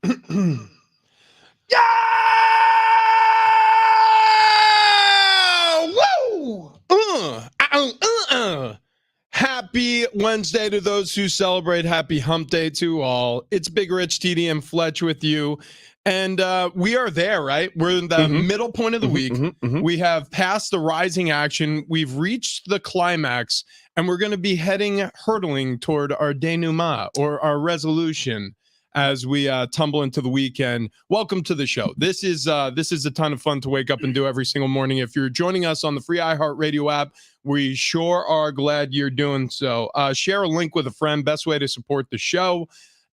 Yeah! Woo! Happy Wednesday to those who celebrate. Happy hump day to all. It's Big Rich, TD, and Fletch with you. And we are there, right? We're in the middle point of the week. We have passed the rising action. We've reached the climax, and we're going to be hurtling toward our denouement or our resolution as we tumble into the weekend. Welcome to the show. This is a ton of fun to wake up and do every single morning. If you're joining us on the free iHeartRadio app, we sure are glad you're doing so. Share a link with a friend. Best way to support the show.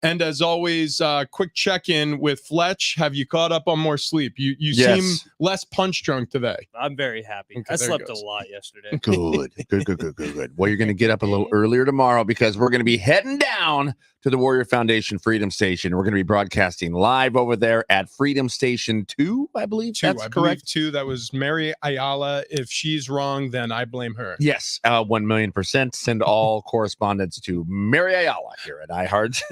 And as always, quick check-in with Fletch. Have you caught up on more sleep? You Yes. seem less punch drunk today. I'm very happy. Okay, I there slept goes. a lot yesterday. Good. Well, you're going to get up a little earlier tomorrow because we're going to be heading down to the Warrior Foundation Freedom Station. We're going to be broadcasting live over there at Freedom Station 2, I believe. That's I correct. believe 2. That was Mary Ayala. If she's wrong, then I blame her. Yes, 1,000,000%. Send all correspondence to Mary Ayala here at iHeart.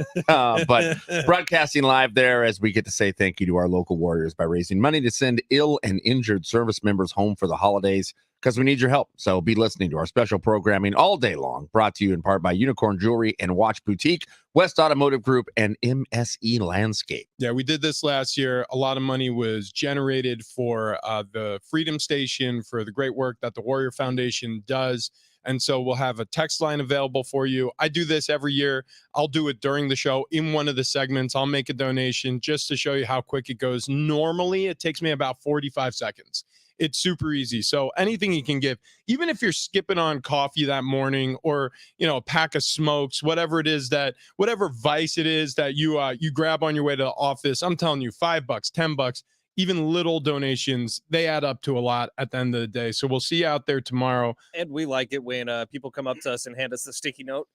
But broadcasting live there as we get to say thank you to our local Warriors by raising money to send ill and injured service members home for the holidays because we need your help. So be listening to our special programming all day long, brought to you in part by Unicorn Jewelry and Watch Boutique, West Automotive Group, and MSE Landscape. Yeah, we did this last year. A lot of money was generated for the Freedom Station, for the great work that the Warrior Foundation does. And so we'll have a text line available for you. I do this every year. I'll do it during the show in one of the segments. I'll make a donation just to show you how quick it goes. Normally, it takes me about 45 seconds. It's super easy. So anything you can give, even if you're skipping on coffee that morning or, a pack of smokes, whatever it is whatever vice it is that you grab on your way to the office, I'm telling you, $5, $10, even little donations, they add up to a lot at the end of the day. So we'll see you out there tomorrow. And we like it when people come up to us and hand us the sticky note.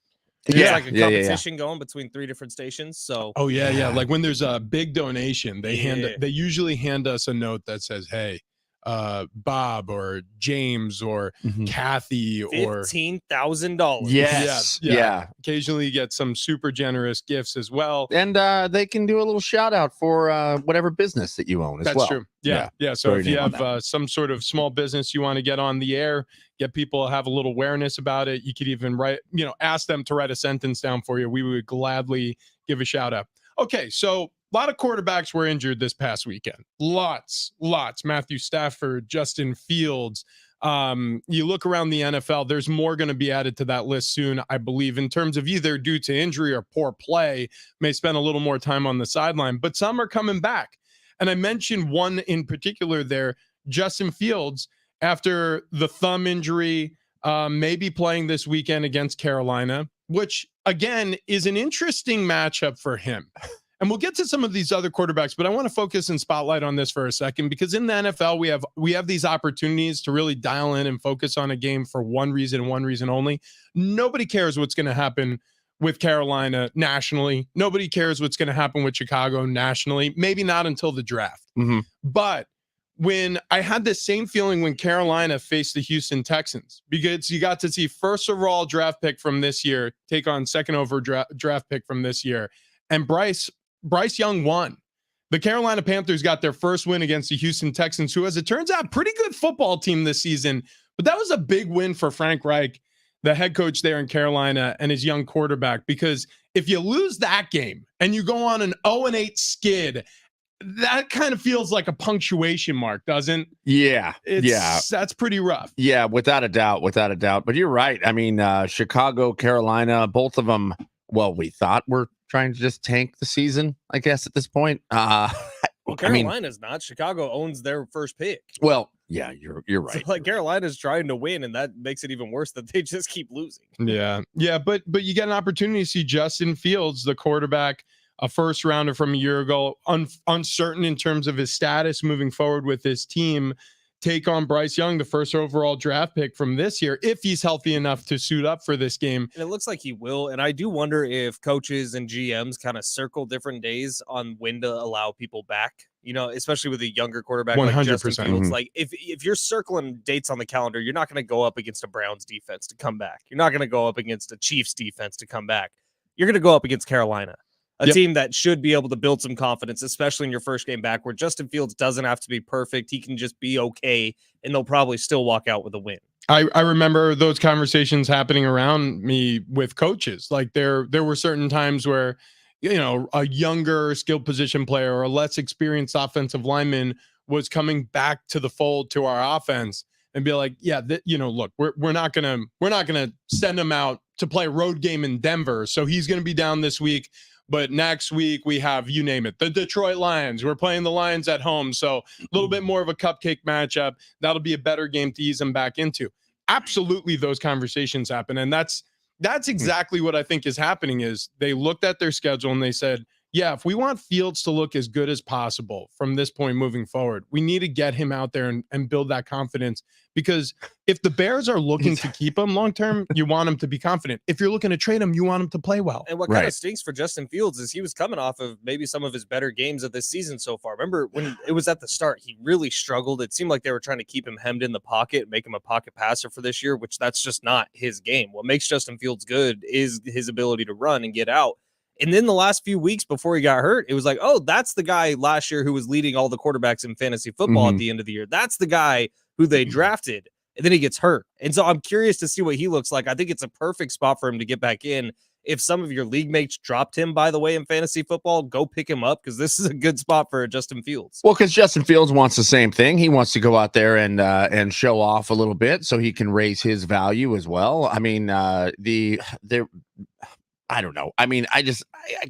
Yeah, There's like a competition going between 3 different stations. So Oh yeah. Like when there's a big donation, they usually hand us a note that says, hey, Bob or James or Kathy or $15,000. Yes. Yeah. Occasionally you get some super generous gifts as well. And they can do a little shout out for whatever business that you own as well. That's true. Yeah. So Throw if your you name on have some sort of small business you want to get on the air, get people to have a little awareness about it, you could even ask them to write a sentence down for you. We would gladly give a shout out. Okay, so a lot of quarterbacks were injured this past weekend. Lots. Matthew Stafford, Justin Fields. You look around the NFL, there's more going to be added to that list soon, I believe, in terms of either due to injury or poor play, may spend a little more time on the sideline, but some are coming back. And I mentioned one in particular there, Justin Fields, after the thumb injury, maybe playing this weekend against Carolina, which, again, is an interesting matchup for him. And we'll get to some of these other quarterbacks, but I want to focus and spotlight on this for a second, because in the NFL, we have these opportunities to really dial in and focus on a game for one reason and one reason only. Nobody cares what's going to happen with Carolina nationally. Nobody cares what's going to happen with Chicago nationally, maybe not until the draft. But when I had the same feeling when Carolina faced the Houston Texans, because you got to see first overall draft pick from this year take on second over draft pick from this year. And Bryce Young won. The Carolina Panthers got their first win against the Houston Texans, who, as it turns out, pretty good football team this season. But that was a big win for Frank Reich, the head coach there in Carolina, and his young quarterback, because if you lose that game and you go on an 0-8 skid, that kind of feels like a punctuation mark, doesn't? Yeah. That's pretty rough. Yeah, without a doubt. But you're right. I mean, Chicago, Carolina, both of them, well, we thought were trying to just tank the season, I guess, at this point. Well, Carolina's not. Chicago owns their first pick. Well, yeah, you're right. So, Carolina's trying to win, and that makes it even worse that they just keep losing. Yeah, but you get an opportunity to see Justin Fields, the quarterback, a first rounder from a year ago, uncertain in terms of his status moving forward with his team, take on Bryce Young, the first overall draft pick from this year, if he's healthy enough to suit up for this game. And it looks like he will. And I do wonder if coaches and GMs kind of circle different days on when to allow people back, especially with a younger quarterback 100%. like Justin Fields. Like if you're circling dates on the calendar, you're not going to go up against a Browns defense to come back. You're not going to go up against a Chiefs defense to come back. You're going to go up against Carolina. a Yep. team that should be able to build some confidence, especially in your first game back, where Justin Fields doesn't have to be perfect. He can just be okay, and they'll probably still walk out with a win. I remember those conversations happening around me with coaches. Like there were certain times where, a younger skill position player or a less experienced offensive lineman was coming back to the fold to our offense and be like, yeah, look, we're not gonna send him out to play a road game in Denver. So he's gonna be down this week. But next week we have, you name it, the Detroit Lions. We're playing the Lions at home. So a little bit more of a cupcake matchup. That'll be a better game to ease them back into. Absolutely, those conversations happen. And that's exactly what I think is happening is they looked at their schedule and they said, yeah, if we want Fields to look as good as possible from this point moving forward, we need to get him out there and build that confidence. Because if the Bears are looking to keep him long term, you want him to be confident. If you're looking to trade him, you want him to play well. And what kind of stinks for Justin Fields is he was coming off of maybe some of his better games of this season so far. Remember when it was at the start, he really struggled. It seemed like they were trying to keep him hemmed in the pocket, make him a pocket passer for this year, which that's just not his game. What makes Justin Fields good is his ability to run and get out. And then the last few weeks before he got hurt, it was like, oh, that's the guy last year who was leading all the quarterbacks in fantasy football at the end of the year. That's the guy who they drafted. And then he gets hurt. And so I'm curious to see what he looks like. I think it's a perfect spot for him to get back in. If some of your league mates dropped him, by the way, in fantasy football, go pick him up because this is a good spot for Justin Fields. Well, because Justin Fields wants the same thing. He wants to go out there and show off a little bit so he can raise his value as well. I mean, I don't know. I mean, I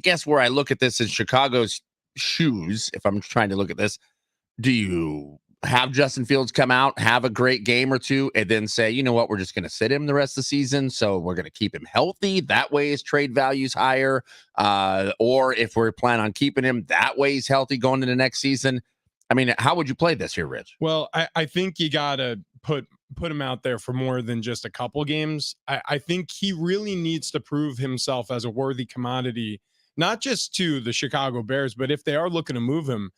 guess where I look at this in Chicago's shoes, if I'm trying to look at this, do you have Justin Fields come out, have a great game or two, and then say, you know what, we're just going to sit him the rest of the season, so we're going to keep him healthy. That way his trade value's higher. Or if we're planning on keeping him, that way he's healthy going into next season. I mean, how would you play this here, Rich? Well, I think you got to put him out there for more than just a couple games. I think he really needs to prove himself as a worthy commodity, not just to the Chicago Bears, but if they are looking to move him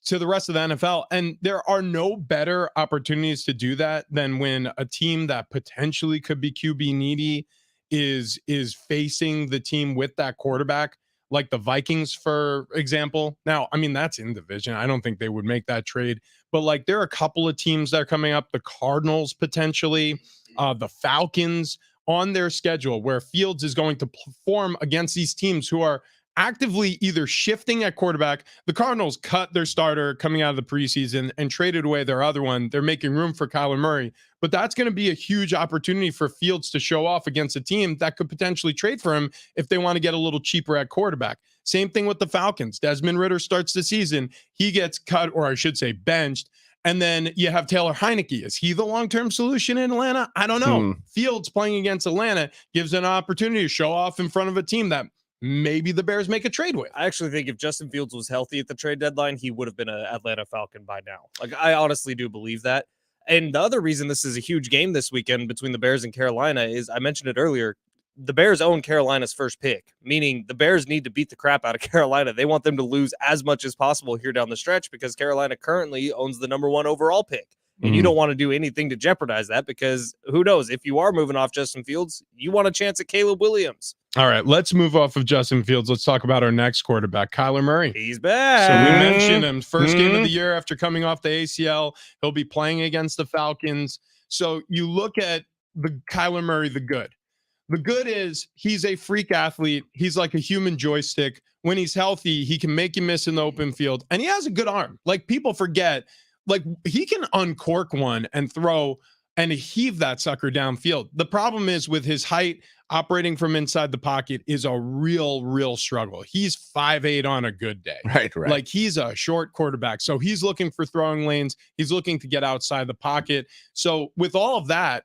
to the rest of the NFL. And there are no better opportunities to do that than when a team that potentially could be QB needy is facing the team with that quarterback, like the Vikings, for example. Now, I mean, that's in division. I don't think they would make that trade, but like there are a couple of teams that are coming up, the Cardinals potentially, the Falcons on their schedule where Fields is going to perform against these teams who are actively either shifting at quarterback. The Cardinals cut their starter coming out of the preseason and traded away their other one. They're making room for Kyler Murray, but that's going to be a huge opportunity for Fields to show off against a team that could potentially trade for him if they want to get a little cheaper at quarterback. Same thing with the Falcons. Desmond Ridder starts the season. He gets cut, or I should say benched. And then you have Taylor Heineke. Is he the long-term solution in Atlanta? I don't know. Fields playing against Atlanta gives an opportunity to show off in front of a team that maybe the Bears make a trade with. I actually think if Justin Fields was healthy at the trade deadline, he would have been an Atlanta Falcon by now. Like, I honestly do believe that. And the other reason this is a huge game this weekend between the Bears and Carolina is, I mentioned it earlier, the Bears own Carolina's first pick, meaning the Bears need to beat the crap out of Carolina. They want them to lose as much as possible here down the stretch because Carolina currently owns the number 1 overall pick. And you don't want to do anything to jeopardize that because who knows, if you are moving off Justin Fields, you want a chance at Caleb Williams. All right, let's move off of Justin Fields. Let's talk about our next quarterback, Kyler Murray. He's back. So we mentioned him first game of the year after coming off the ACL. He'll be playing against the Falcons. So you look at the Kyler Murray, the good. The good is he's a freak athlete. He's like a human joystick. When he's healthy, he can make you miss in the open field. And he has a good arm. Like people forget, like he can uncork one and throw and heave that sucker downfield. The problem is with his height, operating from inside the pocket is a real struggle. He's 5'8" on a good day. Right. Like he's a short quarterback. So he's looking for throwing lanes. He's looking to get outside the pocket. So with all of that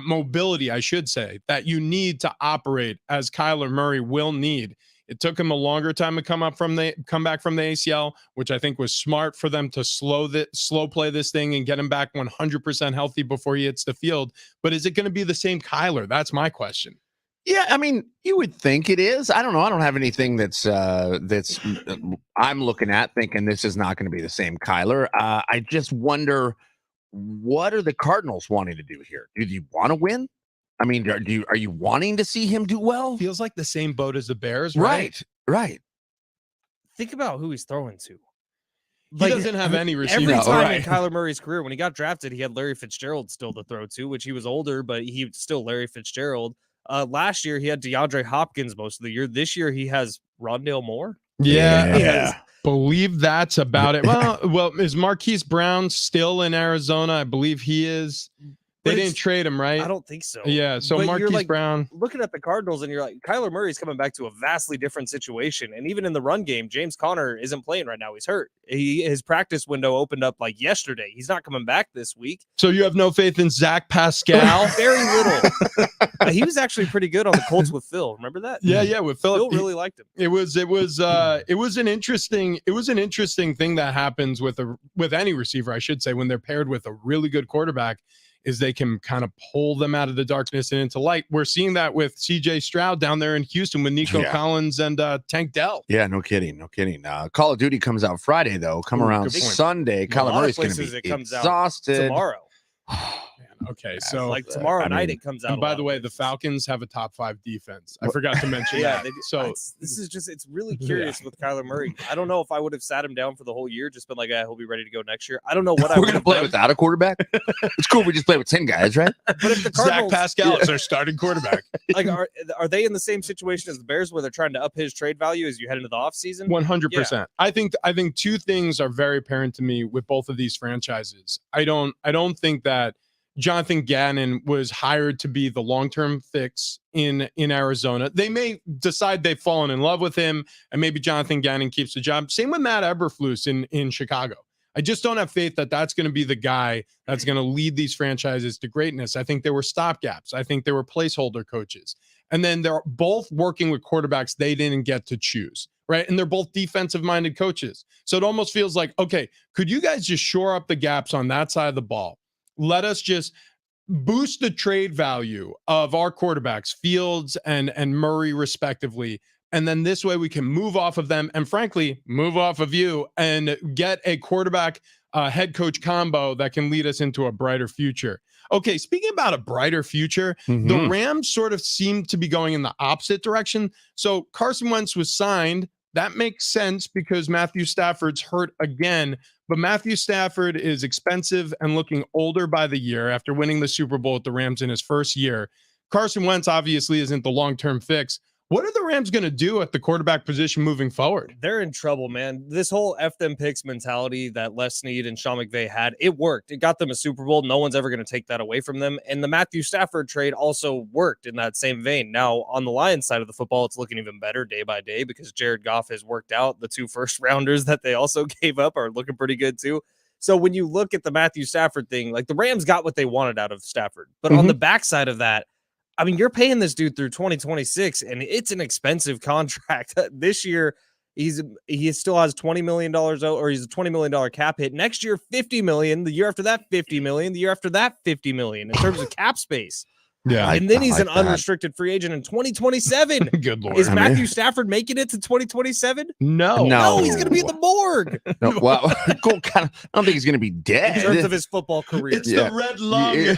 mobility, I should say, that you need to operate as Kyler Murray will need. It took him a longer time to come back from the ACL, which I think was smart for them to slow play this thing and get him back 100% healthy before he hits the field. But is it going to be the same Kyler? That's my question. Yeah, I mean, you would think it is. I don't know. I don't have anything that's I'm looking at thinking this is not going to be the same Kyler. I just wonder, what are the Cardinals wanting to do here? Do you want to win? I mean, are you wanting to see him do well? Feels like the same boat as the Bears, right? Right. think about who he's throwing to. He doesn't have any receiver. Every time in right. Kyler Murray's career, when he got drafted, he had Larry Fitzgerald still to throw to, which he was older, but he was still Larry Fitzgerald. Last year, he had DeAndre Hopkins most of the year. This year, he has Rondale Moore. Yeah. Believe that's about it. Well, is Marquise Brown still in Arizona? I believe he is. They But didn't it's- trade him, right? I don't think so. Yeah. So But you're Marquise like, Brown. looking at the Cardinals, and you're like, Kyler Murray's coming back to a vastly different situation. And even in the run game, James Conner isn't playing right now. He's hurt. His practice window opened up like yesterday. He's not coming back this week. So you have no faith in Zach Pascal? Very little. He was actually pretty good on the Colts with Phil. Remember that? Yeah. With Philip, Phil really liked him. it was an interesting thing that happens with any receiver, I should say, when they're paired with a really good quarterback, is they can kind of pull them out of the darkness and into light. We're seeing that with CJ Stroud down there in Houston with Nico Collins and Tank Dell. Yeah, no kidding. Call of Duty comes out Friday though. Come around good point. Sunday. A Kyler lot of Murray's going to places be it comes out exhausted Tomorrow. Okay, so Like tomorrow I night, mean- it comes out. and a by lot the of way, the places. Falcons have a top 5 defense. I forgot to mention Yeah, that. they do. So This is just, it's really curious with Kyler Murray. I don't know if I would have sat him down for the whole year, just been like, he'll be ready to go next year. I don't know what I We're would going to have play done. without a quarterback. It's cool. We just play with 10 guys, right? But if the Zach Cardinals, Pascal is our starting quarterback. like, are they in the same situation as the Bears where they're trying to up his trade value as you head into the offseason? 100%. I think two things are very apparent to me with both of these franchises. I don't think that Jonathan Gannon was hired to be the long-term fix in Arizona. They may decide they've fallen in love with him, and maybe Jonathan Gannon keeps the job. Same with Matt Eberflus in Chicago. I just don't have faith that that's going to be the guy that's going to lead these franchises to greatness. I think there were stopgaps. I think there were placeholder coaches. And then they're both working with quarterbacks they didn't get to choose, right? And they're both defensive-minded coaches. So it almost feels like, okay, could you guys just shore up the gaps on that side of the ball? Let us just boost the trade value of our quarterbacks, Fields and Murray, respectively. And then this way we can move off of them and, frankly, move off of you and get a quarterback head coach combo that can lead us into a brighter future. Okay, speaking about a brighter future, the Rams sort of seem to be going in the opposite direction. So Carson Wentz was signed. That makes sense because Matthew Stafford's hurt again. But Matthew Stafford is expensive and looking older by the year after winning the Super Bowl with the Rams in his first year. Carson Wentz obviously isn't the long-term fix. What are the Rams going to do at the quarterback position moving forward? They're in trouble, man. This whole F them picks mentality that Les Snead and Sean McVay had, it worked. It got them a Super Bowl. No one's ever going to take that away from them. And the Matthew Stafford trade also worked in that same vein. Now, on the Lions side of the football, it's looking even better day by day because Jared Goff has worked out. The 2 first-rounders that they also gave up are looking pretty good too. So when you look at the Matthew Stafford thing, like the Rams got what they wanted out of Stafford. But on the backside of that, I mean, you're paying this dude through 2026, and it's an expensive contract. This year, he still has $20 million, or he's a $20 million cap hit. Next year, $50 million. The year after that, $50 million. The year after that, $50 million in terms of cap space. Yeah. And then he's like an that. unrestricted free agent in 2027. Good Lord. Is I mean- Matthew Stafford making it to 2027? No. No. No, he's going to be in the morgue No, well, cool, kind of, I don't think he's going to be in dead. terms of his football career. It's Yeah. the red lung. Yeah.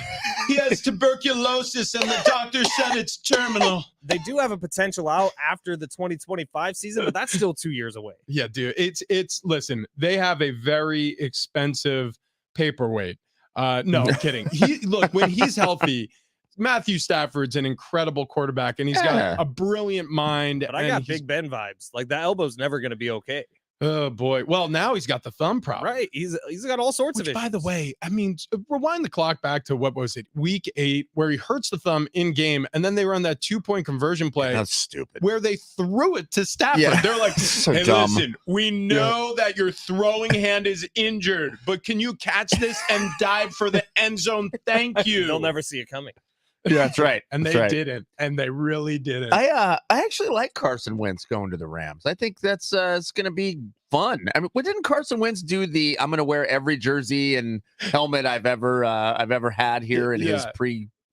He has tuberculosis, and the doctor said it's terminal. They do have a potential out after the 2025 season, but that's still 2 years away. Yeah, dude. It's listen, they have a very expensive paperweight. No, I'm kidding. Look, when he's healthy, Matthew Stafford's an incredible quarterback, and he's Yeah. got a brilliant mind. But I and got he's- Big Ben vibes. Like that elbow's never going to be okay. Oh boy. Well, now he's got the thumb problem. Right. He's got all sorts Which, of by the issues. way, I mean, rewind the clock back to what was it, week 8, where he hurts the thumb in game, and then they run that 2-point conversion play That's stupid. where they threw it to Stafford. Yeah. They're like, So hey, dumb. listen, we know that your throwing hand is injured, but can you catch this and dive for the end zone? Thank you. They'll never see it coming. Yeah, that's right. And That's they right. didn't, and they really didn't. I actually like Carson Wentz going to the Rams. I think that's it's going to be fun. I mean, what didn't Carson Wentz do? I'm going to wear every jersey and helmet I've ever had here in his Yeah.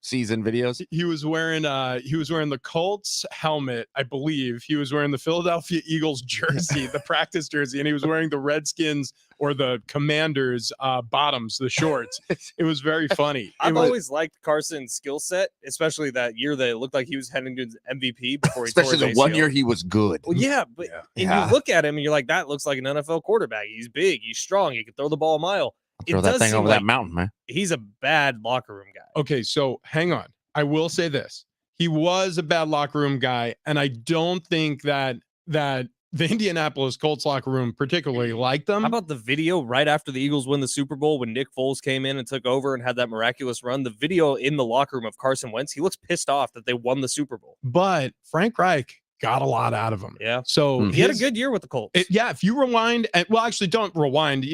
season videos. He was wearing the Colts helmet, I believe. He was wearing the Philadelphia Eagles jersey, the practice jersey, and he was wearing the Redskins or the Commanders bottoms, the shorts. It was very funny. I've always liked Carson's skill set, especially that year that it looked like he was heading to MVP before he Especially tore the his one ACL. year he was good. Well, yeah, but and you look at him and you're like, that looks like an NFL quarterback. He's big, he's strong, he can throw the ball a mile. Throw that thing over that mountain, man. He's a bad locker room guy. Okay, so hang on. I will say this. He was a bad locker room guy, and I don't think that the Indianapolis Colts locker room particularly liked them. How about the video right after the Eagles win the Super Bowl when Nick Foles came in and took over and had that miraculous run? The video in the locker room of Carson Wentz, he looks pissed off that they won the Super Bowl. But Frank Reich got a lot out of him. Yeah. So He had a good year with the Colts. Yeah, if you rewind, well, actually, don't rewind.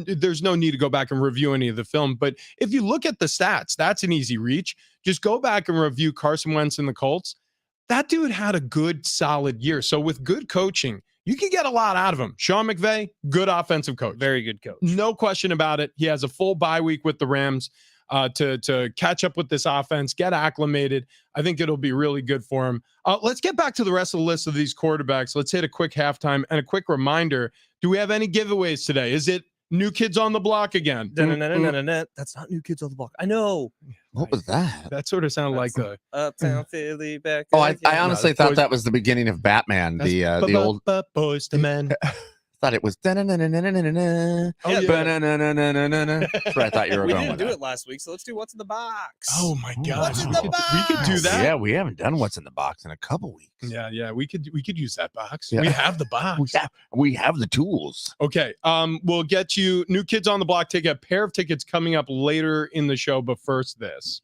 There's no need to go back and review any of the film. But if you look at the stats, that's an easy reach. Just go back and review Carson Wentz and the Colts. That dude had a good, solid year. So with good coaching, you can get a lot out of him. Sean McVay, good offensive coach. Very good coach. No question about it. He has a full bye week with the Rams to catch up with this offense, get acclimated. I think it'll be really good for him. Let's get back to the rest of the list of these quarterbacks. Let's hit a quick halftime and a quick reminder. Do we have any giveaways today? Is it New Kids on the Block again? That's not New Kids on the Block. I know. What was that? That sort of sounded like the Uptown Philly back. Oh, I again. honestly thought that was the beginning of Batman. The old. Boys to Men. Thought it was. Oh, yeah. That's where I thought you were We going didn't with do that. it last week, so let's do what's in the box. Oh my gosh. What's in We the could do box? that. Yeah, we haven't done what's in the box in a couple weeks. Yeah. We could use that box. Yeah. We have the box. We have the tools. Okay. We'll get you New Kids on the Block ticket, a pair of tickets coming up later in the show, but first this.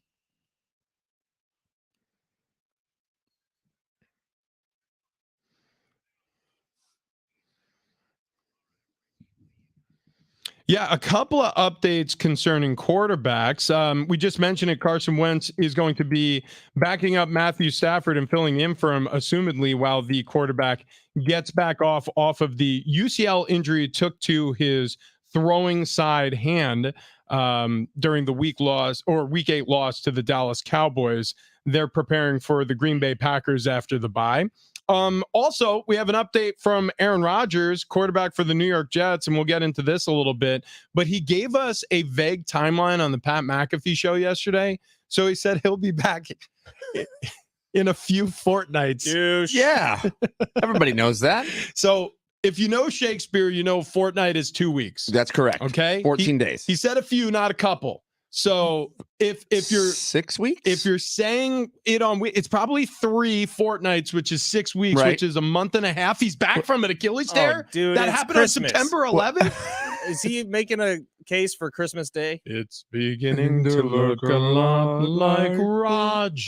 Yeah, a couple of updates concerning quarterbacks. We just mentioned it. Carson Wentz is going to be backing up Matthew Stafford and filling in for him, assumedly, while the quarterback gets back off of the UCL injury he took to his throwing side hand during the week 8 loss to the Dallas Cowboys. They're preparing for the Green Bay Packers after the bye. Also, we have an update from Aaron Rodgers, quarterback for the New York Jets, and we'll get into this a little bit, but he gave us a vague timeline on the Pat McAfee show yesterday. So he said he'll be back in a few fortnights. Yeah. Everybody knows that. So if you know Shakespeare, you know fortnight is 2 weeks. That's correct. Okay. 14 days. He said a few, not a couple. So if you're 6 weeks, if you're saying it on, it's probably 3 fortnights, which is 6 weeks, Right. which is a month and a half. He's back from an Achilles tear. Dude, That it's happened Christmas. on September 11th. Is he making a case for Christmas Day? It's beginning to look a lot like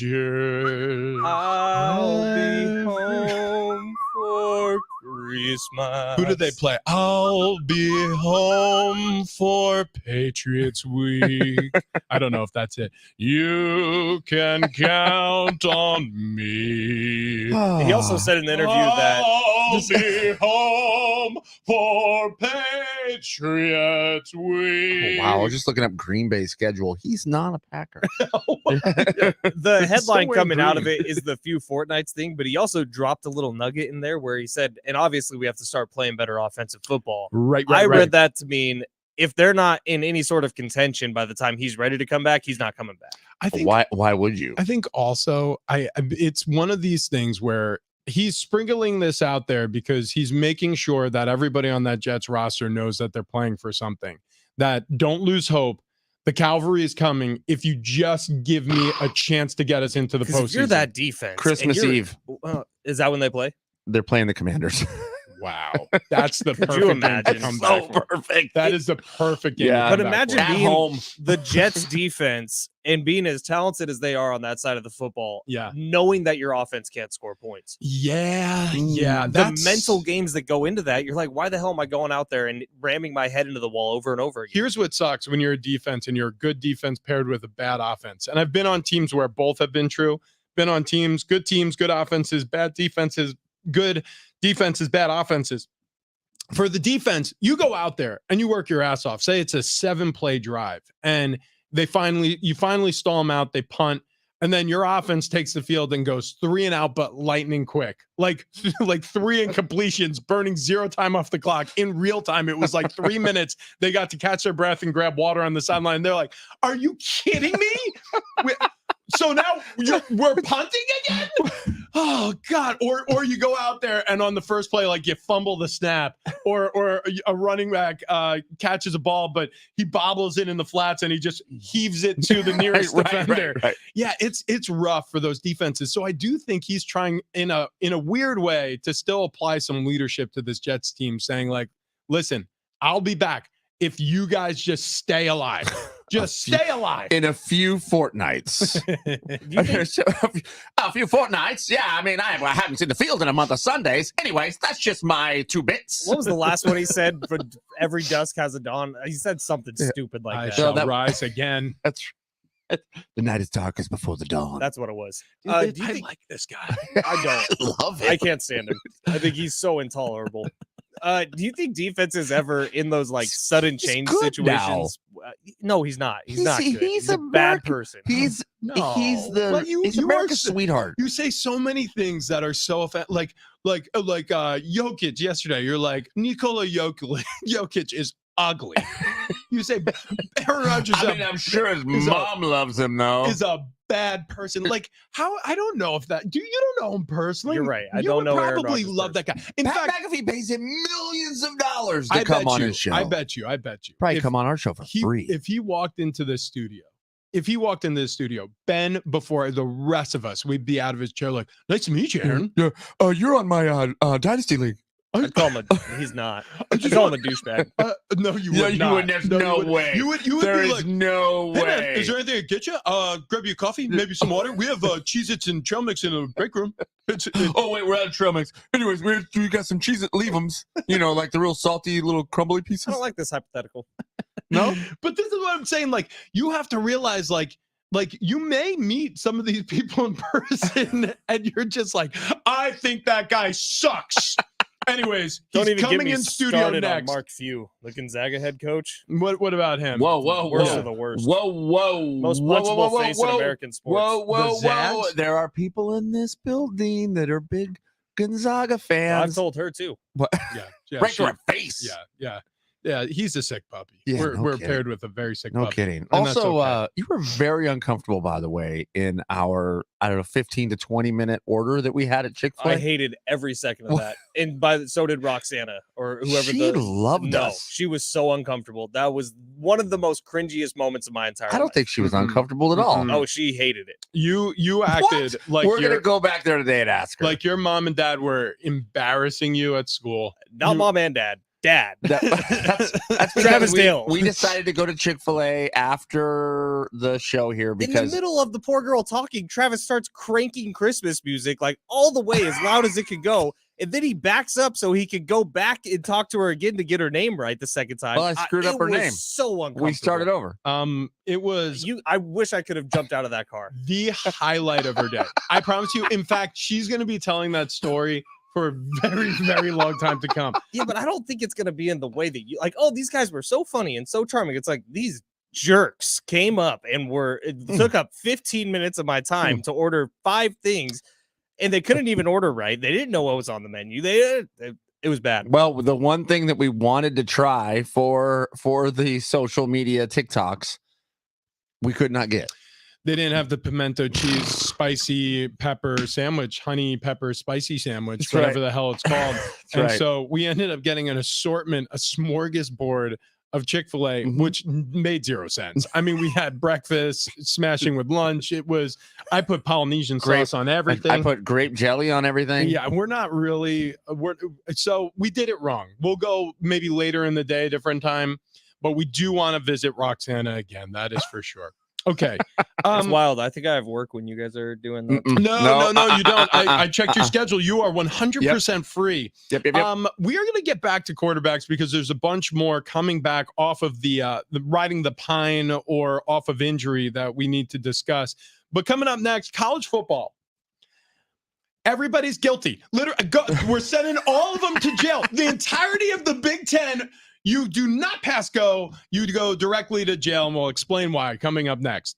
Rodgers. I'll be home for Christmas. Who did they play? I'll be home for Patriots Week. I don't know if that's it. You can count on me. He also said in the interview that I'll be home for Patriots Week. wow, we're just looking up Green Bay's schedule. He's not a Packer. the headline Somewhere coming out of green. it is the few fortnights thing, but he also dropped a little nugget in there where he said, and obviously we have to start playing better offensive football. Right. I read that to mean if they're not in any sort of contention by the time he's ready to come back, he's not coming back. I think Why would you? I think also it's one of these things where he's sprinkling this out there because he's making sure that everybody on that Jets roster knows that they're playing for something. That don't lose hope. The cavalry is coming if you just give me a chance to get us into the Because postseason. if you're that defense, and Christmas you're- Eve. Is that when they play? They're playing the Commanders. Wow. That's the Could perfect you game to imagine? come so back for. perfect. That is the perfect game. Yeah. to But come back imagine for. At being home. the Jets defense and being as talented as they are on that side of the football, Yeah. knowing that your offense can't score points. Yeah. Yeah. The mental games that go into that, you're like, why the hell am I going out there and ramming my head into the wall over and over again? Here's what sucks when you're a defense and you're a good defense paired with a bad offense. And I've been on teams where both have been true. Been on teams, good offenses, bad defenses, good defenses, bad offenses. For the defense, you go out there and you work your ass off. Say it's a 7-play drive and you finally stall them out. They punt. and then your offense takes the field and goes 3 and out, but lightning quick, like 3 incompletions, burning 0 time off the clock in real time. It was like 3 minutes. They got to catch their breath and grab water on the sideline. They're like, "Are you kidding me?" So now we're punting again? Oh God. Or you go out there and on the first play, like you fumble the snap, or a running back catches a ball, but he bobbles it in the flats and he just heaves it to the nearest defender. Right. Yeah, it's rough for those defenses. So I do think he's trying in a weird way to still apply some leadership to this Jets team, saying like, listen, I'll be back if you guys just stay alive. Just stay alive. In a few fortnights. A few fortnights. Yeah, I mean, I haven't seen the field in a month of Sundays. Anyways, that's just my 2 bits. What was the last one he said? For every dusk has a dawn. He said something stupid like I that. shall rise again. That's the night is darkest before the dawn. That's what it was. Dude, Do you I think, like this guy. I don't. Love it. I can't stand him. I think he's so intolerable. Do you think defense is ever in those like sudden change good situations? No, he's not. He's not good. He's a bad person. He's the But he's you America's are- sweetheart. You say so many things that are so like Jokic yesterday. You're like, Nikola Jokic is ugly. You say Aaron Rodgers I'm sure his mom loves him though. is a bad person. Like how I don't know if that you don't know him personally. You're right. I You don't would know Aaron probably Rodgers love that guy. In Pat fact, McAfee pays him millions of dollars to I come bet on you, his show. I bet you. Probably If come on our show for free. If he walked into the studio, Ben, before the rest of us, we'd be out of his chair like, "Nice to meet you, Aaron." Yeah, you're on my Dynasty League. I'd call him he's not. I'd call him a douchebag. No, you Yeah, would you not. would. There's No, no you would- way. You would There be is like, no "Hey, way. man, is there anything I get you? Grab you a coffee, maybe some water. We have Cheez-Its and trail mix in the break room." Oh wait, we're out of trail mix. Anyways, we got some cheese. Leave them. You know, like the real salty little crumbly I pieces. don't like this hypothetical. No, But this is what I'm saying. Like, you have to realize, like you may meet some of these people in person, and you're just like, "I think that guy sucks." Anyways, Don't he's even get coming me in studio started on next. Mark Few, the Gonzaga head coach. What about him? whoa, Worst whoa, of the worst. whoa, Most punchable face in American sports. Whoa. Zags? There are people in this building that are big Gonzaga I've fans. told her too. Yeah, Right she- to her face. yeah. He's a sick puppy. Yeah, we're no we're kidding. paired with a very sick No puppy. kidding. And that's Also, okay. you were very uncomfortable, by the way, in our 15 to 20 minute order that we had at Chick-fil-A. I hated every second of What? that, and so did Roxana or whoever. She loved no, us. she was so uncomfortable. That was one of the most cringiest moments of my entire I don't life. think she was Mhm. uncomfortable at all. Mhm. Oh, she hated it. You acted like We're you're gonna go back there today and ask her. like your mom and dad were embarrassing you at school. Not You- mom and dad. Dad. that's because Travis Dale. we decided to go to Chick-fil-A after the show here In the because middle of the poor girl talking, Travis starts cranking Christmas music like all the way as loud as it could go. And then he backs up so he could go back and talk to her again to get her name right the second time. Well, I screwed up it her was name. So uncomfortable. we started over. It was I wish I could have jumped out of that car. the highlight of her day. I promise you. In fact, she's going to be telling that story for a very, very long time to come. Yeah, but I don't think it's gonna be in the way that you like. Oh, these guys were so funny and so charming. It's like these jerks came up and it took up 15 minutes of my time to order 5 things, and they couldn't even order right. They didn't know what was on the menu. It was bad. Well, the one thing that we wanted to try for the social media TikToks, we could not get. They didn't have the pimento cheese spicy pepper sandwich, honey pepper spicy sandwich, That's whatever right. the hell it's called. That's And right. so we ended up getting an assortment, a smorgasbord of Chick-fil-A, Mhm. which made 0 sense. I mean, we had breakfast, smashing with lunch. I put Polynesian Grape- sauce on everything. I put grape jelly on everything. Yeah, we're not really. So we did it wrong. We'll go maybe later in the day, different time, but we do want to visit Roxana again. That is for sure. Okay. It's wild. I think I have work when you guys are doing that. Mm-mm. No, you don't. I checked your schedule. You are 100% free. Yep. We are going to get back to quarterbacks because there's a bunch more coming back off of the riding the pine or off of injury that we need to discuss. But coming up next, college football. Everybody's guilty. Literally, we're sending all of them to jail. The entirety of the Big Ten. You do not pass go. You go directly to jail, and we'll explain why coming up next.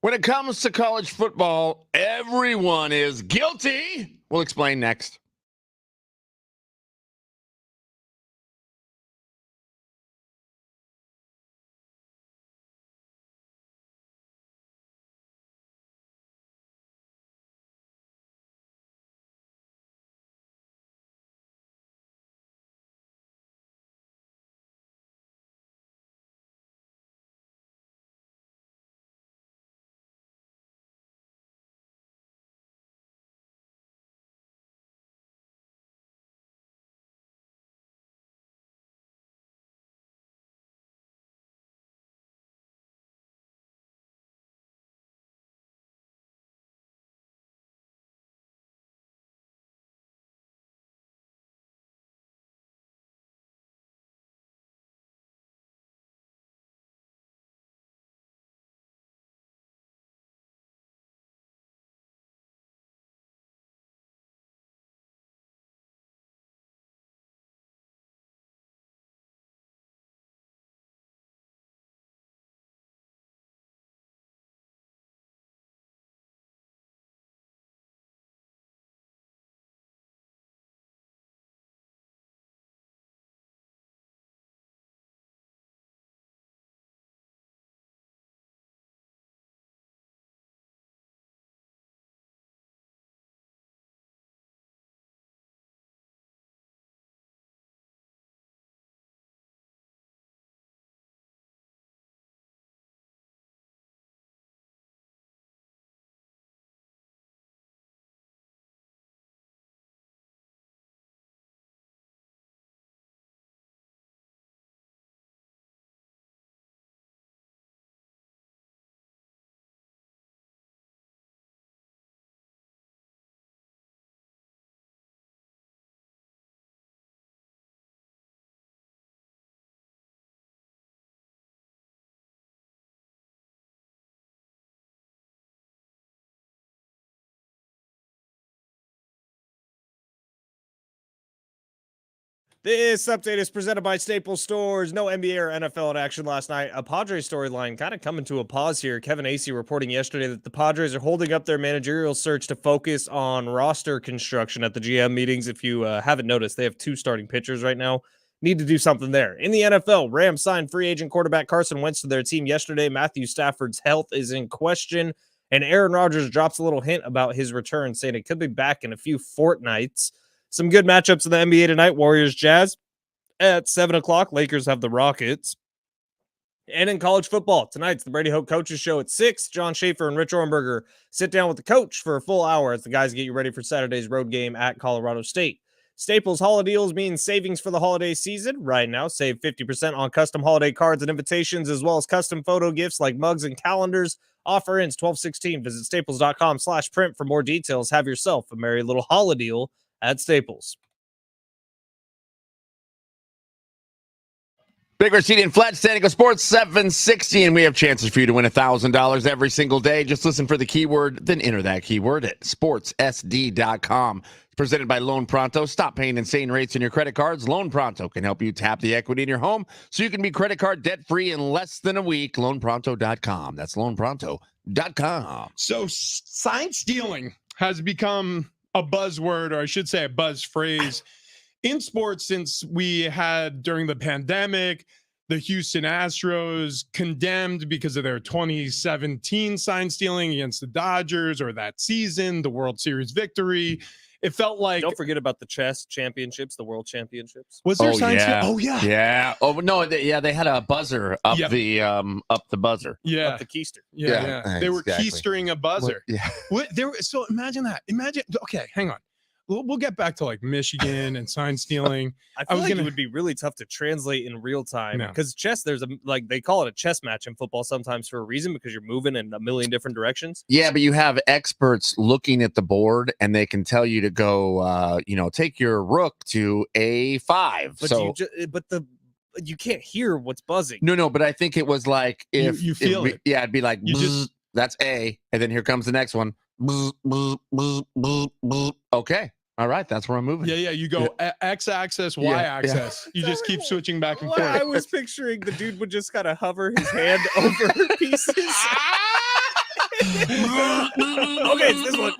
When it comes to college football, everyone is guilty. We'll explain next. This update is presented by Staples Stores. No NBA or NFL in action last night. A Padres storyline kind of coming to a pause here. Kevin Acee reporting yesterday that the Padres are holding up their managerial search to focus on roster construction at the GM meetings. If you haven't noticed, they have 2 starting pitchers right now. Need to do something there. In the NFL, Rams signed free agent quarterback Carson Wentz to their team yesterday. Matthew Stafford's health is in question, and Aaron Rodgers drops a little hint about his return, saying it could be back in a few fortnights. Some good matchups in the NBA tonight. Warriors Jazz at 7 o'clock. Lakers have the Rockets. And in college football, tonight's the Brady Hoke Coaches Show at 6. John Schaefer and Rich Ornberger sit down with the coach for a full hour as the guys get you ready for Saturday's road game at Colorado State. Staples holiday deals mean savings for the holiday season. Right now, save 50% on custom holiday cards and invitations, as well as custom photo gifts like mugs and calendars. Offer ends 12/16. Visit staples.com/print for more details. Have yourself a merry little holiday deal at Staples. Big Rashidi and Flat San Diego Sports 760, and we have chances for you to win $1,000 every single day. Just listen for the keyword, then enter that keyword at sportssd.com. It's presented by Loan Pronto. Stop paying insane rates on your credit cards. Loan Pronto can help you tap the equity in your home so you can be credit card debt-free in less than a week. LoanPronto.com. That's LoanPronto.com. So sign stealing has become a buzzword, or I should say a buzz phrase in sports since we had during the pandemic, the Houston Astros condemned because of their 2017 sign stealing against the Dodgers, or that season, the World Series victory. It felt like, Don't forget about the chess championships, the world championships. was there Oh, sign yeah. stealing? Oh yeah. Yeah. Oh no. They had a buzzer up Yep. the buzzer. Yeah. Up the keister. Yeah. They were exactly. keystering a buzzer. Yeah. So imagine that. Okay, hang on. We'll get back to like Michigan and sign stealing. I feel was like gonna- it would be really tough to translate in real time No. because chess, there's they call it a chess match in football sometimes for a reason because you're moving in a million different directions. Yeah, but you have experts looking at the board, and they can tell you to go, take your rook to A5. But you can't hear what's buzzing. No, but I think it was like if You feel it. Yeah, it'd be like You just- bzz, that's A, and then here comes the next one. Bzz, bzz, bzz, bzz, bzz. Okay, all right, that's where I'm moving. Yeah, you go X axis, Y Yeah, axis. You just keep switching back and Well, forth. I was picturing the dude would just kind of hover his hand over pieces. Okay, it's this one.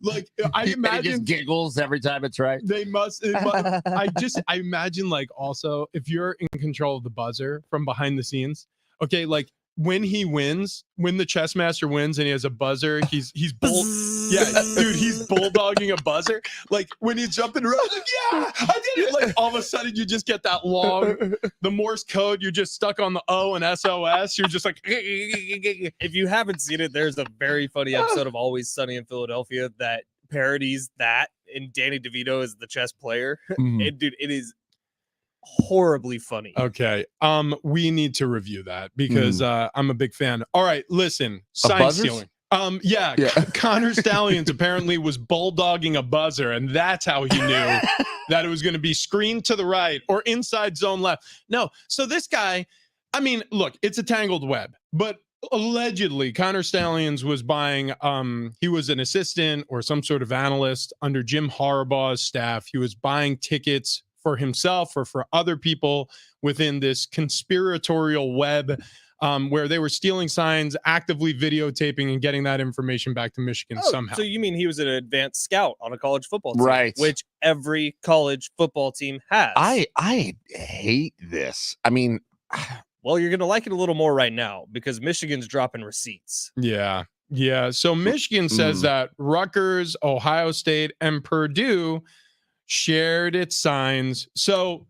Like I And he imagine just giggles every time it's right. they must. I imagine like also if you're in control of the buzzer from behind the scenes. Okay, like when he wins, when the chess master wins and he has a buzzer, he's yeah, dude, he's bulldogging a buzzer. Like when he's jumping around, like, yeah, I did it. Like all of a sudden you just get that long, the Morse code. You're just stuck on the O and SOS. You're just like, If you haven't seen it, there's a very funny episode of Always Sunny in Philadelphia that parodies that, and Danny DeVito is the chess player. Mhm. And dude, it is horribly funny. okay, we need to review that because I'm a big fan. All right, listen, sign buzzers? stealing. Yeah, Yeah. Connor Stallions apparently was bulldogging a buzzer, and that's how he knew that it was going to be screened to the right or inside zone left. No, so this guy, I mean, look, it's a tangled web, but allegedly Connor Stallions was buying, he was an assistant or some sort of analyst under Jim Harbaugh's staff. He was buying tickets for himself or for other people within this conspiratorial web where they were stealing signs, actively videotaping and getting that information back to Michigan somehow. So you mean he was an advanced scout on a college football team, Right. which every college football team has. I hate this. I mean, Well, you're going to like it a little more right now because Michigan's dropping receipts. Yeah. Yeah. So Michigan says that Rutgers, Ohio State, and Purdue shared its signs. So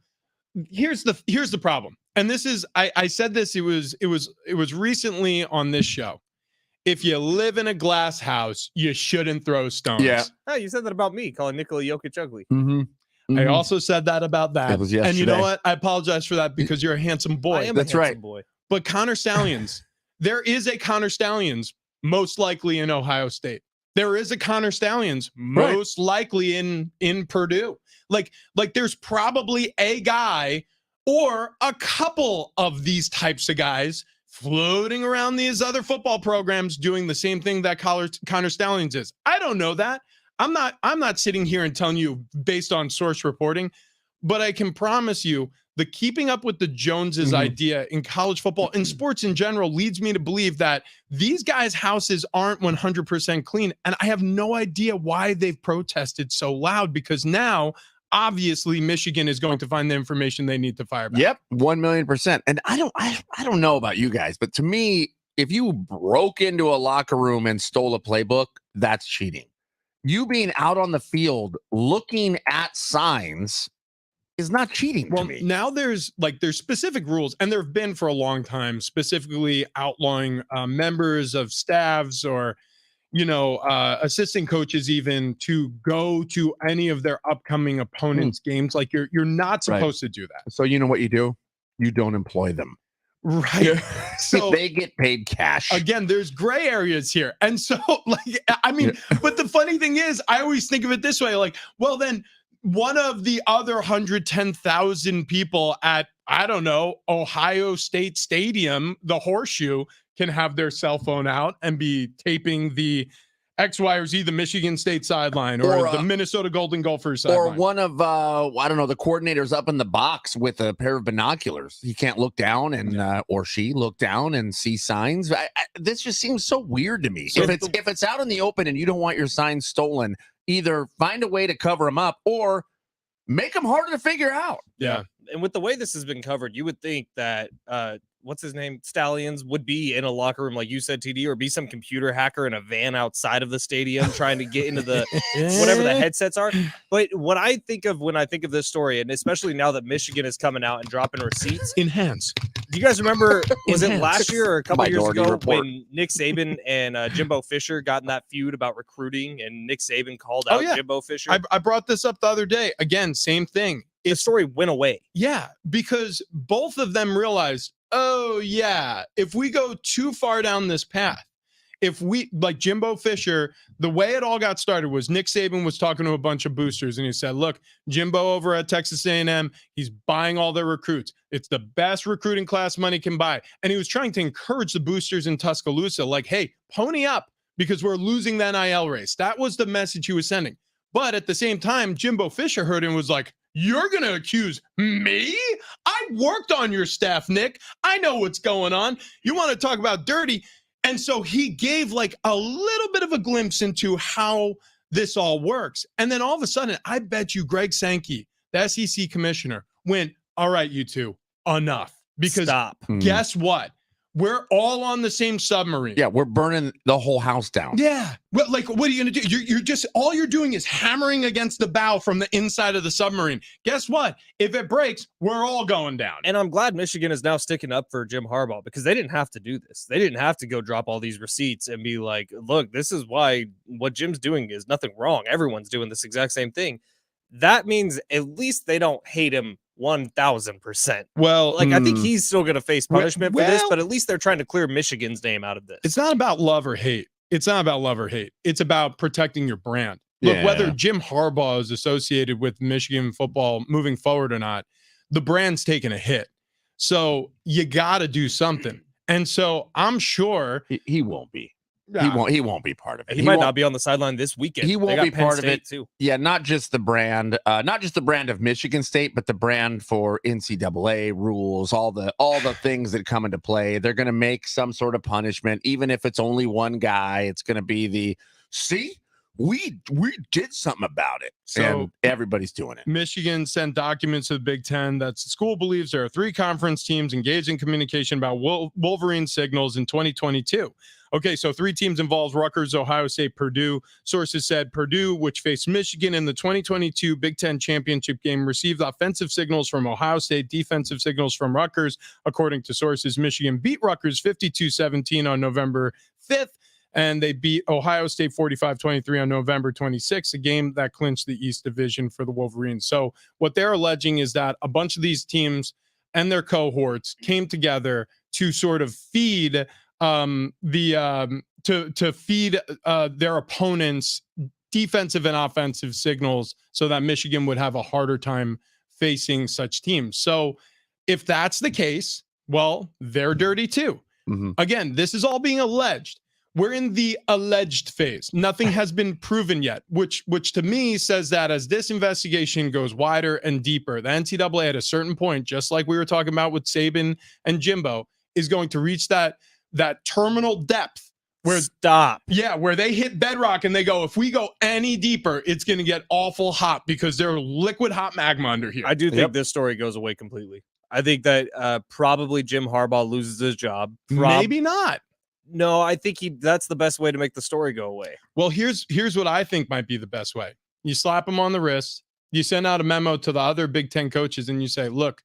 here's the problem. And this is I said this, it was recently on this show. If you live in a glass house, you shouldn't throw stones. Yeah. Oh, you said that about me, calling Nikola Jokic ugly. I also said that about that. It was and you know yesterday. what? I apologize for that because you're a handsome boy. I am That's a right. handsome boy. But Connor Stallions, there is a Connor Stallions most likely in Ohio State. There is a Connor Stallions most likely in Purdue. Like there's probably a guy or a couple of these types of guys floating around these other football programs doing the same thing that Connor Stallions is. I don't know that. I'm not sitting here and telling you based on source reporting, but I can promise you the keeping up with the Joneses idea in college football and sports in general leads me to believe that these guys' houses aren't 100% clean. And I have no idea why they've protested so loud because now obviously Michigan is going to find the information they need to fire back. Yep, 1,000,000%. And I don't know about you guys, but to me, if you broke into a locker room and stole a playbook, that's cheating. You being out on the field looking at signs is not cheating Well, to me. now there's specific rules, and there have been for a long time, specifically outlawing members of staffs or, assistant coaches even to go to any of their upcoming opponents' games. Like you're not supposed to do that, So you know what you do? You don't employ them. right? So they get paid cash. again, there's gray areas here, and so but the funny thing is, I always think of it this way: like, well, then one of the other 110,000 people at, I don't know, Ohio State Stadium, the Horseshoe, can have their cell phone out and be taping the X, Y, or Z, the Michigan State sideline or the Minnesota Golden Gophers sideline. Or one of, I don't know, the coordinators up in the box with a pair of binoculars. He can't look down and, or she look down and see signs. This just seems so weird to me. So if it's out in the open and you don't want your signs stolen, either find a way to cover them up or make them harder to figure out. Yeah. And with the way this has been covered, you would think that what's his name, Stallions, would be in a locker room, like you said, TD, or be some computer hacker in a van outside of the stadium trying to get into the whatever the headsets are. But what I think of when I think of this story, and especially now that Michigan is coming out and dropping receipts, Enhance. do you guys remember, was it Enhance. last year or a couple years Minority ago Report. when Nick Saban and Jimbo Fisher got in that feud about recruiting and Nick Saban called out Jimbo Fisher? I brought this up the other day. Again, same thing. The story went away. Yeah, because both of them realized, oh, yeah, if we go too far down this path, if we, like Jimbo Fisher, the way it all got started was Nick Saban was talking to a bunch of boosters and he said, look, Jimbo over at Texas A&M, he's buying all their recruits. It's the best recruiting class money can buy. And he was trying to encourage the boosters in Tuscaloosa, like, hey, pony up because we're losing the NIL race. That was the message he was sending. But at the same time, Jimbo Fisher heard it and was like, You're going to accuse me? I worked on your staff, Nick. I know what's going on. You want to talk about dirty? And so he gave like a little bit of a glimpse into how this all works. And then all of a sudden, I bet you Greg Sankey, the SEC commissioner, went, all right, you two, enough. Because Stop. guess what? We're all on the same submarine. Yeah, we're burning the whole house down. Yeah. Well, like, what are you going to do? You're just, all you're doing is hammering against the bow from the inside of the submarine. Guess what? If it breaks, we're all going down. And I'm glad Michigan is now sticking up for Jim Harbaugh because they didn't have to do this. They didn't have to go drop all these receipts and be like, look, this is why what Jim's doing is nothing wrong. Everyone's doing this exact same thing. That means at least they don't hate him 1,000%. Well, Like, I think he's still going to face punishment for this, well- but at least they're trying to clear Michigan's name out of this. it's not about love or hate. It's not about love or hate. It's about protecting your brand. Look, Yeah. whether Jim Harbaugh is associated with Michigan football moving forward or not, the brand's taking a hit. So you got to do something. And so I'm sure He won't be. He won't be part of it. He might won't- not be on the sideline this weekend. He They won't got be Penn part of State it. too. Yeah, not just the brand of Michigan State, but the brand for NCAA rules, all the things that come into play. They're going to make some sort of punishment, even if it's only one guy. It's going to be the see, we did something about it, So- and everybody's doing it. Michigan sent documents to the Big Ten that the school believes there are 3 conference teams engaged in communication about Wolverine signals in 2022. Okay, so 3 teams involved: Rutgers, Ohio State, Purdue. Sources said Purdue, which faced Michigan in the 2022 Big Ten championship game, received offensive signals from Ohio State, defensive signals from Rutgers. According to sources, Michigan beat Rutgers 52-17 on November 5th. And they beat Ohio State 45-23 on November 26th, a game that clinched the East Division for the Wolverines. So what they're alleging is that a bunch of these teams and their cohorts came together to sort of feed to feed their opponents defensive and offensive signals so that Michigan would have a harder time facing such teams. So if that's the case, well, they're dirty too. Mhm. Again, this is all being alleged. We're in the alleged phase. Nothing has been proven yet, which to me says that as this investigation goes wider and deeper, the NCAA at a certain point, just like we were talking about with Saban and Jimbo, is going to reach that terminal depth where Stop. where they hit bedrock and they go, if we go any deeper, it's going to get awful hot because they're liquid hot magma under here. I do think Yep. this story goes away completely. I think that probably Jim Harbaugh loses his job. Maybe not. No, I think that's the best way to make the story go away. Well, here's what I think might be the best way. You slap him on the wrist, you send out a memo to the other Big Ten coaches, and you say, look,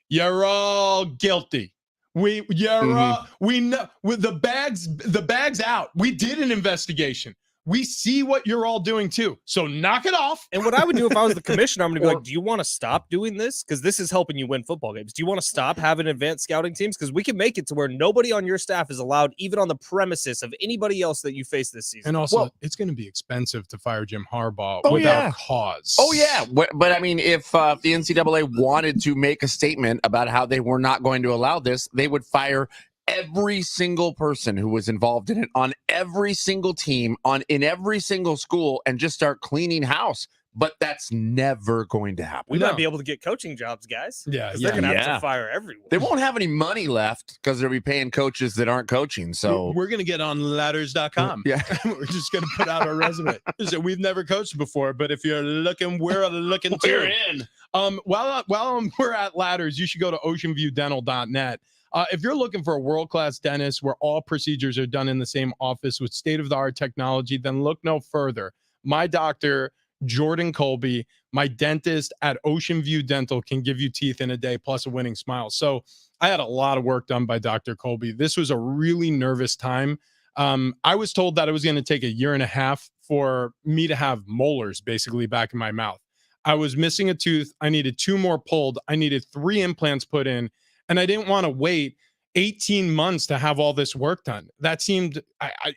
you're all guilty. We know with the bag's out. We did an investigation. We see what you're all doing too. So knock it off. And what I would do if I was the commissioner, I'm going to be Or- like, do you want to stop doing this? Because this is helping you win football games. Do you want to stop having advanced scouting teams? Because we can make it to where nobody on your staff is allowed, even on the premises of anybody else that you face this season. And also, Well- it's going to be expensive to fire Jim Harbaugh Oh, without yeah. cause. Oh yeah, but I mean, if the NCAA wanted to make a statement about how they were not going to allow this, they would fire every single person who was involved in it on every single team in every single school and just start cleaning house. But that's never going to happen. We No. might be able to get coaching jobs, guys. Yeah, 'Cause they're going to have Yeah. to fire everyone. They won't have any money left because they'll be paying coaches that aren't coaching. So we're going to get on ladders.com. yeah, We're just going to put out our resume. So we've never coached before, but if you're looking, we're looking too. in. While we're at Ladders, you should go to oceanviewdental.net. If you're looking for a world-class dentist where all procedures are done in the same office with state-of-the-art technology, then look no further. My doctor, Jordan Colby, my dentist at Ocean View Dental, can give you teeth in a day plus a winning smile. So I had a lot of work done by Dr. Colby. This was a really nervous time. I was told that it was going to take 1.5 years for me to have molars basically back in my mouth. I was missing a tooth. I needed 2 more pulled. I needed 3 implants put in. And I didn't want to wait 18 months to have all this work done. That seemed,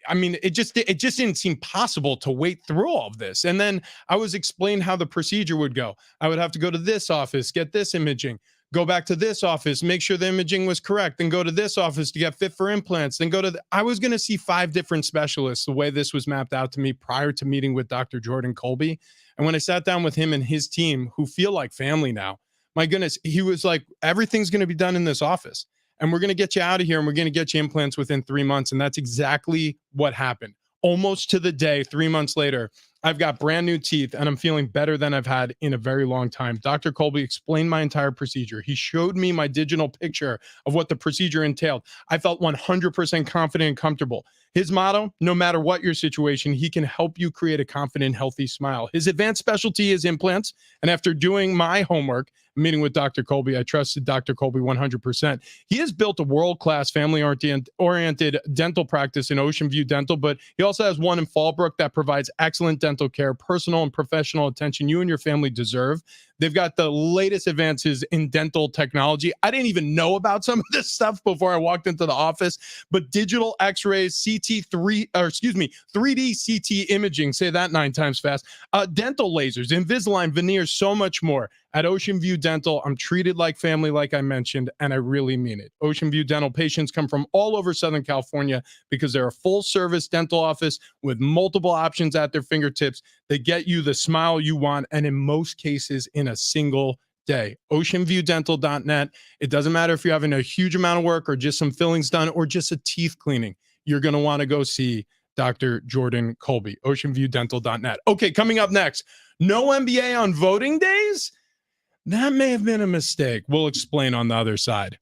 I mean, it just didn't seem possible to wait through all of this. And then I was explained how the procedure would go. I would have to go to this office, get this imaging, go back to this office, make sure the imaging was correct, then go to this office to get fit for implants, then go to I was going to see 5 different specialists the way this was mapped out to me prior to meeting with Dr. Jordan Colby. And when I sat down with him and his team, who feel like family now, my goodness, he was like, everything's going to be done in this office. And we're going to get you out of here and we're going to get you implants within 3 months. And that's exactly what happened. Almost to the day, 3 months later, I've got brand new teeth and I'm feeling better than I've had in a very long time. Dr. Colby explained my entire procedure. He showed me my digital picture of what the procedure entailed. I felt 100% confident and comfortable. His motto, no matter what your situation, he can help you create a confident, healthy smile. His advanced specialty is implants. And after doing my homework, meeting with Dr. Colby, I trusted Dr. Colby 100%. He has built a world-class family-oriented dental practice in Ocean View Dental, but he also has one in Fallbrook that provides excellent dental care, personal and professional attention you and your family deserve. They've got the latest advances in dental technology. I didn't even know about some of this stuff before I walked into the office, but digital x-rays, 3D CT imaging, say that 9 times fast, dental lasers, Invisalign, veneers, so much more. At Ocean View Dental, I'm treated like family, like I mentioned, and I really mean it. Ocean View Dental patients come from all over Southern California because they're a full-service dental office with multiple options at their fingertips. They get you the smile you want, and in most cases, in a single day. OceanViewDental.net. It doesn't matter if you're having a huge amount of work or just some fillings done or just a teeth cleaning. You're going to want to go see Dr. Jordan Colby. OceanViewDental.net. Okay, coming up next, no NBA on voting days? That may have been a mistake. We'll explain on the other side.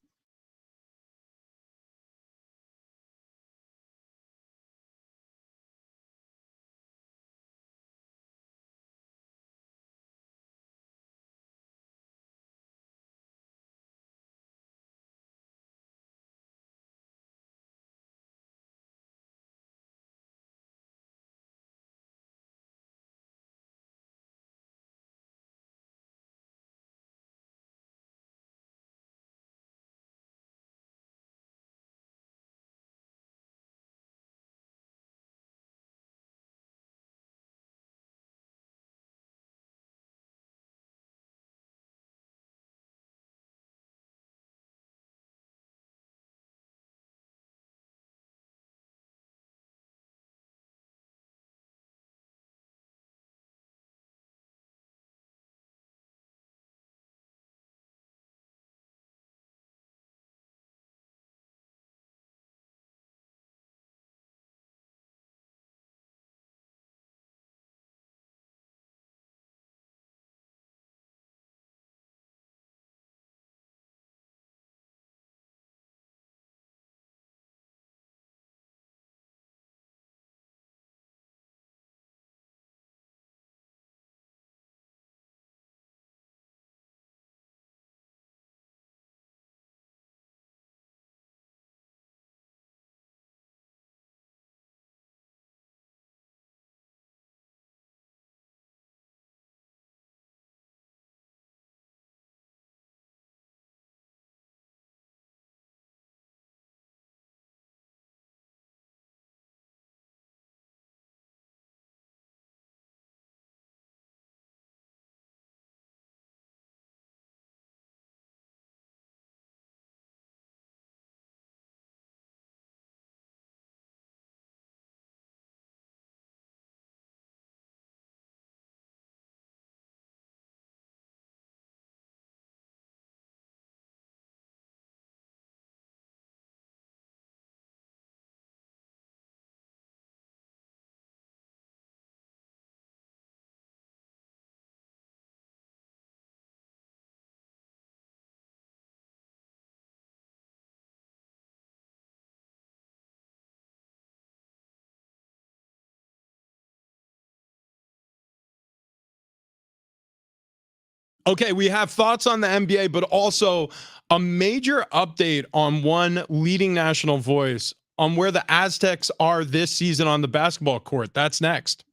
Okay, we have thoughts on the NBA, but also a major update on one leading national voice on where the Aztecs are this season on the basketball court. That's next.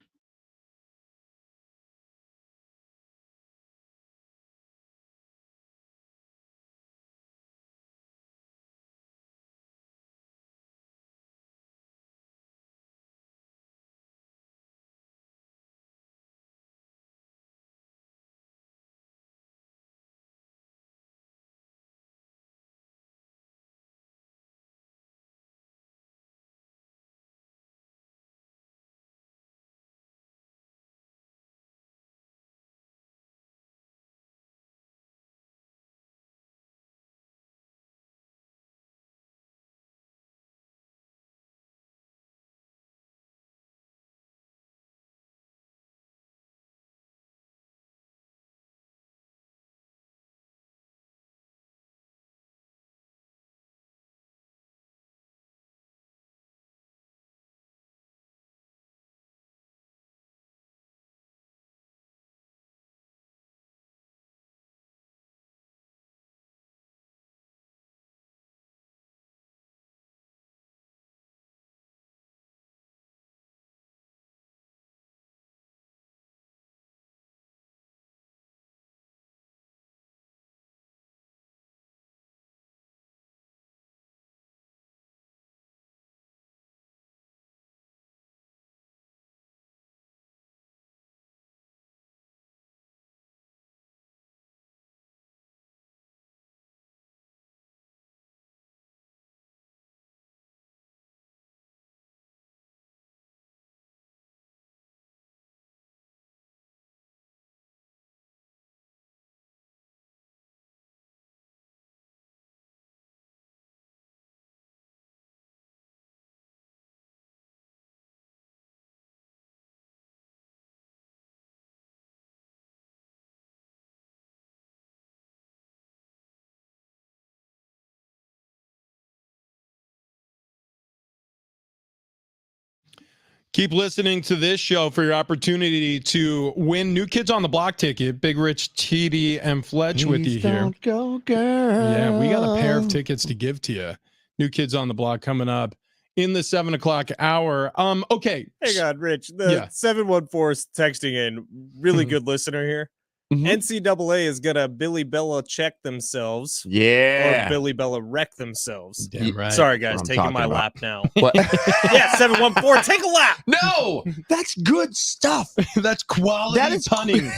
Keep listening to this show for your opportunity to win New Kids on the Block ticket. Big Rich, TD, and Fletch with you here. Don't go, girl. Yeah, we got a pair of tickets to give to you. New Kids on the Block coming up in the 7 o'clock hour. Okay. Hang on, Rich. The 714 is texting in. Really good listener here. NCAA is gonna Billy Bella check themselves. Yeah. Or Billy Bella wreck themselves. Damn right. Sorry, guys, What I'm taking talking my about. lap now. What? Yeah, 714, take a lap. No, that's good stuff. That's quality That is punning.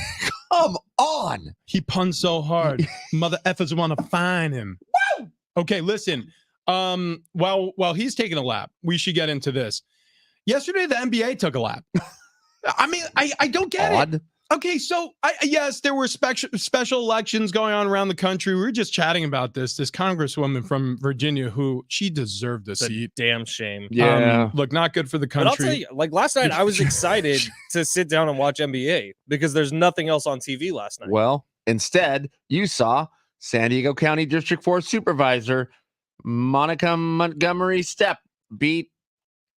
Come on. He puns so hard. Mother effers want to find him. Woo! Okay, listen. While he's taking a lap, we should get into this. Yesterday, the NBA took a lap. I mean, I don't get it. Okay, so yes, there were special elections going on around the country. We were just chatting about this congresswoman from Virginia who she deserved a It's a seat. damn shame. Yeah. Look, not good for the But I'll tell country. you, like last night, I was excited to sit down and watch NBA because there's nothing else on TV last night. Well, instead, you saw San Diego County District 4 Supervisor Monica Montgomery Stepp beat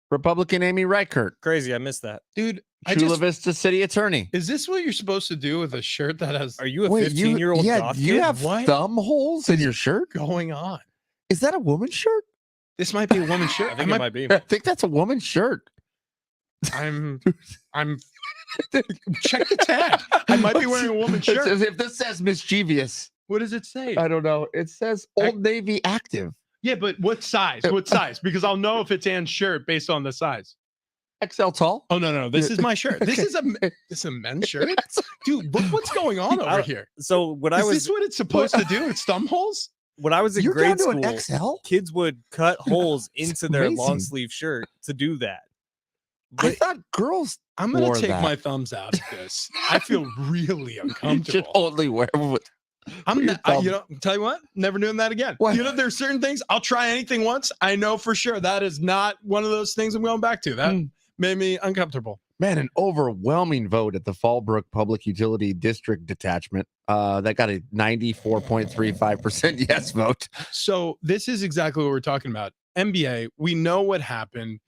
Republican Amy Reichert, Crazy, I missed that. Dude, Chula Vista City Attorney. is this what you're supposed to do with a shirt that has Are you a 15-year-old Yeah, goth you kid? have What? thumb holes in your shirt? going on? Is that a woman's shirt? This might be a woman's shirt. I think it might be. I think that's a woman's shirt. I'm check the tag. I might be wearing a woman's It shirt. says, if this says mischievous, What does it say? I don't know. It says Old Navy Active. Yeah, but what size? What size? Because I'll know if it's Anne's shirt based on the size. XL tall. Oh no, this is my shirt. This Okay. is a men's shirt, dude. Look what's going on over here. So when Is I was this what it's supposed to do? It's thumb holes. in You're grade down to school, an XL? kids would cut holes into their amazing. long sleeve shirt to do that. I But thought girls I'm gonna wore take that. my thumbs out of this. I feel really should uncomfortable. only wear. I'm your not, thumb. you know, tell you what, never doing that again. What? You know, there's certain things I'll try anything once. I know for sure that is not one of those things I'm going back to. That made me uncomfortable. Man, an overwhelming vote at the Fallbrook Public Utility District Detachment. That got a 94.35% yes vote. So this is exactly what we're talking about. NBA, we know what happened.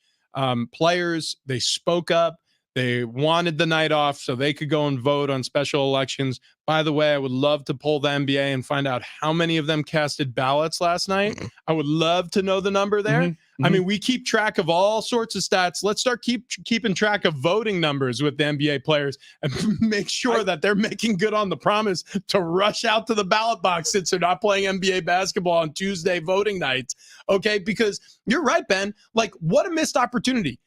Players, they spoke up. They wanted the night off so they could go and vote on special elections. By the way, I would love to poll the NBA and find out how many of them casted ballots last night. I would love to know the number there. I mean, we keep track of all sorts of stats. Let's start keeping track of voting numbers with the NBA players and make sure that they're making good on the promise to rush out to the ballot box since they're not playing NBA basketball on Tuesday voting nights. Okay, because you're right, Ben. Like, what a missed opportunity.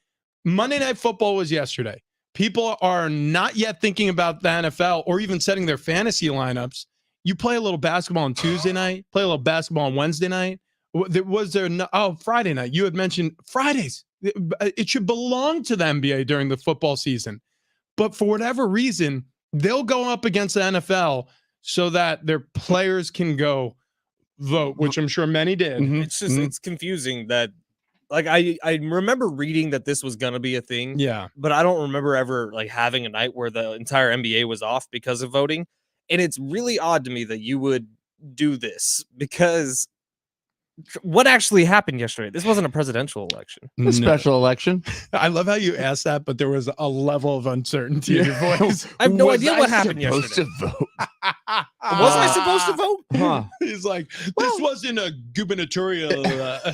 Monday Night Football was yesterday. People are not yet thinking about the NFL or even setting their fantasy lineups. You play a little basketball on Tuesday night, play a little basketball on Wednesday night. Friday night. You had mentioned Fridays. It should belong to the NBA during the football season. But for whatever reason, they'll go up against the NFL so that their players can go vote, which I'm sure many did. it's just it's confusing that like I remember reading that this was gonna be a thing. Yeah. But I don't remember ever like having a night where the entire NBA was off because of voting. And it's really odd to me that you would do this because what actually happened yesterday? This wasn't a presidential election. A special election. I love how you asked that, but there was a level of uncertainty in your voice. I have no Was idea I what happened supposed yesterday. to vote? Was I supposed to vote? Huh. He's like, this wasn't a gubernatorial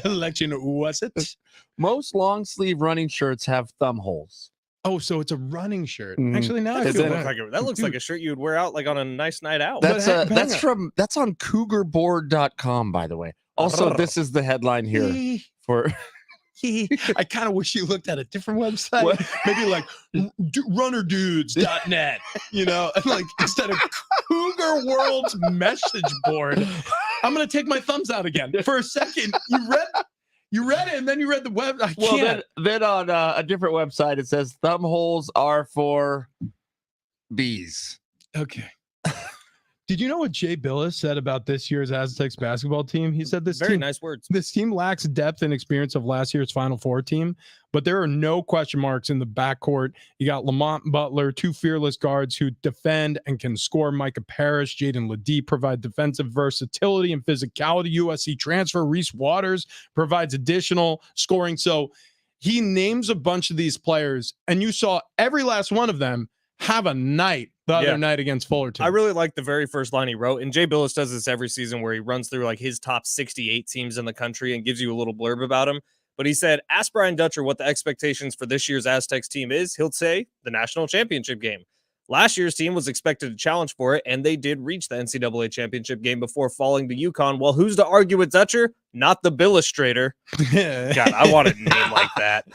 election, was it? Most long sleeve running shirts have thumb holes. Oh, so it's a running shirt. Mhm. Actually, now I That feel doesn't bad. look like like a shirt you would wear out like on a nice night out. That's hang on. that's on cougarboard.com, by the way. Also, this is the headline here for I kind of wish you looked at a different website. What? Maybe like runnerdudes.net, you know, like instead of Cougar World's message board. I'm going to take my thumbs out again. For a second, you read it and then you read the web. I well, can't. then on a different website it says thumb holes are for bees. Okay. Did you know what Jay Billis said about this year's Aztecs basketball team? He said Very nice words. This team lacks depth and experience of last year's Final Four team, but there are no question marks in the backcourt. You got Lamont Butler, two fearless guards who defend and can score. Micah Parrish, Jaden Ledee provide defensive versatility and physicality. USC transfer Reese Waters provides additional scoring. So he names a bunch of these players, and you saw every last one of them have a night the other night against Fullerton. I really like the very first line he wrote, and Jay Billis does this every season where he runs through like his top 68 teams in the country and gives you a little blurb about them. But he said, ask Brian Dutcher what the expectations for this year's Aztecs team is. He'll say the national championship game. Last year's team was expected to challenge for it, and they did reach the NCAA championship game before falling to UConn. Well, who's to argue with Dutcher? Not the Billustrator. God, I want a name like that.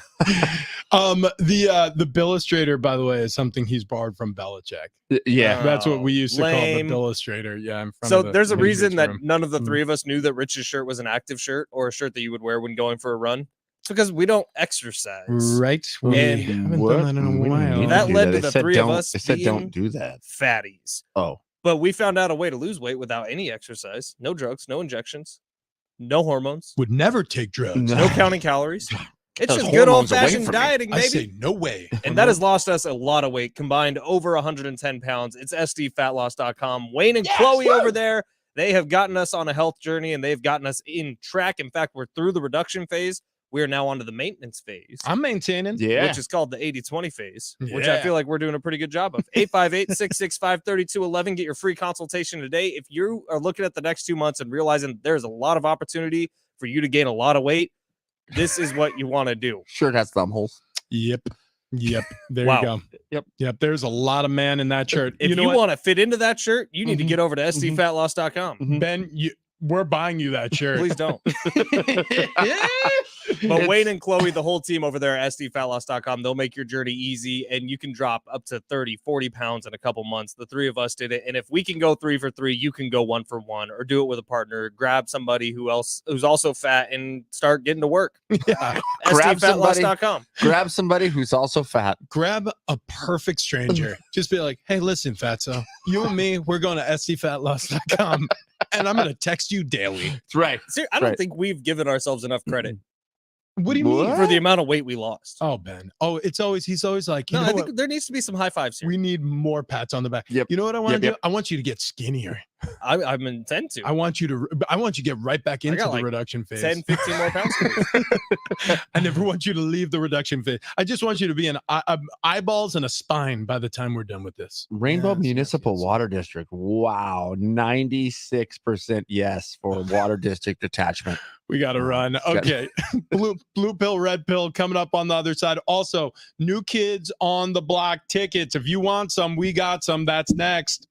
The Billustrator, by the way, is something he's borrowed from Belichick. Yeah. That's what we used to lame. call the Billustrator. Yeah. In front So of the there's a reason Patriots that room. none of the three of us knew that Rich's shirt was an active shirt or a shirt that you would wear when going for a run. It's because we don't exercise. Right. We And haven't What? done that in We a didn't while. need That do led to They the said three of don't- us They said being don't do that. Fatties. Oh, But we found out a way to lose weight without any exercise, no drugs, no injections, no hormones, Would never take drugs. No. no counting calories. It's Those just good hormones away old-fashioned from me. dieting, I say baby. no way. And that has lost us a lot of weight, combined over 110 pounds. It's sdfatloss.com. Wayne and Chloe over there, they have gotten us on a health journey, and they've gotten us in track. In fact, we're through the reduction phase. We are now onto the maintenance phase, I'm maintaining. yeah. which is called the 80-20 phase, which I Yeah. feel like we're doing a pretty good job of. 858-665-3211. Get your free consultation today. If you are looking at the next 2 months and realizing there's a lot of opportunity for you to gain a lot of weight, this is what you want to do. Shirt has thumb holes. Yep. There Wow. you go. Yep. There's a lot of man in that shirt. If you, know what? want to fit into that shirt, you need to Mhm. get over to Mhm. sdfatloss.com. Ben, we're buying you that shirt. Please don't. But It's- Wayne and Chloe, the whole team over there at sdfatloss.com, they'll make your journey easy, and you can drop up to 30, 40 pounds in a couple months. The three of us did it. And if we can go 3 for 3, you can go 1 for 1, or do it with a partner. Grab somebody who's also fat and start getting to work. Yeah. Grab somebody. sdfatloss.com. Grab somebody who's also fat. Grab a perfect stranger. Just be like, hey, listen, Fatso, you and me, we're going to sdfatloss.com, and I'm going to text you daily. That's right. See, I don't Right. think we've given ourselves enough credit What do you mean? What? for the amount of weight we lost. Oh, Ben. Oh, he's always like, you No, know I think what? there needs to be some high fives here. We need more pats on the back. Yep. You know what I want to Yep, do? yep. I want you to get skinnier. I'm intent to. I want you to get right back into got the like reduction phase. 10, 15 more pounds. I never want you to leave the reduction phase. I just want you to be an eyeballs and a spine by the time we're done with this. Rainbow Yes, yes, Municipal yes. Water District. Wow. 96% yes for water district attachment. We got to run. Got- Okay. blue pill, red pill coming up on the other side. Also, New Kids on the Block tickets. If you want some, we got some. That's next.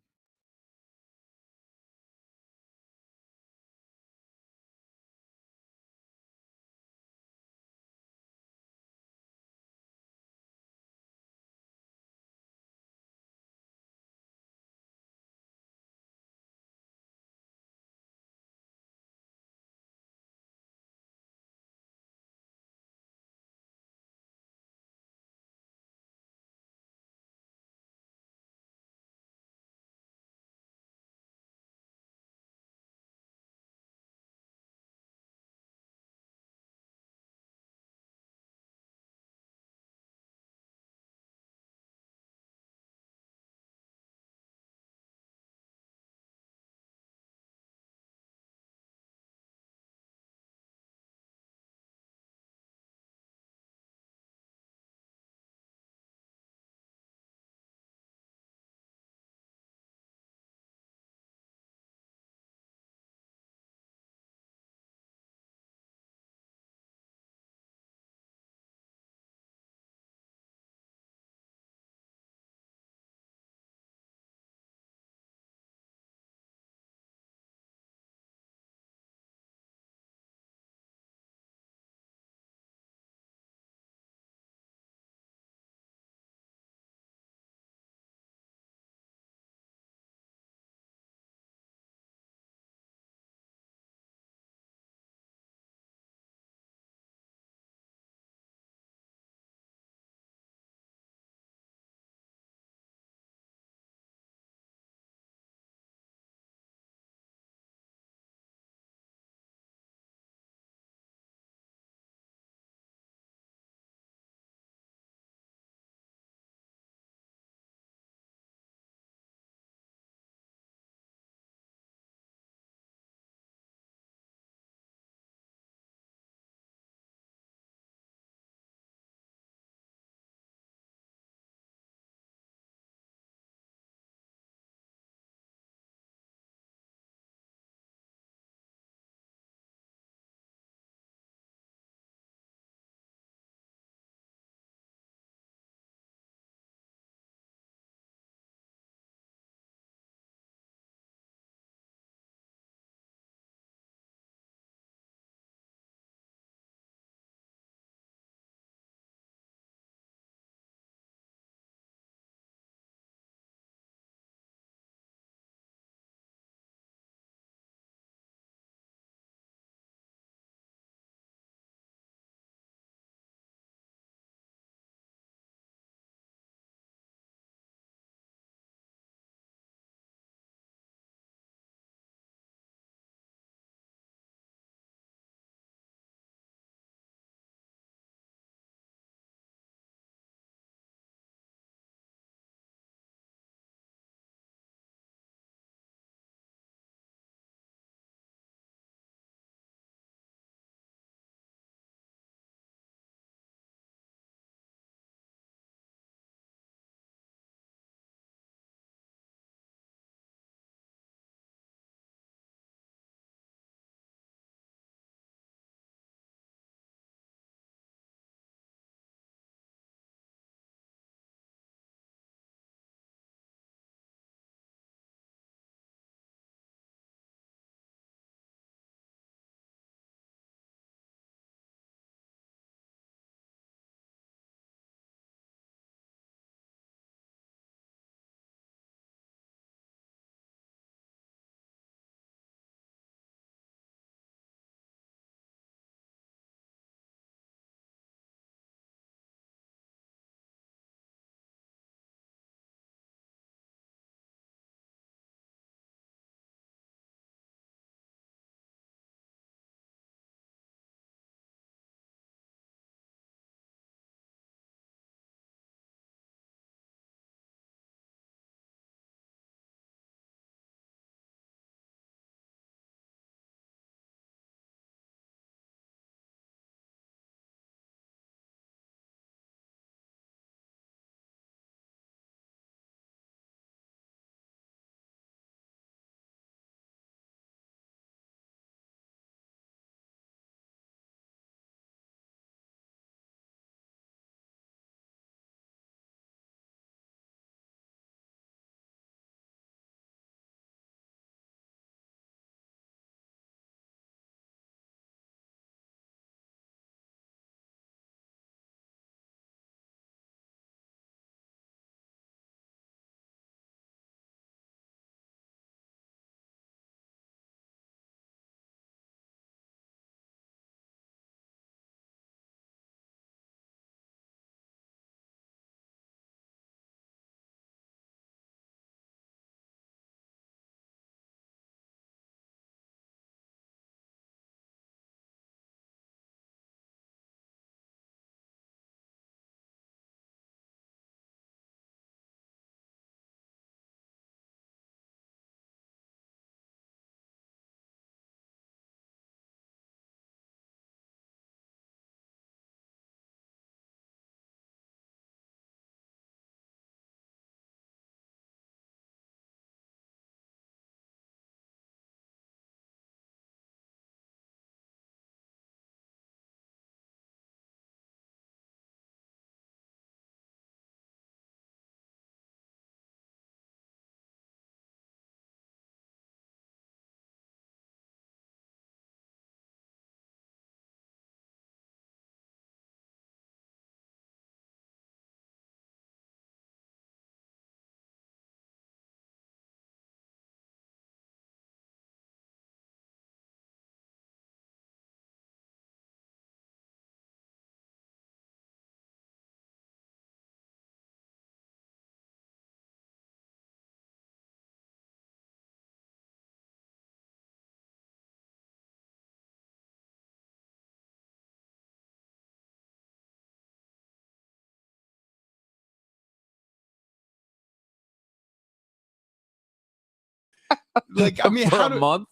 Like, I mean, for how a do, month.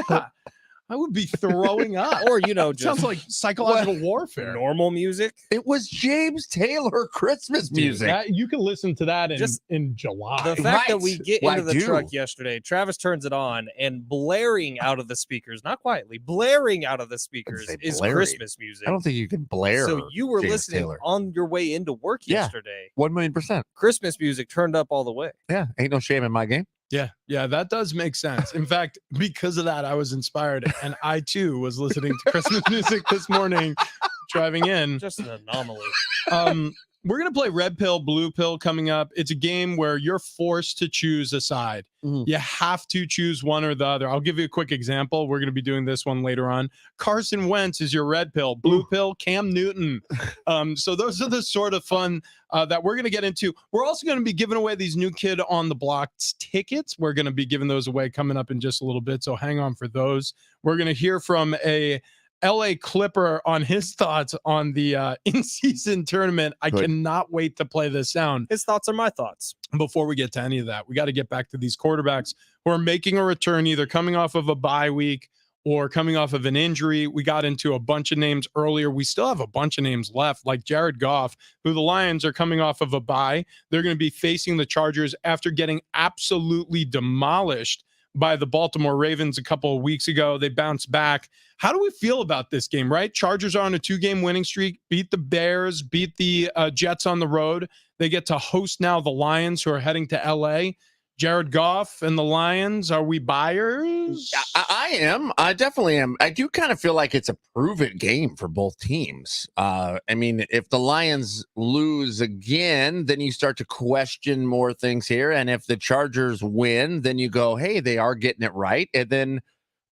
yeah, I would be throwing up. Or It just sounds like psychological warfare. normal music. It was James Taylor Christmas Dude, music. that, you can listen to that Just in July. The fact that Right. we get Well, into I the do. truck yesterday, Travis turns it on and blaring out of the speakers, not quietly, blaring out of the speakers say is blaring. Christmas music. I don't think you can blare. So you were James listening Taylor. on your way into work Yeah. yesterday. 1,000,000%. Christmas music turned up all the way. Yeah, ain't no shame in my game. Yeah, that does make sense. In fact, because of that, I was inspired, and I too was listening to Christmas music this morning, driving in. Just an anomaly. We're gonna play Red Pill, Blue Pill coming up. It's a game where you're forced to choose a side. Mhm. You have to choose one or the other. I'll give you a quick example. We're gonna be doing this one later on. Carson Wentz is your red pill. Blue pill, Cam Newton. So those are the sort of fun that we're gonna get into. We're also gonna be giving away these new Kid on the Block tickets. We're gonna be giving those away coming up in just a little bit. So hang on for those. We're gonna hear from a LA Clipper on his thoughts on the in-season tournament. I Good. cannot wait to play this sound. His thoughts are my thoughts. Before we get to any of that, we got to get back to these quarterbacks who are making a return, either coming off of a bye week or coming off of an injury. We got into a bunch of names earlier. We still have a bunch of names left, like Jared Goff, who the Lions are coming off of a bye. They're going to be facing the Chargers after getting absolutely demolished by the Baltimore Ravens a couple of weeks ago. They bounced back. How do we feel about this game, right? Chargers are on a 2-game winning streak, beat the Bears, beat the Jets on the road. They get to host now the Lions, who are heading to LA. Jared Goff and the Lions, are we buyers? I am. I definitely am. I do kind of feel like it's a prove-it game for both teams. I mean, if the Lions lose again, then you start to question more things here. And if the Chargers win, then you go, hey, they are getting it right. And then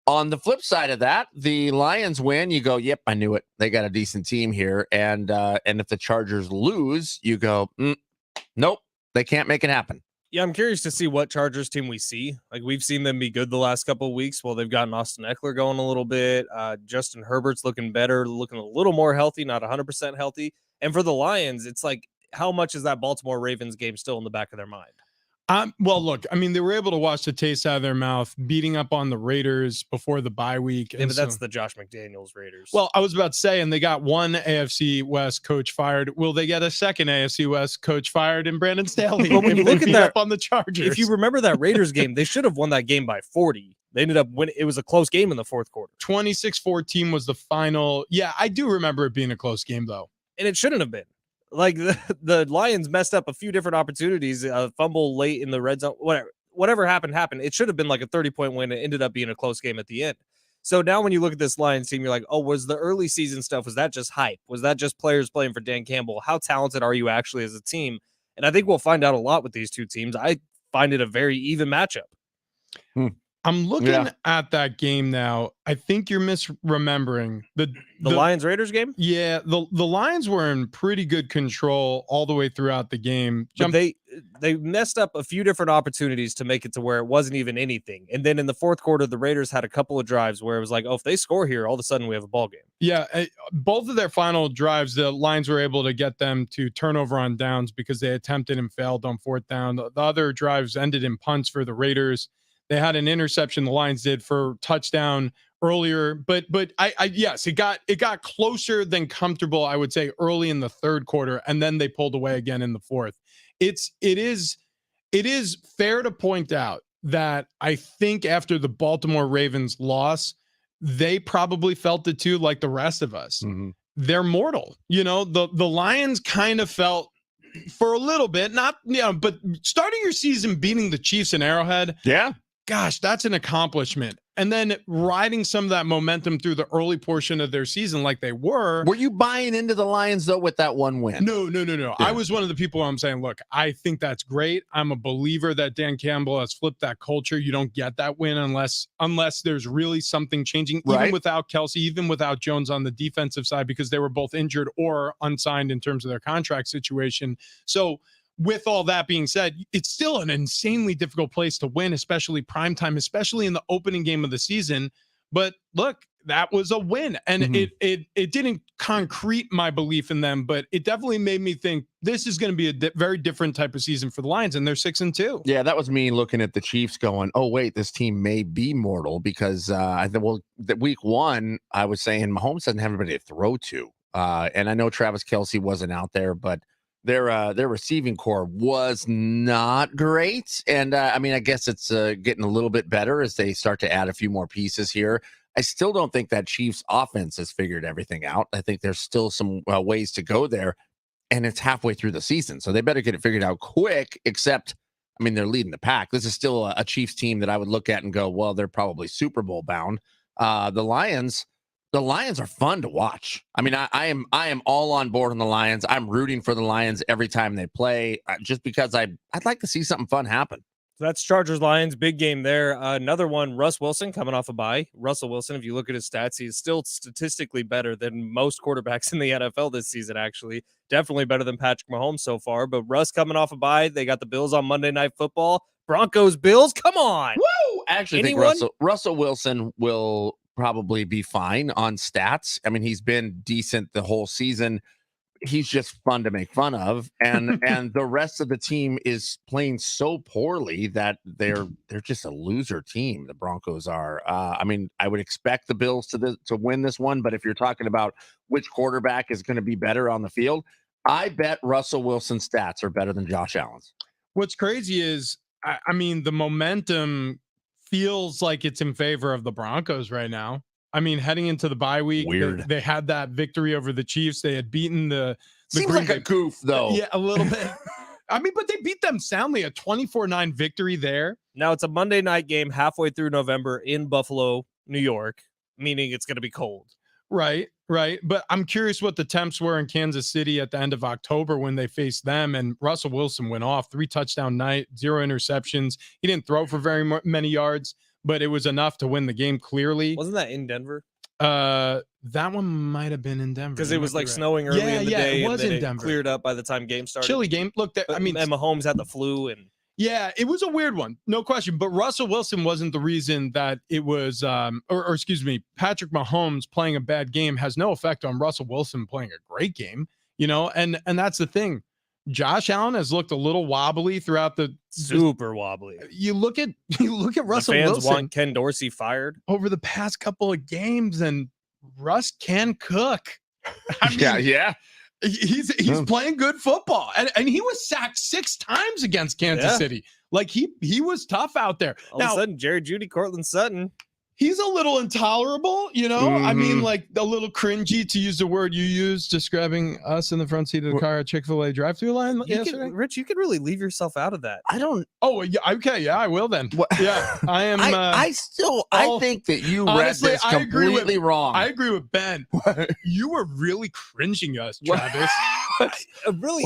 on the flip side of that, the Lions win, you go, yep, I knew it. They got a decent team here. And if the Chargers lose, you go, nope, they can't make it happen. Yeah, I'm curious to see what Chargers team we see. Like, we've seen them be good the last couple of weeks. Well, they've gotten Austin Eckler going a little bit. Justin Herbert's looking better, looking a little more healthy, not 100% healthy. And for the Lions, it's like, how much is that Baltimore Ravens game still in the back of their mind? Well, look, I mean, they were able to wash the taste out of their mouth, beating up on the Raiders before the bye week. Yeah, and but so- that's the Josh McDaniels Raiders. Well, I was about to say, and they got one AFC West coach fired. Will they get a second AFC West coach fired in Brandon Staley? But when you if they look at beat that- up on the Chargers, if you remember that Raiders game, they should have won that game by 40. They ended up winning. It was a close game in the fourth quarter. 26-14 was the final. Yeah, I do remember it being a close game, though. And it shouldn't have been. Like, the Lions messed up a few different opportunities, a fumble late in the red zone, whatever happened. It should have been like a 30-point win. It ended up being a close game at the end. So now when you look at this Lions team, you're like, oh, was the early season stuff, was that just hype? Was that just players playing for Dan Campbell? How talented are you actually as a team? And I think we'll find out a lot with these two teams. I find it a very even matchup. I'm looking at that game now. I think you're misremembering the Lions Raiders game. Yeah, the Lions were in pretty good control all the way throughout the game. But they messed up a few different opportunities to make it to where it wasn't even anything. And then in the fourth quarter, the Raiders had a couple of drives where it was like, oh, if they score here, all of a sudden we have a ball game. Yeah, both of their final drives, the Lions were able to get them to turnover on downs because they attempted and failed on fourth down. The other drives ended in punts for the Raiders. They had an interception, the Lions did, for touchdown earlier, but yes, it got closer than comfortable, I would say, early in the third quarter, and then they pulled away again in the fourth. It is fair to point out that I think after the Baltimore Ravens loss, they probably felt it too, like the rest of us. Mm-hmm. They're mortal. You know, the Lions kind of felt for a little bit, not, you know, but starting your season beating the Chiefs in Arrowhead. Yeah. Gosh, that's an accomplishment. And then riding some of that momentum through the early portion of their season like they were. Were you buying into the Lions, though, with that one win? No. Yeah. I was one of the people who I'm saying, look, I think that's great. I'm a believer that Dan Campbell has flipped that culture. You don't get that win unless there's really something changing, even Right. without Kelsey, even without Jones on the defensive side, because they were both injured or unsigned in terms of their contract situation. So with all that being said, it's still an insanely difficult place to win, especially primetime, especially in the opening game of the season. But look, that was a win. And Mhm. it didn't concrete my belief in them, but it definitely made me think this is going to be a very different type of season for the Lions, and they're 6-2. Yeah, that was me looking at the Chiefs going, oh, wait, this team may be mortal because I think, well, the week one, I was saying Mahomes doesn't have anybody to throw to. And I know Travis Kelce wasn't out there, but their receiving core was not great. And I mean, I guess it's getting a little bit better as they start to add a few more pieces here. I still don't think that Chiefs offense has figured everything out. I think there's still some ways to go there. And it's halfway through the season. So they better get it figured out quick, except, I mean, they're leading the pack. This is still a Chiefs team that I would look at and go, well, they're probably Super Bowl bound. The Lions are fun to watch. I mean, I am all on board on the Lions. I'm rooting for the Lions every time they play, just because I'd like to see something fun happen. So that's Chargers Lions, big game there. Another one, Russ Wilson coming off a bye. Russell Wilson, if you look at his stats, he's still statistically better than most quarterbacks in the NFL this season, actually. Definitely better than Patrick Mahomes so far. But Russ coming off a bye. They got the Bills on Monday Night Football. Broncos, Bills, come on. Woo! I actually Anyone? think Russell Wilson will probably be fine on stats. I mean, he's been decent the whole season. He's just fun to make fun of, and the rest of the team is playing so poorly that they're just a loser team. The Broncos are. I mean, I would expect the Bills to win this one, but if you're talking about which quarterback is going to be better on the field, I bet Russell Wilson's stats are better than Josh Allen's. What's crazy is, I mean, the momentum feels like it's in favor of the Broncos right now. I mean, heading into the bye week, Weird. they had that victory over the Chiefs. They had beaten the Seems Green like a Bay- goof, though. Yeah, a little bit. I mean, but they beat them soundly, a 24-9 victory there. Now it's a Monday night game halfway through November in Buffalo, New York, meaning it's going to be cold. Right. But I'm curious what the temps were in Kansas City at the end of October when they faced them. And Russell Wilson went off 3 touchdown night, 0 interceptions. He didn't throw for very many yards, but it was enough to win the game clearly. Wasn't that in Denver? That one might have been in Denver Because You it was might be like right. snowing early in the day. It was and then in Denver. Cleared up by the time game started. Chilly game. Look, I mean, and Mahomes had the flu and. yeah, it was a weird one, no question. But Russell Wilson wasn't the reason that it was, or excuse me, Patrick Mahomes playing a bad game has no effect on Russell Wilson playing a great game, and that's the thing. Josh Allen has looked a little wobbly throughout the Super wobbly. You look at Russell the fans Wilson want Ken Dorsey fired over the past couple of games, and Russ can cook. I mean, yeah. He's playing good football, and he was sacked 6 times against Kansas City. Like he was tough out there. All of a sudden, Jerry Jeudy, Cortland Sutton. He's a little intolerable, I mean, like a little cringy, to use the word you used describing us in the front seat of the car at Chick-fil-A drive-thru line yesterday. Rich, you could really leave yourself out of that. I don't. Oh, yeah, okay, yeah, I will then. What? Yeah, I am. I think that you honestly, read this I agree completely wrong. I agree with Ben. You were really cringing us, Travis. Really,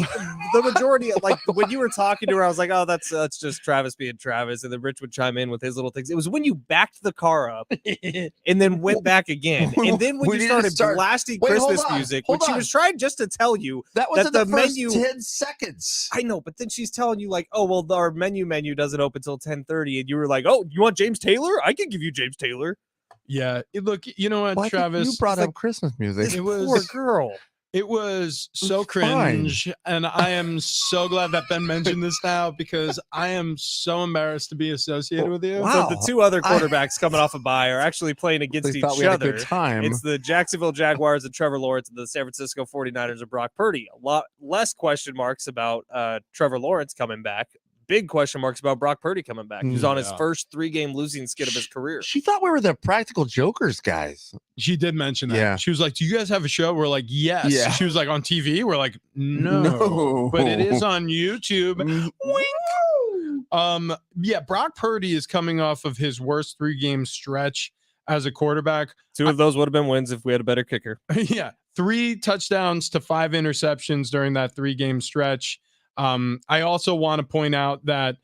the majority of, like, when you were talking to her, I was like, oh, that's just Travis being Travis, and then Rich would chime in with his little things. It was when you backed the car up and then went back again, and then when you started blasting Christmas music, which she was trying just to tell you that was that the the first menu 10 seconds. I know, but then she's telling you like, oh well, our menu doesn't open until 10:30, and you were like, oh, you want James Taylor? I can give you James Taylor. Yeah, look, you know what, Why Travis? you brought up Christmas music. It was Poor girl. It was so It's fine. cringe, and I am so glad that Ben mentioned this now because I am so embarrassed to be associated with you. Wow. So the 2 other quarterbacks coming off a bye are actually playing against They each thought we had a other. good time. It's the Jacksonville Jaguars and Trevor Lawrence, and the San Francisco 49ers and Brock Purdy. A lot less question marks about Trevor Lawrence coming back. Big question marks about Brock Purdy coming back. He's on his Yeah. first 3-game losing skid of his career. She thought we were the Practical Jokers guys. She did mention that. Yeah. She was like, "Do you guys have a show?" We're like, "Yes." Yeah. She was like, "On TV?" We're like, "No, No. but it is on YouTube." Wink. Yeah, Brock Purdy is coming off of his worst 3-game stretch as a quarterback. 2 of those would have been wins if we had a better kicker. Yeah, 3 touchdowns to 5 interceptions during that 3-game stretch. I also want to point out that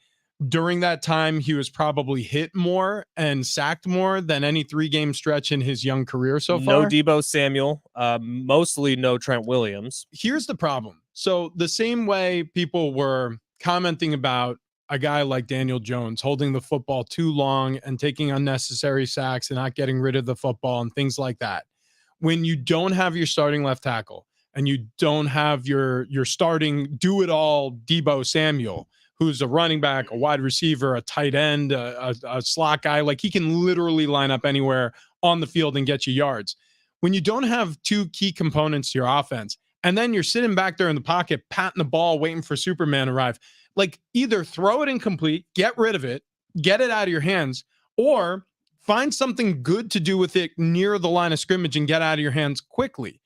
during that time, he was probably hit more and sacked more than any 3-game stretch in his young career so far. No Debo Samuel, mostly no Trent Williams. Here's the problem. So the same way people were commenting about a guy like Daniel Jones holding the football too long and taking unnecessary sacks and not getting rid of the football and things like that. When you don't have your starting left tackle and you don't have your starting do-it-all Deebo Samuel, who's a running back, a wide receiver, a tight end, a slot guy, like he can literally line up anywhere on the field and get you yards. When you don't have two key components to your offense, and then you're sitting back there in the pocket, patting the ball, waiting for Superman to arrive, like either throw it incomplete, get rid of it, get it out of your hands, or find something good to do with it near the line of scrimmage and get out of your hands quickly.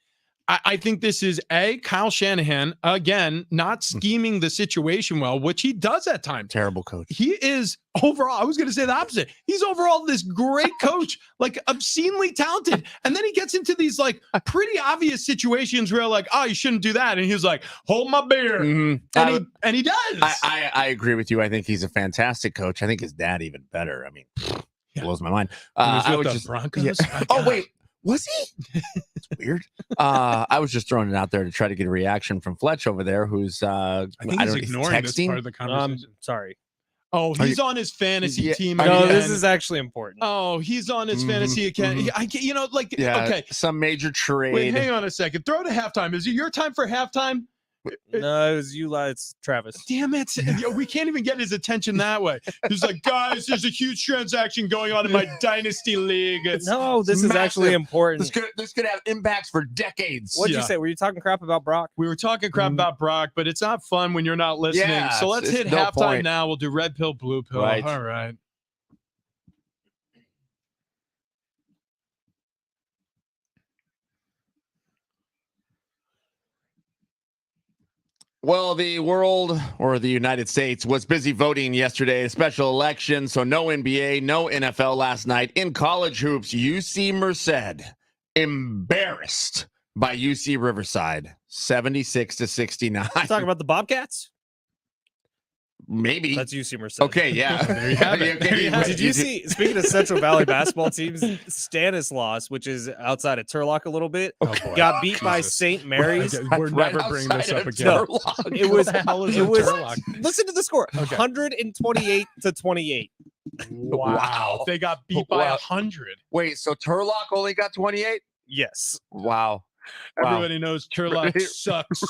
I think this is Kyle Shanahan, again, not scheming the situation well, which he does at times. Terrible coach. He is overall, I was going to say the opposite. He's overall this great coach, like obscenely talented. And then he gets into these like pretty obvious situations where like, oh, you shouldn't do that. And he's like, hold my beer. Mm-hmm. And he does. I agree with you. I think he's a fantastic coach. I think his dad even better. I mean, blows my mind. I was just Broncos. Yeah. Oh, wait. Was he? It's weird. I was just throwing it out there to try to get a reaction from Fletch over there, who's I think he's ignoring this part of the conversation. Sorry. Oh, he's on his fantasy team. No, again. this is actually important. Oh, he's on his fantasy account. I can't, okay. Some major trade. Wait, hang on a second. Throw to halftime. Is it your time for halftime? No, it was you. It's Travis. Damn it. We can't even get his attention that way. He's like, guys, there's a huge transaction going on in my dynasty league. This is actually important. This could have impacts for decades. What'd you say? Were you talking crap about Brock? We were talking crap about Brock, but it's not fun when you're not listening. Yeah, so let's hit halftime now. We'll do red pill, blue pill. Right. All right. Well, the world or the United States was busy voting yesterday, a special election. So no NBA, no NFL last night. In college hoops, UC Merced embarrassed by UC Riverside, 76-69. Talking about the Bobcats? Maybe. That's UC Merced. Okay, yeah. There you have it. Did you see, speaking of Central Valley basketball teams, Stanislaus, which is outside of Turlock a little bit, got beat by St. Mary's. We're never bringing this up again. No, it was, Turlock? listen to the score, 128-28. Wow. They got beat by 100. Wait, so Turlock only got 28? Yes. Wow. Everybody knows Turlock sucks.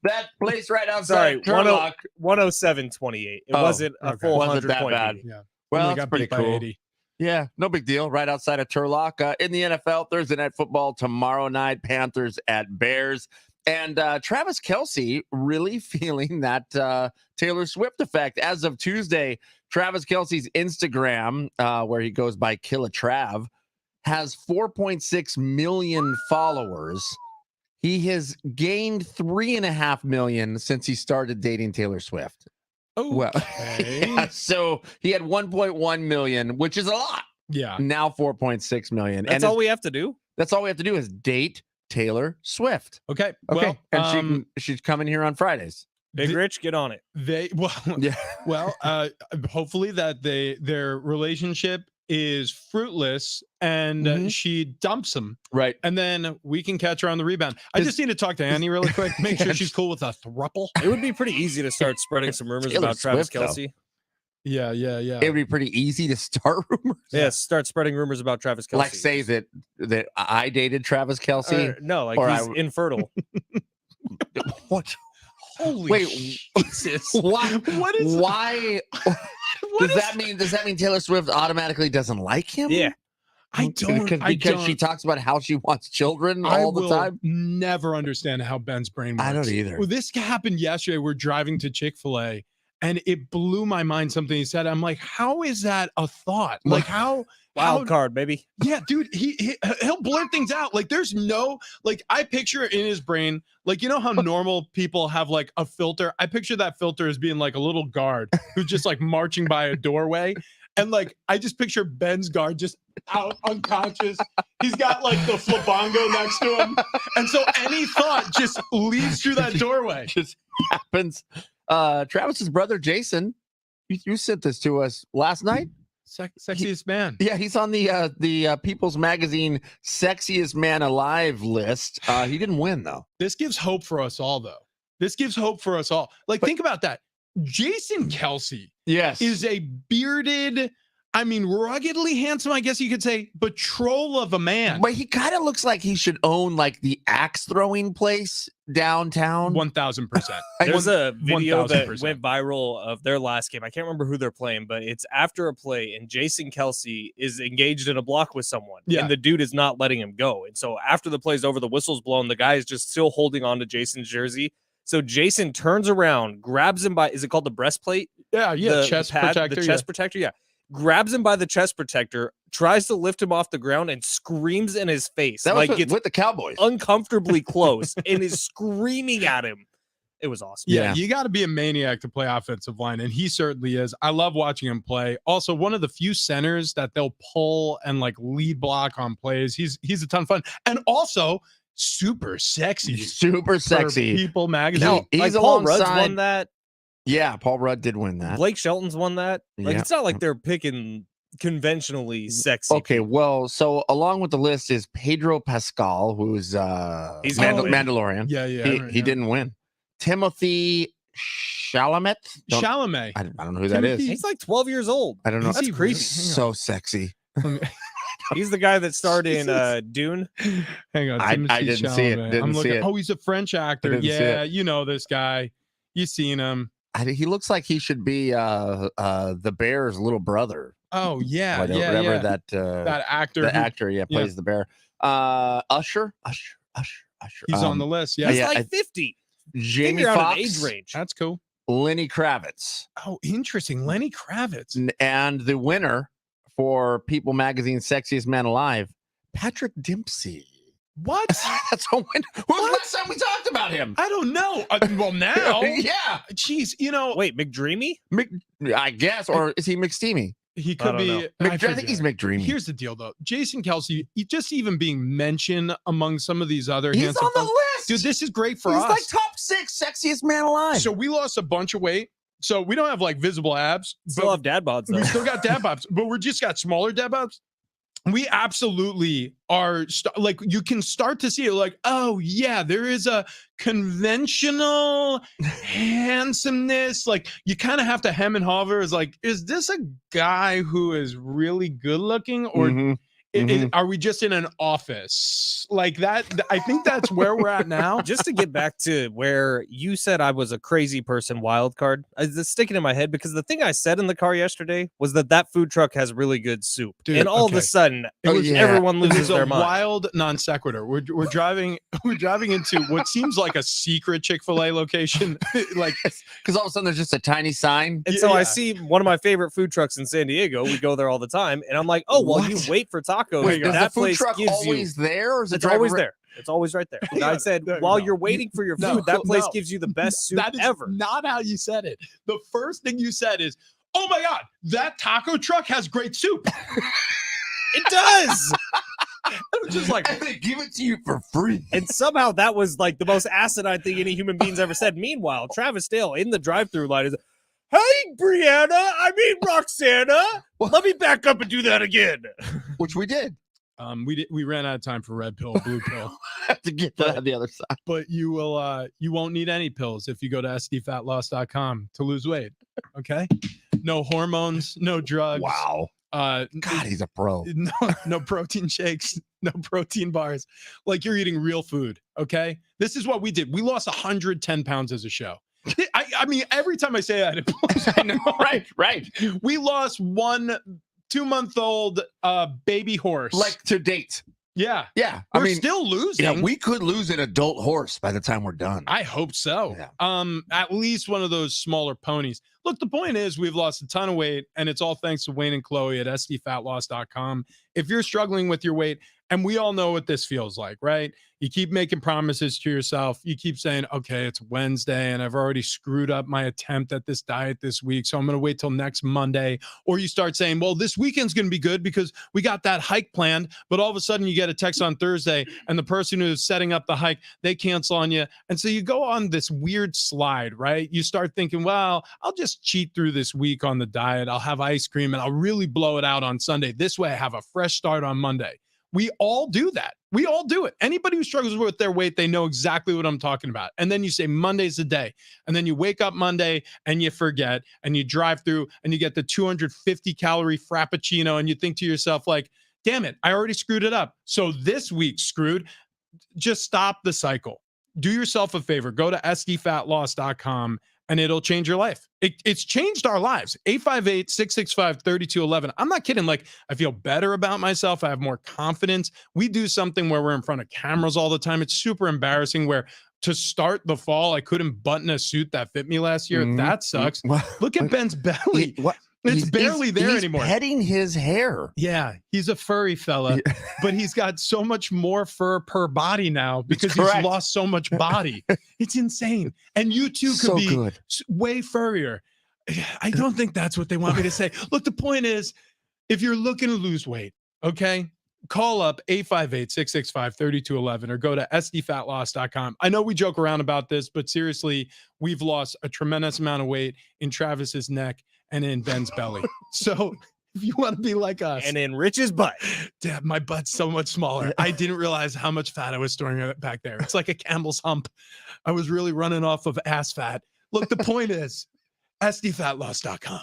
That place right outside Turlock. 107-28. It wasn't a full 100 that point bad. beat. Yeah. Well, They that's got pretty beat by cool. 80. Yeah, no big deal. Right outside of Turlock. In the NFL, Thursday Night Football tomorrow night, Panthers at Bears. And Travis Kelce really feeling that Taylor Swift effect. As of Tuesday, Travis Kelce's Instagram, where he goes by Killa Trav, has 4.6 million followers. He has gained 3.5 million since he started dating Taylor Swift. Oh, Well, okay. yeah, so he had 1.1 million, which is a lot. Yeah. Now 4.6 million. That's all we have to do? That's all we have to do is date Taylor Swift. Okay. Okay. Well, And she's coming here on Fridays. Big Rich, get on it. Yeah. Hopefully that their relationship is fruitless and she dumps him. Right. And then we can catch her on the rebound. I just need to talk to Annie really quick, make sure she's cool with a thruple. It would be pretty easy to start spreading some rumors Taylor about Travis Swift, Kelce. Yeah. It would be pretty easy to start rumors. Yes, start spreading rumors about Travis Kelce. Like say that I dated Travis Kelce. No, like or he's infertile. What? Holy Wait, Jesus. Why? What is Why? Does that mean Taylor Swift automatically doesn't like him? Yeah. Because she talks about how she wants children all the time. Never understand how Ben's brain works. I don't either. Well, this happened yesterday. We're driving to Chick-fil-A and it blew my mind something he said. I'm like, how is that a thought? Like how Wild card, baby. Yeah, dude, he'll blurt things out. Like there's no, like I picture in his brain, like, you know how normal people have like a filter? I picture that filter as being like a little guard who's just like marching by a doorway. And like, I just picture Ben's guard just out unconscious. He's got like the flabongo next to him. And so any thought just leads through that doorway. Just happens. Travis's brother, Jason, you sent this to us last night. Sexiest man. Yeah, he's on the People's Magazine Sexiest Man Alive list. He didn't win, though. This gives hope for us all, though. This gives hope for us all. Like, think about that. Jason Kelsey Yes. is a bearded, I mean, ruggedly handsome, I guess you could say, but troll of a man. But he kind of looks like he should own like the axe throwing place downtown. 1,000%. There's a video that 1000%. went viral of their last game. I can't remember who they're playing, but it's after a play, and Jason Kelsey is engaged in a block with someone, Yeah. and the dude is not letting him go. And so after the play's over, the whistle's blown. The guy is just still holding on to Jason's jersey. So Jason turns around, grabs him by, is it called the breastplate? Yeah, The chest pad, protector. The chest protector, yeah. Grabs him by the chest protector, tries to lift him off the ground, and screams in his face. That was Like gets with the Cowboys. uncomfortably close and is screaming at him. It was awesome. Yeah, Yeah. you got to be a maniac to play offensive line, and he certainly is. I love watching him play. Also, one of the few centers that they'll pull and like lead block on plays. He's a ton of fun, and also super sexy. Super for sexy. People magazine. No, he's Like Paul Rudd's alongside- won that. Yeah, Paul Rudd did win that. Blake Shelton's won that. Like Yeah. it's not like they're picking conventionally sexy. Okay, people. well, so along with the list is Pedro Pascal, who's He's gonna win. Mandalorian. yeah, yeah. he right, he yeah. didn't win. Timothy Chalamet. Don't- Chalamet. I don't know who that is. Timothy- He's like 12 years old. I don't know. Is That's he crazy. really? So sexy. He's the guy that starred in Jesus. Dune. Hang on. I Timothy didn't see it, Chalamet. didn't I'm see looking. it. Oh, he's a French actor. didn't see Yeah, it. you know this guy. You've seen him. He looks like he should be the Bear's little brother. Oh yeah, Whatever, yeah, whatever yeah. that actor. the who- actor plays the bear. Usher. He's on the list. Yeah, He's yeah, like I- 50. Jamie Figure out an Foxx, age range. that's cool. Lenny Kravitz, Oh, interesting. Lenny Kravitz. and the winner for People Magazine's Sexiest Man Alive, Patrick Dempsey. What? That's a win. When was the last time we talked about him? I don't know. Well, now, Yeah, jeez, you know, Wait, McDreamy? I guess, or is he McSteamy? he I could don't be. know. I think he's forget. McDreamy. Here's the deal, though. Jason Kelsey, just even being mentioned among some of these other He's handsome on the folks- list. Dude, this is great for he's us. like top 6 sexiest man alive. So we lost a bunch of weight. So we don't have like visible abs. Still but have dad bods though. we still got dad bobs, but we're just got smaller dad bobs. We absolutely are like, you can start to see it like, oh yeah, there is a conventional handsomeness. Like you kind of have to hem and hover. Is like, is this a guy who is really good looking, or Mhm. are we just in an office like that? I think that's where we're at now. Just to get back to where you said I was a crazy person wild card, it's sticking in my head because the thing I said in the car yesterday was that food truck has really good soup. Dude, and all of okay. a sudden, Oh, yeah. everyone It loses was a their mind. wild non sequitur. We're driving into what seems like a secret Chick-fil-A location. Like Because all of a sudden there's just a tiny sign. And so Yeah. I see one of my favorite food trucks in San Diego. We go there all the time, and I'm like, oh, well, What? you wait for tacos. Wait, is that the food place truck gives always there, or is it it's always driver- there. It's always right there. And Yeah, I said, no, while no. you're waiting for your No, food, that place no. gives you the best soup that is ever. not how you said it. The first thing you said is, "Oh my god, that taco truck has great soup." It does. I was just like, And they give it to you for free. And somehow that was like the most asinine thing any human being's ever said. Meanwhile, Travis Dale in the drive-through line is, hey, Brianna, I mean Roxana, let me back up and do that again. Which we did. we ran out of time for red pill, blue pill, Have to get that on the other side. but you won't need any pills if you go to sdfatloss.com to lose weight. Okay, no hormones, no drugs. Wow. God, he's a pro. no protein shakes, no protein bars. Like you're eating real food. Okay. This is what we did. We lost 110 pounds as a show. I mean, every time I say that, it blows I know, right. we lost 1 2-month-old baby horse. Like to date. yeah. Yeah. We're I mean, still losing. yeah, we could lose an adult horse by the time we're done. I hope so. Yeah. At least one of those smaller ponies. Look, the point is we've lost a ton of weight, and it's all thanks to Wayne and Chloe at sdfatloss.com. If you're struggling with your weight, and we all know what this feels like, right? You keep making promises to yourself. You keep saying, okay, it's Wednesday, and I've already screwed up my attempt at this diet this week, so I'm going to wait till next Monday. Or you start saying, well, this weekend's going to be good because we got that hike planned, but all of a sudden you get a text on Thursday, and the person who's setting up the hike, they cancel on you. And so you go on this weird slide, right? You start thinking, well, I'll just cheat through this week on the diet. I'll have ice cream, and I'll really blow it out on Sunday. This way I have a fresh start on Monday. We all do that. We all do it. Anybody who struggles with their weight, they know exactly what I'm talking about. And then you say Monday's the day. And then you wake up Monday and you forget and you drive through and you get the 250 calorie Frappuccino and you think to yourself, like, damn it, I already screwed it up. So this week's screwed. Just stop the cycle. Do yourself a favor. Go to sdfatloss.com and it'll change your life. It's changed our lives. 858-665-3211. I'm not kidding. Like, I feel better about myself. I have more confidence. We do something where we're in front of cameras all the time. It's super embarrassing where to start the fall, I couldn't button a suit that fit me last year. That sucks. Look at Ben's belly. It's barely there anymore. He's petting his hair. Yeah, he's a furry fella, but he's got so much more fur per body now because he's lost so much body. It's insane. And you too could be way furrier. I don't think that's what they want me to say. Look, the point is, if you're looking to lose weight, okay, call up 858-665-3211 or go to sdfatloss.com. I know we joke around about this, but seriously, we've lost a tremendous amount of weight in Travis's neck and in Ben's belly. So if you want to be like us. And in Rich's butt. Dad, my butt's so much smaller. I didn't realize how much fat I was storing back there. It's like a camel's hump. I was really running off of ass fat. Look, the point is, sdfatloss.com.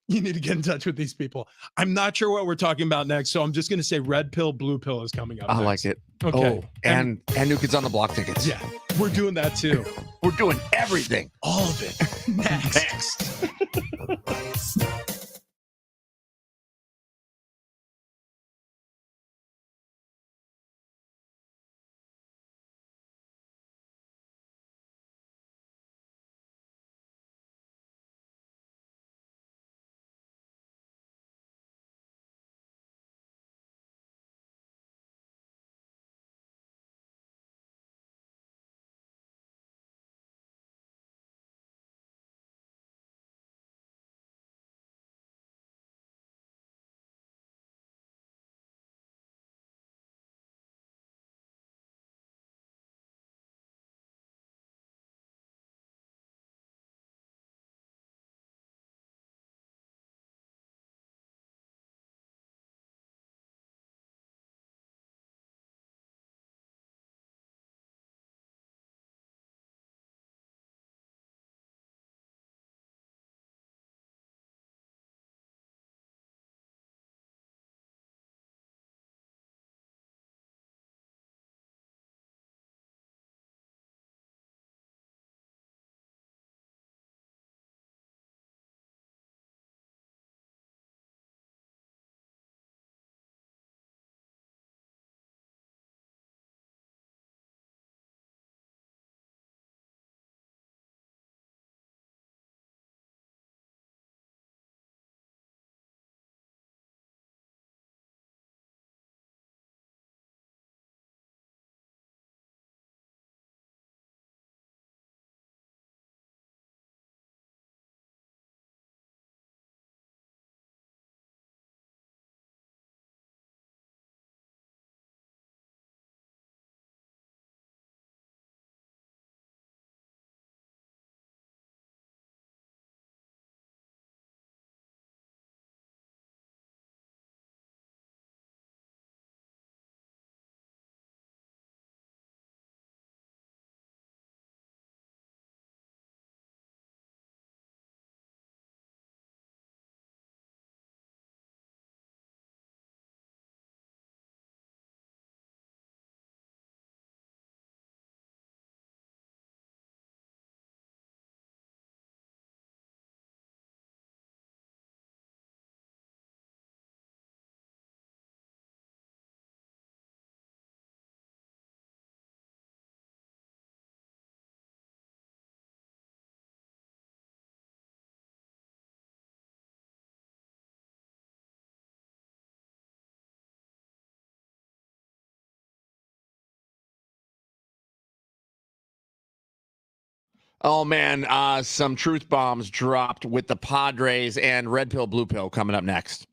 You need to get in touch with these people. I'm not sure what we're talking about next, so I'm just going to say red pill, blue pill is coming up I next. like it. Okay. Oh, and New Kids on the Block tickets. Yeah, we're doing that too. We're doing everything. All of it. Next. Oh, man. Some truth bombs dropped with the Padres and red pill, blue pill coming up next.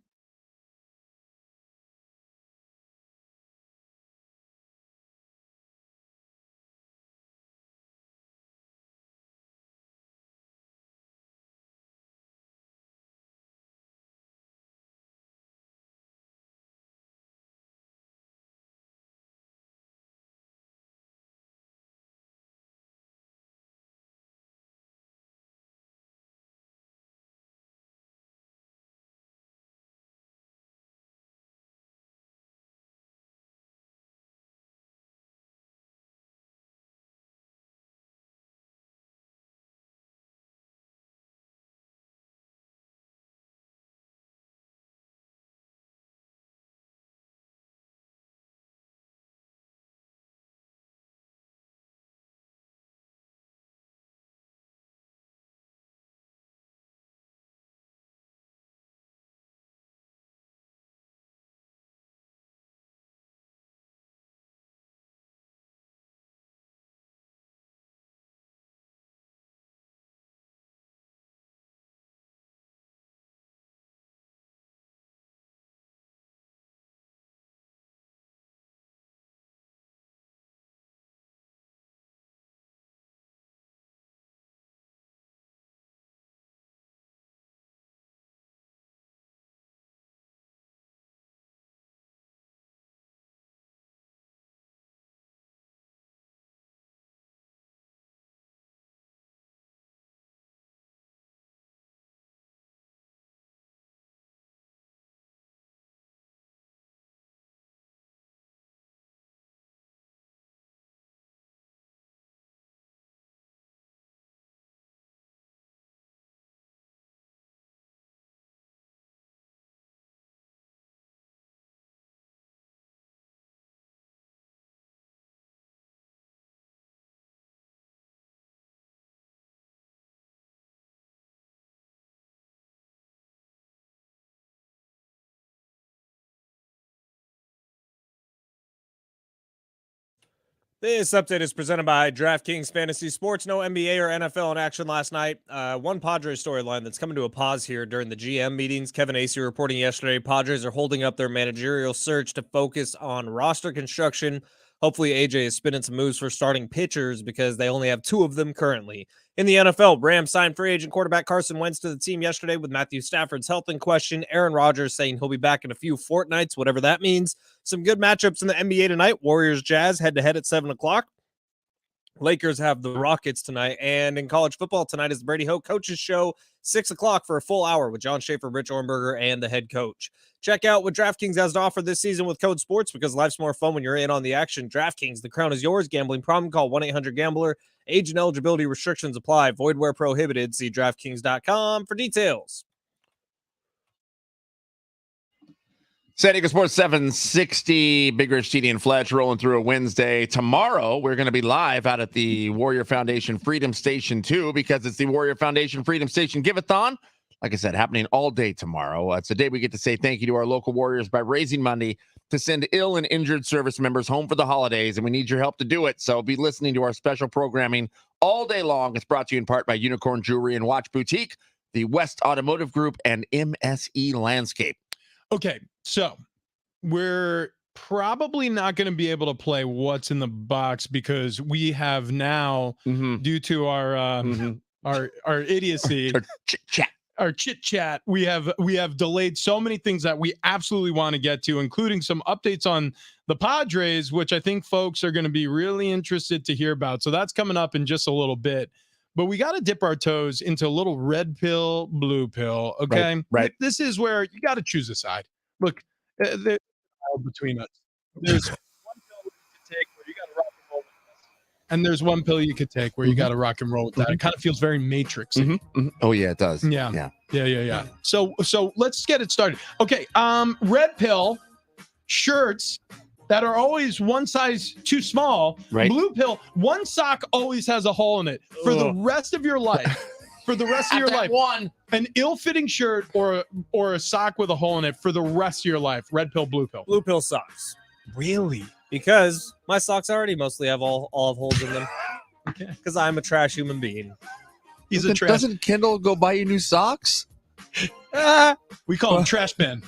This update is presented by DraftKings Fantasy Sports. No NBA or NFL in action last night. One Padres storyline that's coming to a pause here during the GM meetings. Kevin Acee reporting yesterday, Padres are holding up their managerial search to focus on roster construction. Hopefully AJ is spinning some moves for starting pitchers because they only have 2 of them currently. In the NFL, Rams signed free agent quarterback Carson Wentz to the team yesterday with Matthew Stafford's health in question. Aaron Rodgers saying he'll be back in a few fortnights, whatever that means. Some good matchups in the NBA tonight. Warriors Jazz head-to-head at 7 o'clock. Lakers have the Rockets tonight. And in college football tonight is the Brady Hoke Coaches Show, 6 o'clock for a full hour with John Schaefer, Rich Ornberger, and the head coach. Check out what DraftKings has to offer this season with Code Sports because life's more fun when you're in on the action. DraftKings, the crown is yours. Gambling problem? Call 1-800-GAMBLER. Age and eligibility restrictions apply. Void where prohibited. See DraftKings.com for details. San Diego Sports 760, Big Rich, TD, and Fletch rolling through a Wednesday. Tomorrow, we're going to be live out at the Warrior Foundation Freedom Station 2 because it's the Warrior Foundation Freedom Station Give-a-thon. Like I said, happening all day tomorrow. It's a day we get to say thank you to our local Warriors by raising money to send ill and injured service members home for the holidays, and we need your help to do it. So be listening to our special programming all day long. It's brought to you in part by Unicorn Jewelry and Watch Boutique, the West Automotive Group, and MSE Landscape. Okay, so we're probably not going to be able to play What's in the Box because we have now, due to our our idiocy, our chit chat, we have delayed so many things that we absolutely want to get to, including some updates on the Padres, which I think folks are going to be really interested to hear about. So that's coming up in just a little bit. But we got to dip our toes into a little red pill, blue pill. Okay. Right. This is where you got to choose a side. Look, there's between us. There's one pill you could take where you got to rock and roll with this. And there's one pill you could take where you got to rock and roll with that. It kind of feels very Matrix. Oh, yeah, it does. Yeah. So let's get it started. Okay. Red pill shirts that are always one size too small. Right. Blue pill, one sock always has a hole in it for the rest of your life. For the rest of your life. An ill-fitting shirt or a sock with a hole in it for the rest of your life. Red pill, blue pill. Blue pill socks. Really? Because my socks already mostly have all have holes in them. Okay. Because I'm a trash human being. He's a trash. Doesn't Kendall go buy you new socks? We call him trash bin.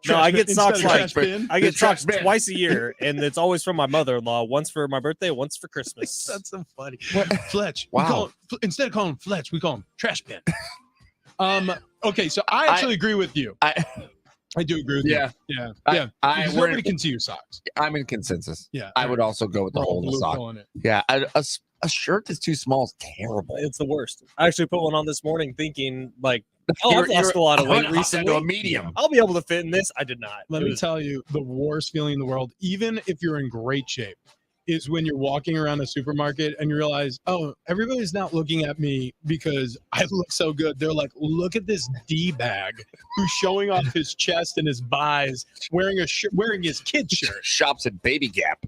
No, I get Instead socks of like trash bin. I get trash socks bin. twice a year, and it's always from my mother-in-law. Once for my birthday, once for Christmas. That's so funny. Fletch. Wow. We call him, instead of calling him Fletch, we call him trash bin. Okay, so I actually agree with you. I do agree with you. Yeah. Because nobody can see your socks. I'm in consensus. Yeah. I would also go with the hole in the Blue sock. pill in it. Yeah, a shirt that's too small is terrible. It's the worst. I actually put one on this morning thinking, like, I've lost a lot of weight recently. To a medium. I'll be able to fit in this. I did not. Let me tell you, the worst feeling in the world, even if you're in great shape, is when you're walking around a supermarket and you realize, oh, everybody's not looking at me because I look so good. They're like, look at this D-bag who's showing off his chest and his buys, wearing his kid's shirt. Shops at Baby Gap.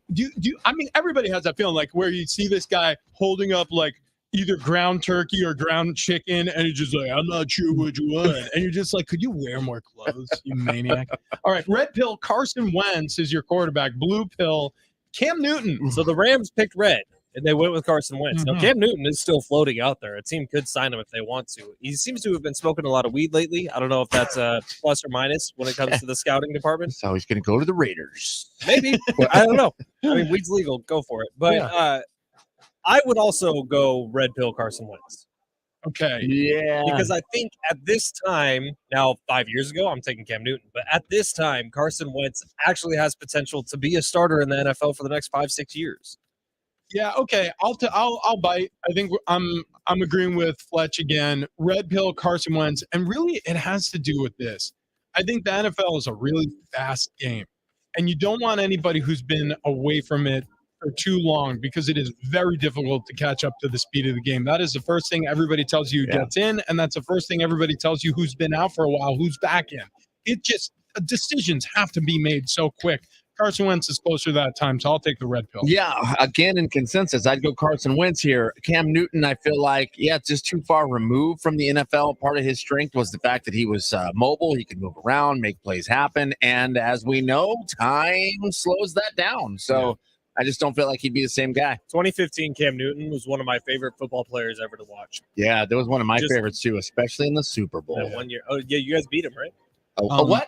I mean, everybody has that feeling, like where you see this guy holding up like either ground turkey or ground chicken, and he's just like, I'm not sure which one. And you're just like, could you wear more clothes, you maniac? All right, red pill, Carson Wentz is your quarterback. Blue pill, Cam Newton. So the Rams picked red, and they went with Carson Wentz. Now, Cam Newton is still floating out there. A team could sign him if they want to. He seems to have been smoking a lot of weed lately. I don't know if that's a plus or minus when it comes to the scouting department. So he's going to go to the Raiders. Maybe. I don't know. I mean, weed's legal. Go for it. But I would also go red pill Carson Wentz. Okay. Yeah. Because I think at this time, now 5 years ago, I'm taking Cam Newton. But at this time, Carson Wentz actually has potential to be a starter in the NFL for the next 5-6 years. Yeah, okay. I'll bite. I think I'm agreeing with Fletch again. Red pill, Carson Wentz, and really it has to do with this. I think the NFL is a really fast game, and you don't want anybody who's been away from it for too long because it is very difficult to catch up to the speed of the game. That is the first thing everybody tells you who gets in, and that's the first thing everybody tells you who's been out for a while, who's back in. It just decisions have to be made so quick. Carson Wentz is closer to that time, so I'll take the red pill. Yeah, again, in consensus, I'd go Carson Wentz here. Cam Newton, I feel like, it's just too far removed from the NFL. Part of his strength was the fact that he was mobile. He could move around, make plays happen. And as we know, time slows that down. So I just don't feel like he'd be the same guy. 2015 Cam Newton was one of my favorite football players ever to watch. Yeah, that was one of my Just- favorites too, especially in the Super Bowl. That 1 year. Oh yeah, you guys beat him, right? What?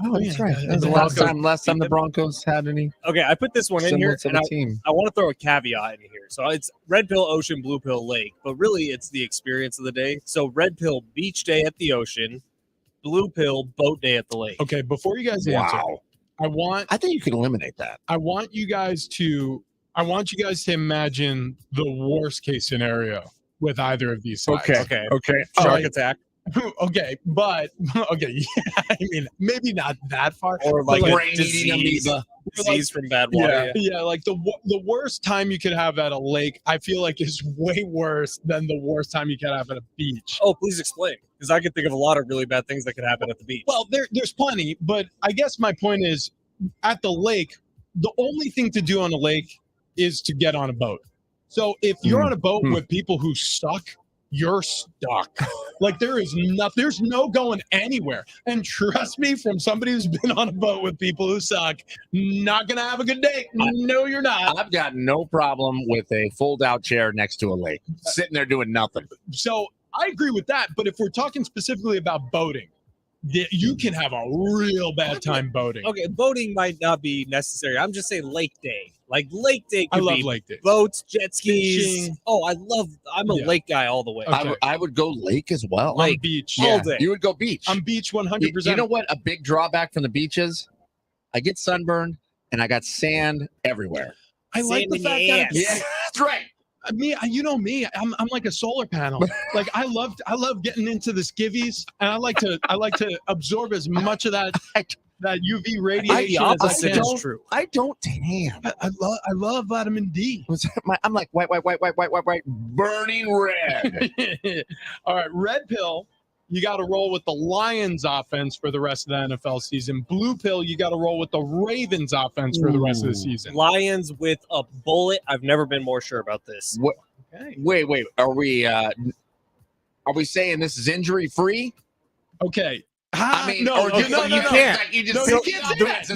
Oh, That's yeah, right. yeah, That was the the last Broncos time beat the them. Broncos had any Okay, I put this one in here, semblance of and a team. I want to throw a caveat in here. So it's Red Pill Ocean, Blue Pill Lake, but really it's the experience of the day. So Red Pill Beach Day at the ocean, Blue Pill Boat Day at the lake. Okay, before you guys answer, Wow. I I think you can eliminate that. want you guys to imagine the worst case scenario with either of these sides. Okay. Okay. All Shark right. attack, Okay, but okay, yeah, I mean maybe not that far. or But like a brain-eating disease, amoeba. disease from bad water. Yeah, like the worst time you could have at a lake, I feel like is way worse than the worst time you could have at a beach. Oh, please explain, because I could think of a lot of really bad things that could happen at the beach. Well, there's plenty, but I guess my point is, at the lake, the only thing to do on a lake is to get on a boat. So if you're on a boat with people who suck, you're stuck. Like there's no going anywhere. And trust me, from somebody who's been on a boat with people who suck, not gonna have a good day. No, you're not. I've got no problem with a fold-out chair next to a lake, sitting there doing nothing. So I agree with that. But if we're talking specifically about boating, you can have a real bad time boating. Okay, boating might not be necessary. I'm just saying lake day. Like lake day could I love be lake days. boats, jet skis. Fishing. Oh, I'm a Yeah. lake guy all the way. Okay. I would go lake as well. On beach. all Yeah, day. you would go beach. On beach, 100%. You know what? A big drawback from the beach is I get sunburned and I got sand everywhere. I like Sand the in fact your that ass. it's- that's right. me, you know me, I'm like a solar panel. Like I love getting into the skivvies, and I like to absorb as much of that UV The radiation as I opposite can. is true. I don't tan. I love vitamin D. I'm like white, burning red. All right, red pill. You got to roll with the Lions offense for the rest of the NFL season. Blue pill, you got to roll with the Ravens offense for the rest of the season. Lions with a bullet. I've never been more sure about this. Okay. Wait. Are we saying this is injury free? Okay. I mean, no, or no, just, no, you no, can't. no. Like, you just No, say you can't say that. that.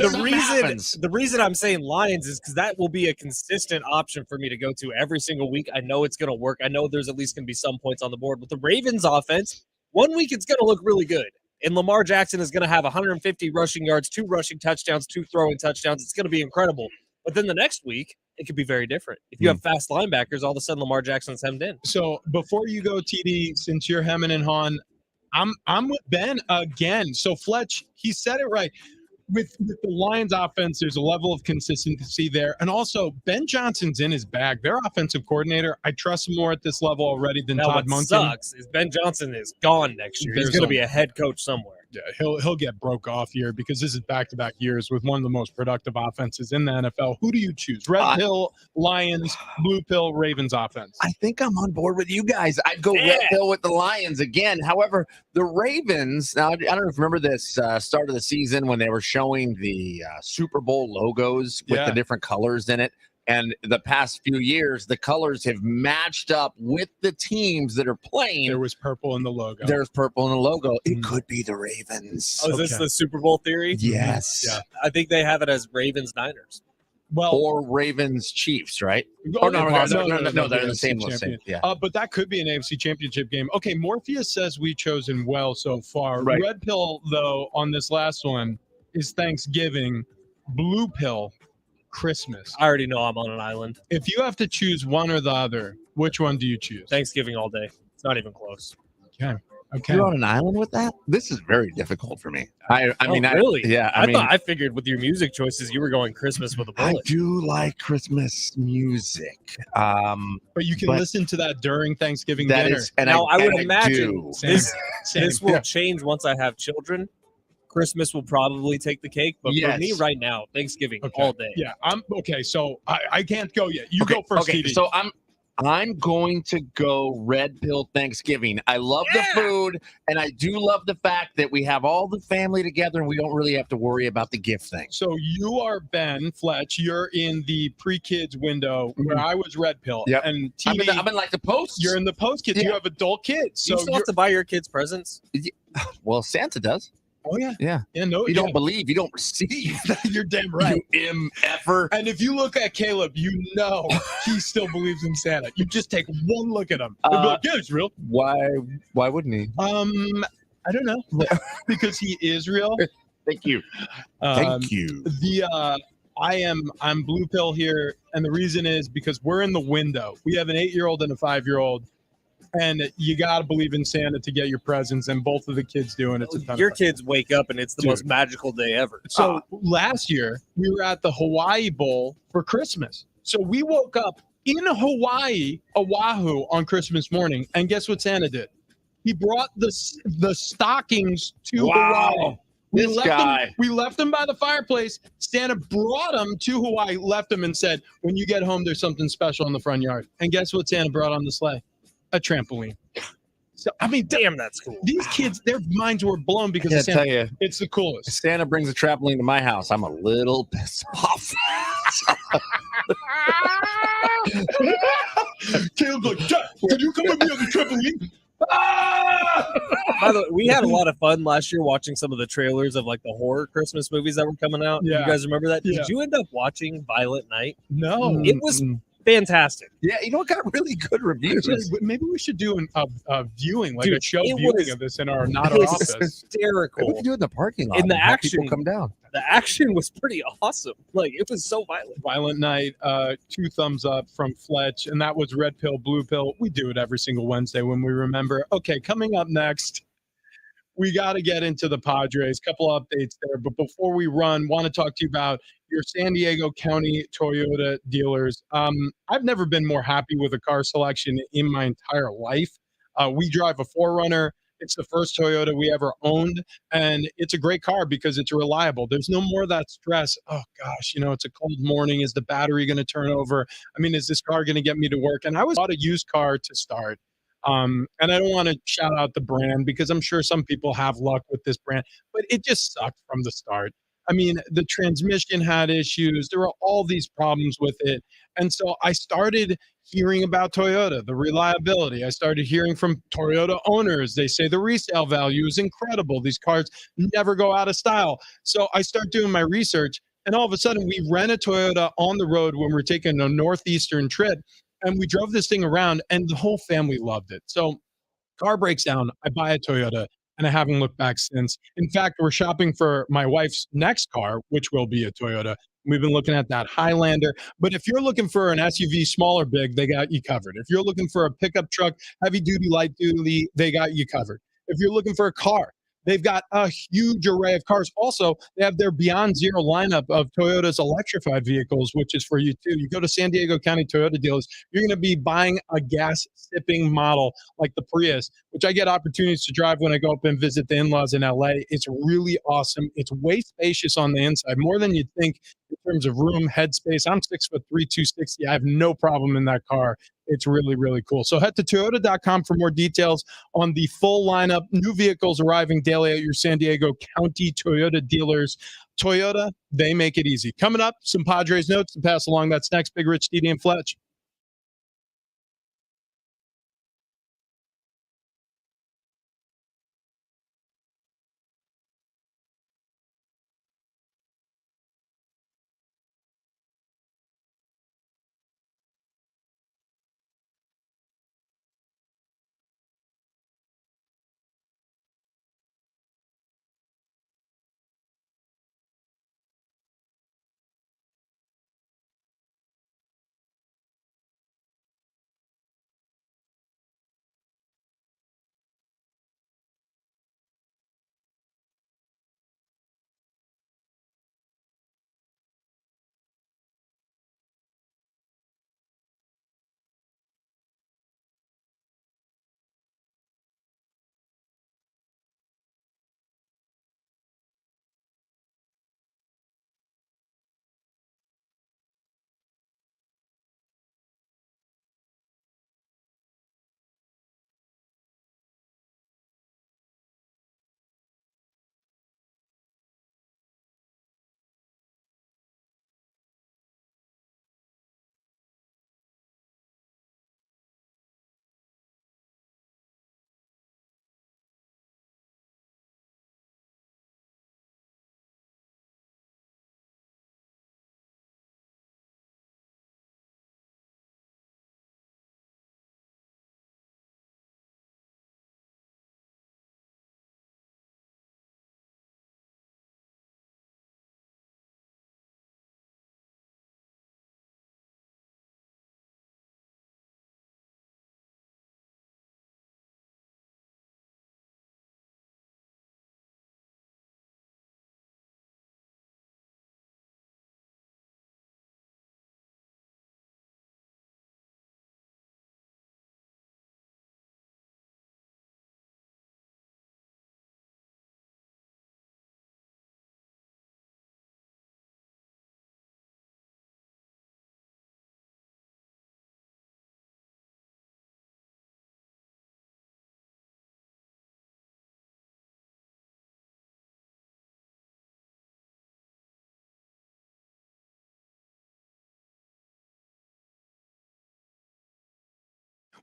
The The reason I'm saying Lions is because that will be a consistent option for me to go to every single week. I know it's going to work. I know there's at least going to be some points on the board. But the Ravens offense, 1 week it's going to look really good. And Lamar Jackson is going to have 150 rushing yards, 2 rushing touchdowns, 2 throwing touchdowns. It's going to be incredible. But then the next week, it could be very different. If you have fast linebackers, all of a sudden Lamar Jackson's hemmed in. So before you go, TD, since you're hemming and hawing, I'm with Ben again. So Fletch, he said it right. With the Lions offense, there's a level of consistency there. And also, Ben Johnson's in his bag. Their offensive coordinator, I trust him more at this level already than Now, Todd what Monken. sucks is Ben Johnson is gone next year. He's There's going to a- be a head coach somewhere. Yeah, he'll get broke off here because this is back-to-back years with one of the most productive offenses in the NFL. Who do you choose? Red pill, Lions, blue pill, Ravens offense. I think I'm on board with you guys. I'd go Yeah. red pill with the Lions again. However, the Ravens, now I don't know if you remember this start of the season when they were showing the Super Bowl logos with Yeah. the different colors in it. And the past few years, the colors have matched up with the teams that are playing. There was purple in the logo. There's purple in the logo. It Mm. could be the Ravens. Oh, is this Okay. the Super Bowl theory? Yes. Yeah. I think they have it as Ravens Niners. Well, Or Ravens Chiefs, right? oh, Oh, no, they're in the same AFC little champion. thing. Yeah. But that could be an AFC championship game. Okay, Morpheus says we've chosen well so far. Right. Red pill, though, on this last one is Thanksgiving. Blue pill, Christmas. I already know I'm on an island. If you have to choose one or the other, which one do you choose? Thanksgiving all day. It's not even close. Okay. You're on an island with that? This is very difficult for me. I mean, really? I mean, I figured with your music choices, you were going Christmas with a I bullet. do like Christmas music. But you can But- listen to that during Thanksgiving That dinner. is, and Now, I would and imagine do. Same. this Same. this will change once I have children. Christmas will probably take the cake, but for me Yes. right now, Thanksgiving Okay. all day. Yeah, I'm okay. So I can't go yet. You go first, Okay, TD. so I'm going to go red pill Thanksgiving. I love the food, and I do love the fact that we have all the family together, and we don't really have to worry about the gift thing. So you are Ben Fletch. You're in the pre-kids window where I was red pill. Yep. And I'm TD, in like the posts. you're in the post kids. You Yeah. have adult kids. Do you So still have to buy your kids presents? Well, Santa does. Oh yeah, Yeah. yeah. No, You don't believe, you don't receive. You're damn right. You MFer. And if you look at Caleb, you know he still believes in Santa. You just take one look at him. He'll be like, yeah, it's real. Why wouldn't he? I don't know. Because he is real. Thank you. Thank you. I'm blue pill here, and the reason is because we're in the window. We have an 8-year-old and a 5-year-old, and you gotta believe in Santa to get your presents, and both of the kids do, and it's a ton Your of fun. kids wake up and it's the Dude. most magical day ever. So last year we were at the Hawaii Bowl for Christmas. So we woke up in Hawaii, Oahu, on Christmas morning, and guess what Santa did? He brought the stockings to Hawaii. We left them by the fireplace. Santa brought them to Hawaii, left them, and said, "When you get home, there's something special in the front yard." And guess what Santa brought on the sleigh? A trampoline. So I mean, Damn, that's cool. these kids, their minds were blown because I of tell Santa. you, It's the coolest. Santa brings a trampoline to my house. I'm a little pissed off. Caleb's like, "Jack, can you come with me on the trampoline?" By the way, we had a lot of fun last year watching some of the trailers of like the horror Christmas movies that were coming out. Yeah. You guys remember that? Yeah. Did you end up watching Violent Night? No, It was fantastic. Yeah, you know what got really good reviews? Maybe we should do a viewing, like Dude, a show it viewing was- of this in our not It our was office. Maybe hysterical. we can do it in the parking lot. In the and have people action- come down. The action was pretty awesome. Like it was so violent. Violent Night, 2 thumbs up from Fletch, and that was red pill, blue pill. We do it every single Wednesday when we remember. Okay, coming up next, we got to get into the Padres. Couple updates there, but before we run, want to talk to you about your San Diego County Toyota dealers. I've never been more happy with a car selection in my entire life. We drive a 4Runner. It's the first Toyota we ever owned, and it's a great car because it's reliable. There's no more of that stress. Oh gosh, it's a cold morning. Is the battery going to turn over? I mean, is this car going to get me to work? And I was bought a used car to start. And I don't want to shout out the brand because I'm sure some people have luck with this brand, but it just sucked from the start. I mean, the transmission had issues. There were all these problems with it. And so I started hearing about Toyota, the reliability. I started hearing from Toyota owners. They say the resale value is incredible. These cars never go out of style. So I start doing my research, and all of a sudden we rent a Toyota on the road when we're taking a northeastern trip. And we drove this thing around, and the whole family loved it. So car breaks down, I buy a Toyota, and I haven't looked back since. In fact, we're shopping for my wife's next car, which will be a Toyota. We've been looking at that Highlander. But if you're looking for an SUV, small or big, they got you covered. If you're looking for a pickup truck, heavy duty, light duty, they got you covered. If you're looking for a car, they've got a huge array of cars. Also, they have their Beyond Zero lineup of Toyota's electrified vehicles, which is for you too. You go to San Diego County Toyota dealers, you're going to be buying a gas-sipping model like the Prius, which I get opportunities to drive when I go up and visit the in-laws in LA. It's really awesome. It's way spacious on the inside, more than you'd think in terms of room, headspace. I'm 6'3", 260. I have no problem in that car. It's really, really cool. So head to Toyota.com for more details on the full lineup. New vehicles arriving daily at your San Diego County Toyota dealers. Toyota, they make it easy. Coming up, some Padres notes to pass along. That's next. Big Rich, Didi, and Fletch.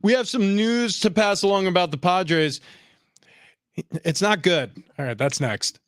We have some news to pass along about the Padres. It's not good. All right, that's next.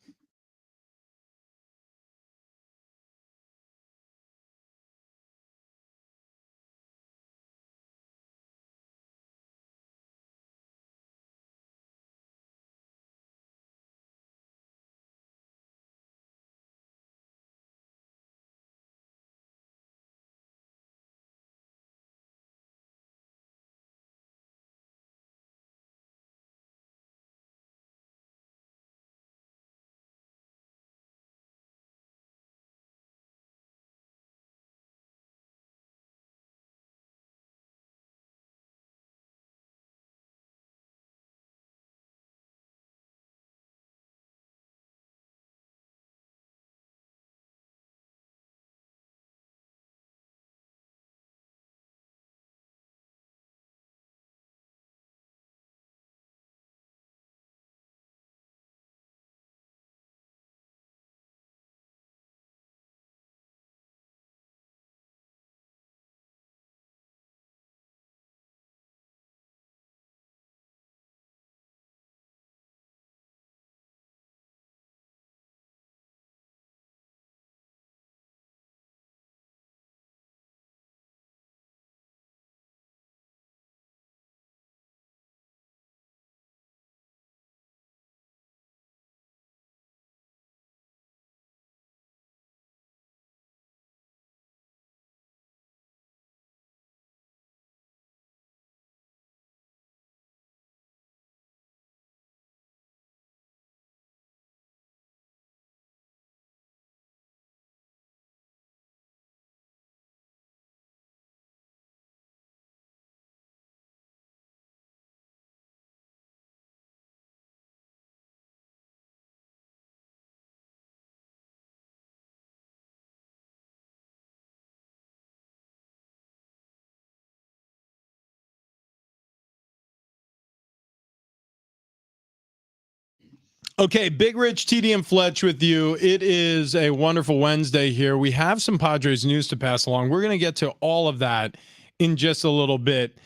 Okay, Big Rich, TD, and Fletch with you. It is a wonderful Wednesday here. We have some Padres news to pass along. We're going to get to all of that in just a little bit.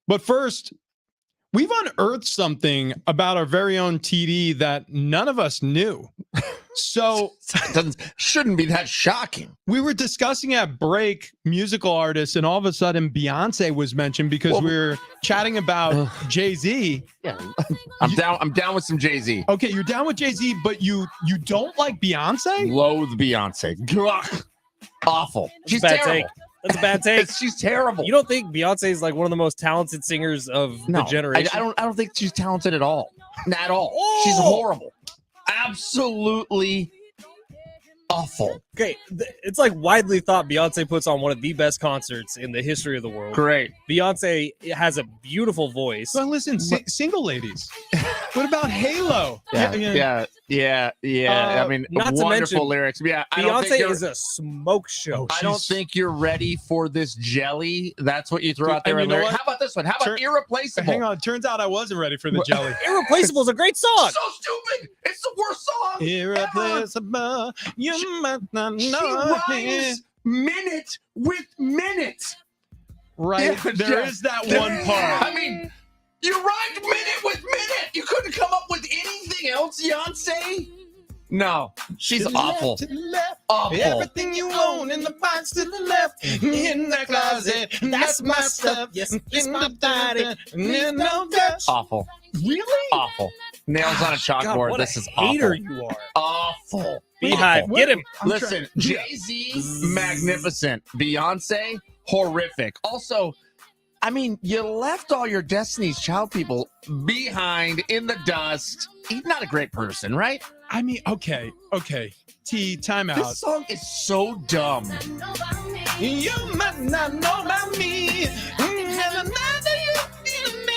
But first, we've unearthed something about our very own TD that none of us knew. So Shouldn't be that shocking. we were discussing at break musical artists, and all of a sudden Beyonce was mentioned because we were chatting about Jay-Z. Yeah, I'm down with some Jay-Z. Okay, you're down with Jay-Z, but you don't like Beyonce? Loathe Beyonce. Ugh. Awful. She's Bad terrible. take. That's a bad take. She's terrible. You don't think Beyonce is like one of the most talented singers of the generation? I don't think she's talented at all. Not at all. Oh! She's horrible. Absolutely awful. Okay, it's like widely thought Beyonce puts on one of the best concerts in the history of the world. Great. Beyonce has a beautiful voice. Well, listen, single ladies. What about Halo? Yeah. I mean, not to wonderful mention, lyrics. Yeah, I don't think Beyonce you're- is a smoke show. I don't think you're ready for this jelly. That's what you throw Dude, out there. and you know How what? about this one? How about Irreplaceable? Hang on, turns out I wasn't ready for the jelly. Irreplaceable is a great song. So stupid. It's the worst song. ever. Irreplaceable, you might not She know it. rhymes minute with minute. Right, Yeah, there yeah. is that one part. I mean, you rhymed minute with minute. You couldn't come up with anything else, Beyonce? No, she's awful. To the left, Awful. everything you own in the box to the left, in the closet. That's my stuff. Yes, in it's my the body. body, no touch. Awful. Really? Awful. Nails on a God, chalkboard. what This a is hater awful. you are. Awful. Beehive, Awful. get him. Listen, Jay-Z, magnificent. Beyonce, horrific. Also, I mean, you left all your Destiny's Child people behind in the dust. He's not a great person, right? I mean, okay. T, time out. This song is so dumb. You might not know about me.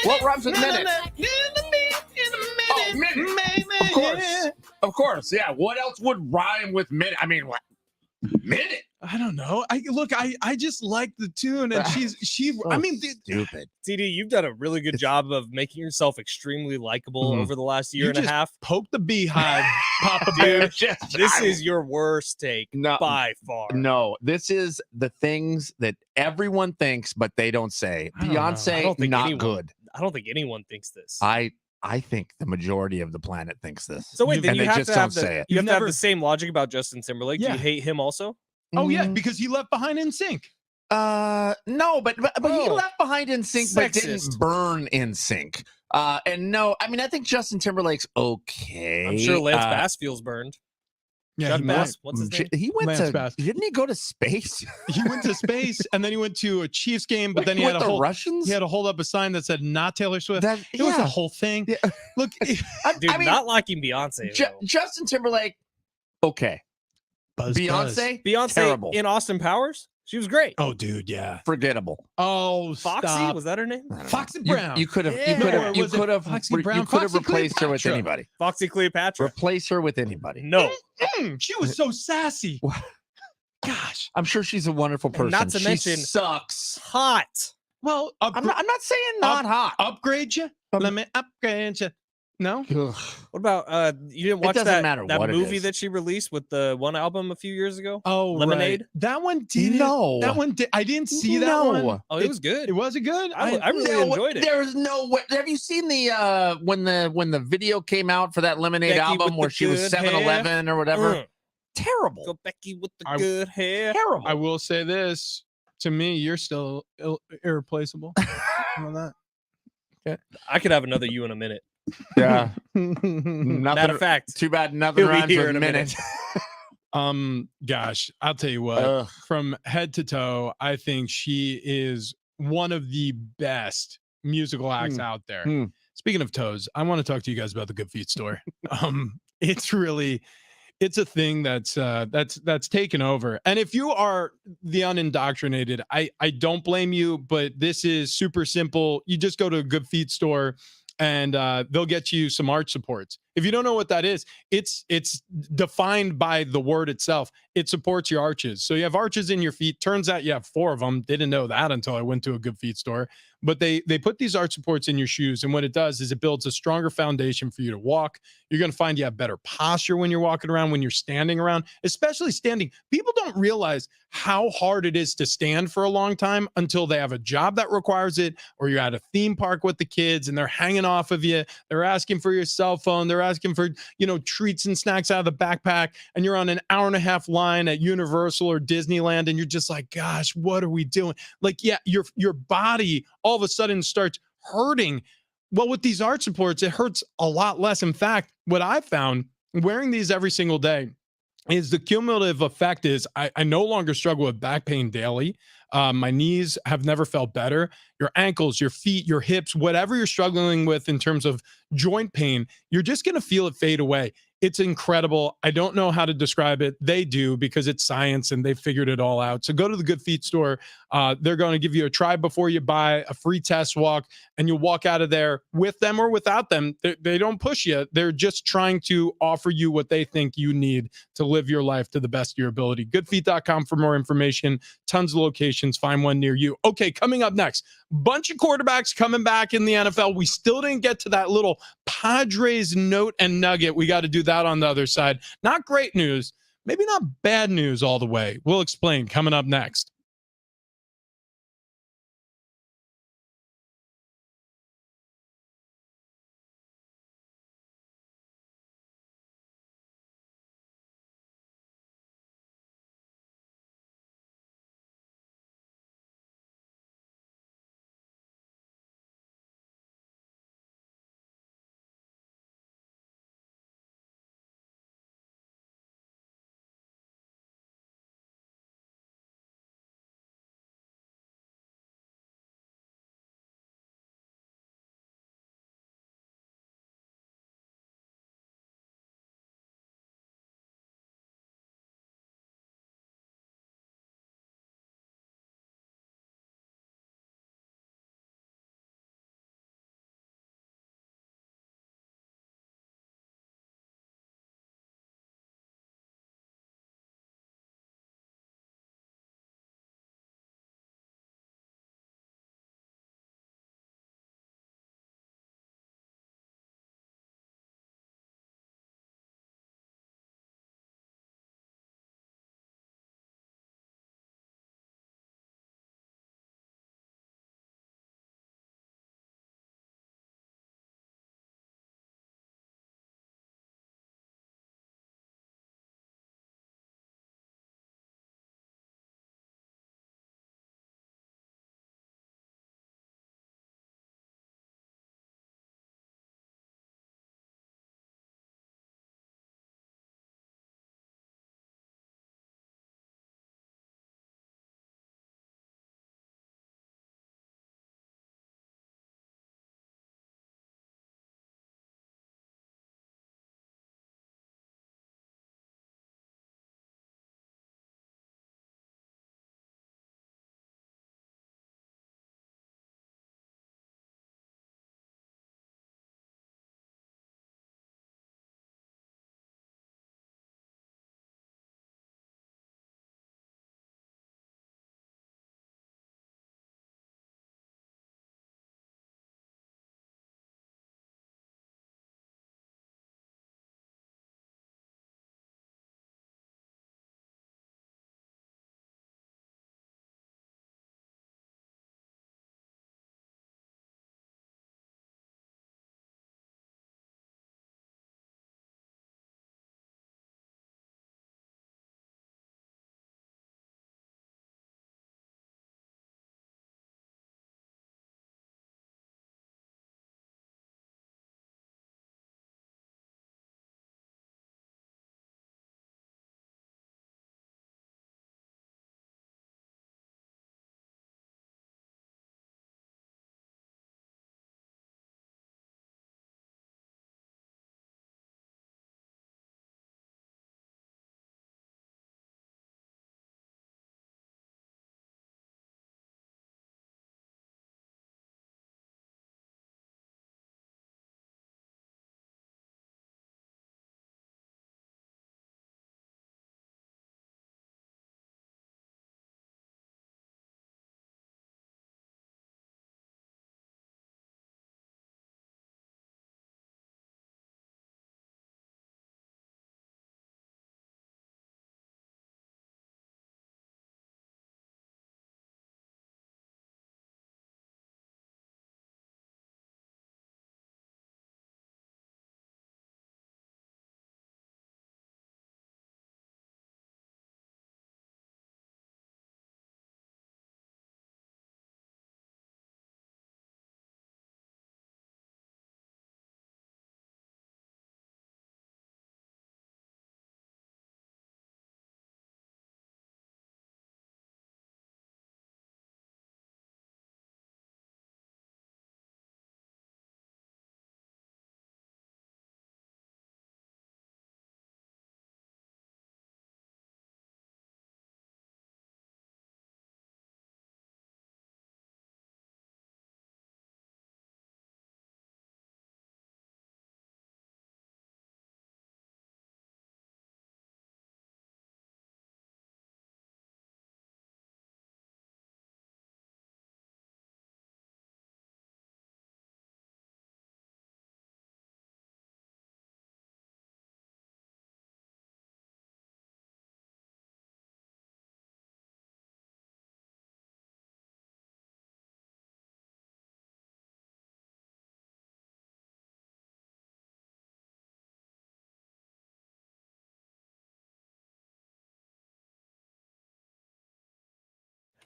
What rhymes with minute? Oh, minute. Of course. Yeah. What else would rhyme with minute? I mean, what? Minute. I don't know. I just like the tune, and I mean, stupid. TD, you've done a really good job of making yourself extremely likable Mhm. over the last year you and a just half. poke the beehive, Papa Dude, Bear. This is your worst take No, by far. no. This is the things that everyone thinks, but they don't say. I don't know. I Beyonce, don't think not anyone- good. I don't think anyone thinks this. I think the majority of the planet thinks this. So wait, then and you they have just to have don't say it. You have You've to have never- the same logic about Justin Timberlake. Do Yeah. you hate him also? Oh yeah, Mm, because he left behind in sync. no, but he Oh, left behind in sync, but didn't sexist. burn in sync. And no, I mean I think Justin Timberlake's okay. I'm sure Lance Bass feels burned. Yeah, Jeff he might. Bass, what's his name? He went Lance to. Bass. Didn't he go to space? He went to space, and then he went to a Chiefs game, but then he with had the a whole. Russians. He had to hold up a sign that said "Not Taylor Swift." That, It was a whole thing. Yeah. Look, Dude, I mean, not liking Beyonce. though. Justin Timberlake, okay. Buzz, Beyonce, Beyonce terrible, in Austin Powers, she was great. Oh, dude, yeah. forgettable. Oh, Foxy, stop. was that her name? I don't know. Foxy Brown. You could have. Yeah. You could Or have. You was it could have. Foxy You Brown? could have Foxy replaced her with Cleopatra. anybody. Foxy Cleopatra. Replace her with anybody. No. She was so sassy. What? Gosh. I'm sure she's a wonderful And person. not to She mention- sucks. Hot. Well, I'm not saying not hot. upgrade you. Let me upgrade you. No. Ugh. What about you didn't watch doesn't that, matter that what it movie is. that she released with the one album a few years ago? Oh, Lemonade? Right. That one did. No. That one did. I didn't see that No. one. Oh, it was good. It was it good. I really No, enjoyed it. There's no way. Have you seen the when the video came out for that Lemonade Becky album with where the she was good 7-Eleven or whatever? Mm. Terrible. Go Becky with the I- good hair. Terrible. I will say this. To me, you're still irreplaceable. How about I could have another you in a minute. yeah. that? Matter of fact, Too bad nothing He'll be rhymes here with in a minute. Gosh, I'll tell you what. Ugh. From head to toe, I think she is one of the best musical acts out there. Hmm. Speaking of toes, I want to talk to you guys about the Good Feet store. It's a thing that's taken over. And if you are the unindoctrinated, I don't blame you, but this is super simple. You just go to a Good Feet store and they'll get you some arch supports. If you don't know what that is, it's defined by the word itself. It supports your arches. So you have arches in your feet. Turns out you have 4 of them. Didn't know that until I went to a Good Feet store. But they put these arch supports in your shoes, and what it does is it builds a stronger foundation for you to walk. You're going to find you have better posture when you're walking around, when you're standing around, especially standing. People don't realize how hard it is to stand for a long time until they have a job that requires it, or you're at a theme park with the kids and they're hanging off of you. They're asking for your cell phone. They're asking for, treats and snacks out of the backpack, and you're on an hour-and-a-half line at Universal or Disneyland, and you're just like, gosh, what are we doing? Like, yeah, your body all of a sudden starts hurting. Well, with these arch supports, it hurts a lot less. In fact, what I found wearing these every single day is the cumulative effect is I no longer struggle with back pain daily. My knees have never felt better. Your ankles, your feet, your hips, whatever you're struggling with in terms of joint pain, you're just going to feel it fade away. It's incredible. I don't know how to describe it. They do, because it's science and they figured it all out. So go to the Good Feet store. They're going to give you a try before you buy, a free test walk, and you'll walk out of there with them or without them. They don't push you. They're just trying to offer you what they think you need to live your life to the best of your ability. Goodfeet.com for more information. Tons of locations. Find one near you. Okay, coming up next, bunch of quarterbacks coming back in the NFL. We still didn't get to that little Padres note and nugget. We got to do that on the other side. Not great news, maybe not bad news all the way. We'll explain coming up next.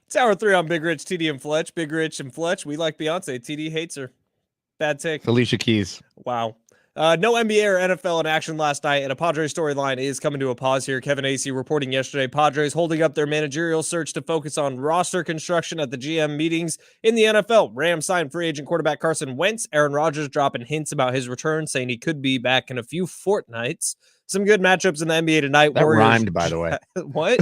It's hour 3 on Big Rich, TD, and Fletch. Big Rich and Fletch, we like Beyonce. TD hates her. Bad take. Alicia Keys. Wow. No NBA or NFL in action last night, and a Padres storyline is coming to a pause here. Kevin Acee reporting yesterday, Padres holding up their managerial search to focus on roster construction at the GM meetings in the NFL. Rams signed free agent quarterback Carson Wentz. Aaron Rodgers dropping hints about his return, saying he could be back in a few fortnights. Some good matchups in the NBA tonight. That Warriors... rhymed, by the way. What?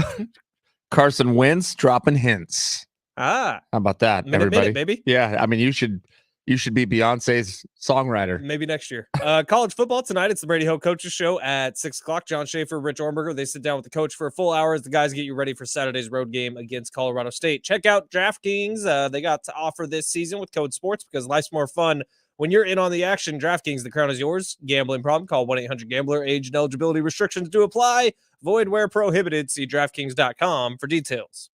Carson Wentz dropping hints. How about that, minute, everybody? Baby. Yeah, I mean, you should be Beyonce's songwriter. Maybe next year. College football tonight. It's the Brady Hoke Coaches Show at 6:00. John Schaefer, Rich Ornberger. They sit down with the coach for a full hour as the guys get you ready for Saturday's road game against Colorado State. Check out DraftKings. They got to offer this season with code SPORTS because life's more fun when you're in on the action. DraftKings, the crown is yours. Gambling problem? Call 1-800-GAMBLER. Age and eligibility restrictions do apply. Void where prohibited. See DraftKings.com for details.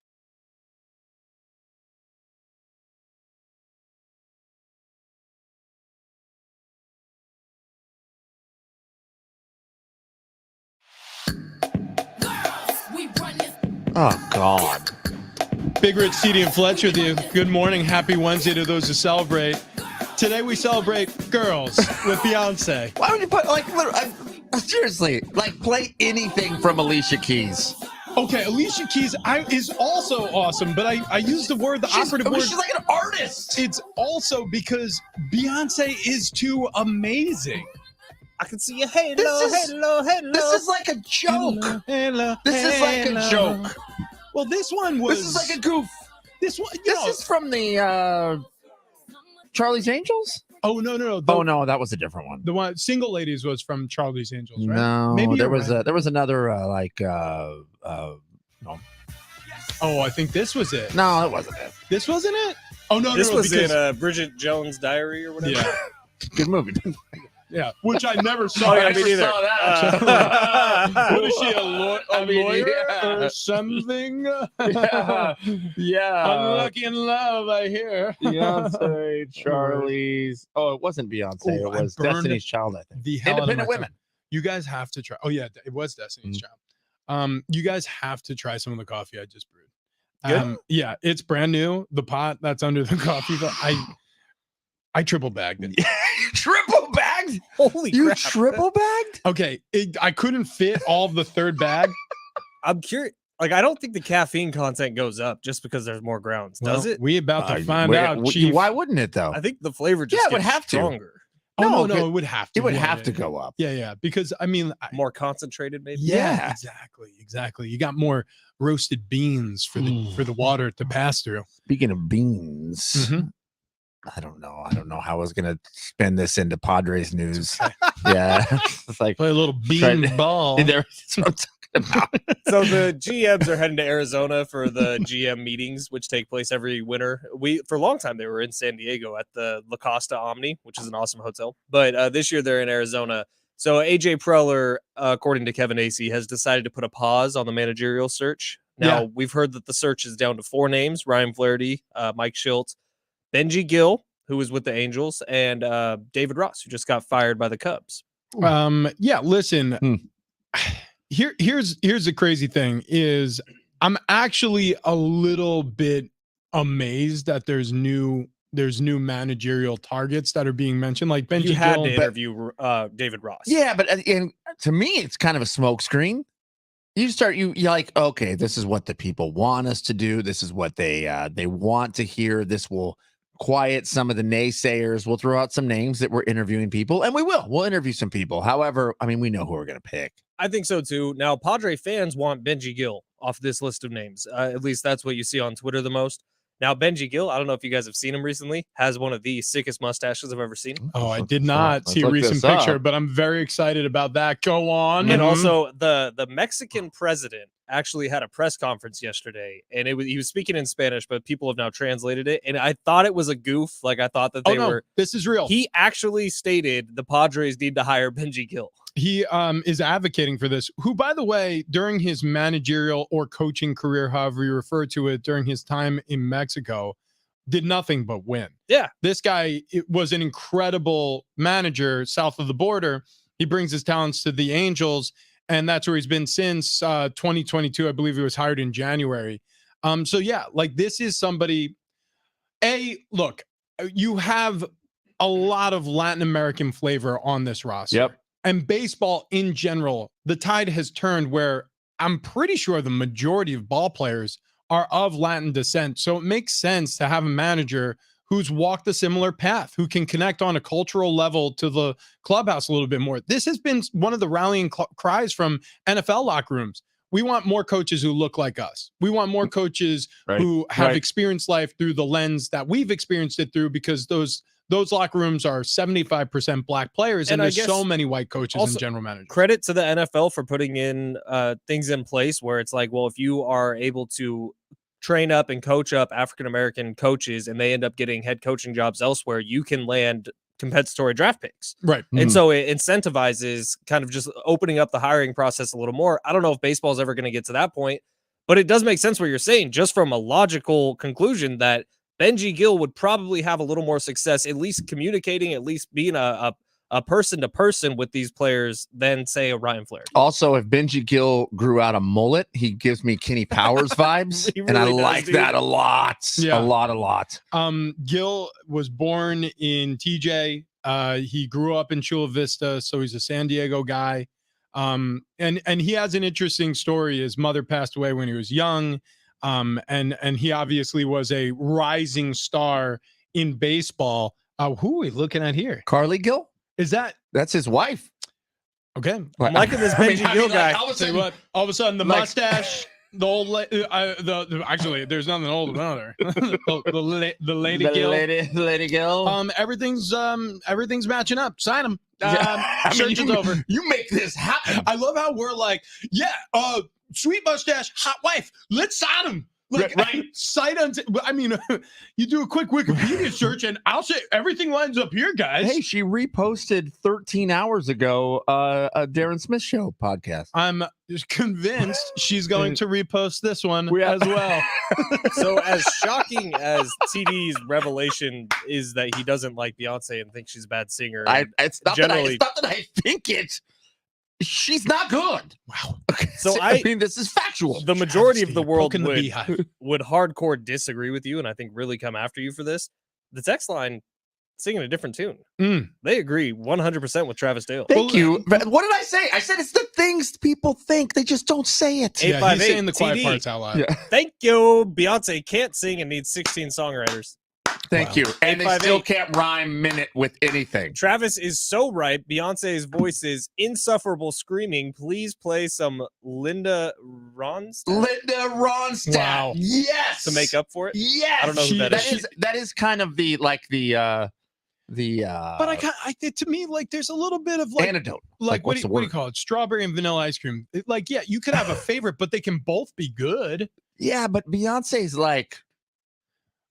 Oh, God. Big Rich, TD, and Fletch with you. Good morning. Happy Wednesday to those who celebrate. Today we celebrate girls with Beyonce. Why would you put, like, seriously, like, play anything from Alicia Keys? Okay, Alicia Keys is also awesome, but I use the operative word. She's like an artist. It's also because Beyonce is too amazing. I can see you. Hello. This is like a joke. This is like a joke. Well, this one was. This is like a goof. This one. This is from the Charlie's Angels. Oh no. No, that was a different one. The one Single Ladies was from Charlie's Angels, right? No, maybe there was another no. Oh, I think this was it. No, that wasn't it. This wasn't it. Oh no, this was because, in Bridget Jones' Diary or whatever. Yeah, good movie. Yeah, which I never saw. I never saw that. What is she, a lawyer or something? Yeah. Unlucky in love, I hear. Beyonce, Charlie's. Oh, it wasn't Beyonce. Oh, it was I burned Destiny's Child, I think. The hell out of Independent my Women. tongue. You guys have to try. Oh yeah, it was Destiny's Child. You guys have to try some of the coffee I just brewed. Good? Yeah, it's brand new. The pot that's under the coffee, but I triple bagged it. Triple bagged? Holy You crap. triple bagged? Okay, I couldn't fit all of the third bag. I'm curious. Like, I don't think the caffeine content goes up just because there's more grounds, does Well, it? We about to find out, Chief. Why wouldn't it though? I think the flavor just it would gets have to. stronger. Oh, No, no, it would have to. It would Yeah, have yeah, to yeah. go up. Yeah, because I mean, More concentrated, maybe? Yeah. exactly. You got more roasted beans for the water to pass through. Speaking of beans, Mhm. I don't know how I was gonna spin this into Padres news. Yeah, it's like Play a little bean Tried- ball. that's what I'm talking about. So the GMs are heading to Arizona for the GM meetings, which take place every winter. For a long time, they were in San Diego at the La Costa Omni, which is an awesome hotel. But this year they're in Arizona. So AJ Preller, according to Kevin Acee, has decided to put a pause on the managerial search. Now, we've heard that the search is down to 4 names: Ryan Flaherty, Mike Schultz, Benji Gill, who was with the Angels, and David Ross, who just got fired by the Cubs. Yeah, listen. Here's the crazy thing is I'm actually a little bit amazed that there's new managerial targets that are being mentioned, like Benji You had Gill, to interview David Ross. Yeah, but and to me, it's kind of a smokescreen. You're like, okay, this is what the people want us to do. This is what they want to hear. This will quiet some of the naysayers. We'll throw out some names that we're interviewing people, and we'll interview some people. However, I mean, we know who we're going to pick. I think so too. Now, Padre fans want Benji Gill off this list of names. At least that's what you see on Twitter the most. Now, Benji Gill, I don't know if you guys have seen him recently, has one of the sickest mustaches I've ever seen. Oh, I did not see a recent picture, but I'm very excited about that. Go on. And also, the Mexican president actually had a press conference yesterday, and he was speaking in Spanish, but people have now translated it. And I thought it was a goof. Like, I thought that they were. This is real. He actually stated the Padres need to hire Benji Gill. He is advocating for this, who, by the way, during his managerial or coaching career, however you refer to it, during his time in Mexico, did nothing but win. Yeah. This guy was an incredible manager south of the border. He brings his talents to the Angels, and that's where he's been since 2022. I believe he was hired in January. So yeah, like this is somebody. Look, you have a lot of Latin American flavor on this roster. Yep. And baseball in general, the tide has turned where I'm pretty sure the majority of ball players are of Latin descent. So it makes sense to have a manager who's walked a similar path, who can connect on a cultural level to the clubhouse a little bit more. This has been one of the rallying cries from NFL locker rooms. We want more coaches who look like us. We want more coaches who have experienced life through the lens that we've experienced it through, because those locker rooms are 75% black players, and there's so many white coaches and general managers. Credit to the NFL for putting in things in place where it's like, well, if you are able to train up and coach up African-American coaches and they end up getting head coaching jobs elsewhere, you can land compensatory draft picks. Right. And so it incentivizes kind of just opening up the hiring process a little more. I don't know if baseball is ever going to get to that point, but it does make sense what you're saying, just from a logical conclusion that Benji Gill would probably have a little more success, at least communicating, at least being a person to person with these players than, say, a Ryan Flaherty. Also, if Benji Gill grew out a mullet, he gives me Kenny Powers vibes, and I like that a lot. Yeah. A lot. Gill was born in TJ. He grew up in Chula Vista, so he's a San Diego guy. And he has an interesting story. His mother passed away when he was young. And he obviously was a rising star in baseball. Who are we looking at here? Carly Gill? That's his wife. Okay. I'm liking this Benji Gill guy. All of a sudden, the mustache, the old, actually, there's nothing old about her. the lady Gill. Lady Gill. Everything's matching up. Sign him. Search is over. You make this happen. I love how we're like, sweet mustache, hot wife. Let's sign him. Like, right. Sight I mean, you do a quick Wikipedia search, and I'll say everything lines up here, guys. Hey, she reposted 13 hours ago a Darren Smith Show podcast. I'm convinced she's going to repost this one as well. So, as shocking as TD's revelation is that he doesn't like Beyonce and thinks she's a bad singer, it's not that I think it. She's not good. Wow. Okay. So I mean, this is factual. The majority of the world would hardcore disagree with you, and I think really come after you for this. The text line singing a different tune. They agree 100% with Travis Dale. Thank you. What did I say? I said it's the things people think. They just don't say it. Yeah, he's saying the quiet parts out loud. Yeah. Thank you. Beyonce can't sing and needs 16 songwriters. Thank you. And they still can't rhyme minute with anything. Travis is so right. Beyonce's voice is insufferable screaming. Please play some Linda Ronstadt. Wow. Yes. To make up for it? Yes. I don't know who that is. That is kind of the but to me, like, there's a little bit of like antidote. Like what do you call it? Strawberry and vanilla ice cream. You could have a favorite, but they can both be good. Yeah, but Beyonce's like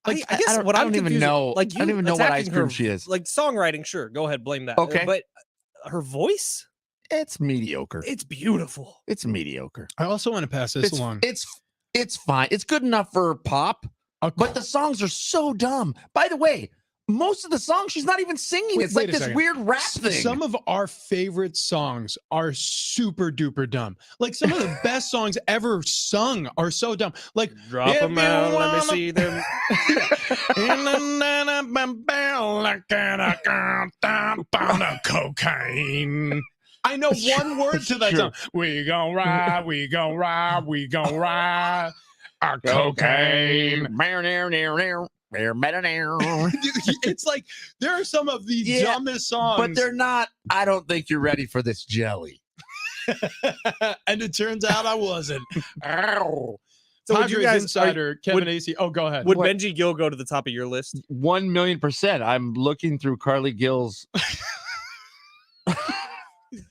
I guess I don't even know. Like, I don't even know what ice cream she is. Like songwriting, sure, go ahead, blame that. Okay, but her voice, it's mediocre. It's beautiful. It's mediocre. I also want to pass this along. It's fine. It's good enough for pop, but the songs are so dumb. By the way, most of the songs she's not even singing. It's like this weird rap thing. Some of our favorite songs are super duper dumb. Like some of the best songs ever sung are so dumb. Like drop them out, let me see them. Cocaine. I know one word to that song. We gon' ride, we gon' ride, we gon' ride. Our cocaine. It's like there are some of the dumbest songs, but they're not. I don't think you're ready for this jelly. And it turns out I wasn't. So Padres insider Kevin Acee. Oh, go ahead. Would Benji Gill go to the top of your list? 1,000,000%. I'm looking through Carly Gill's.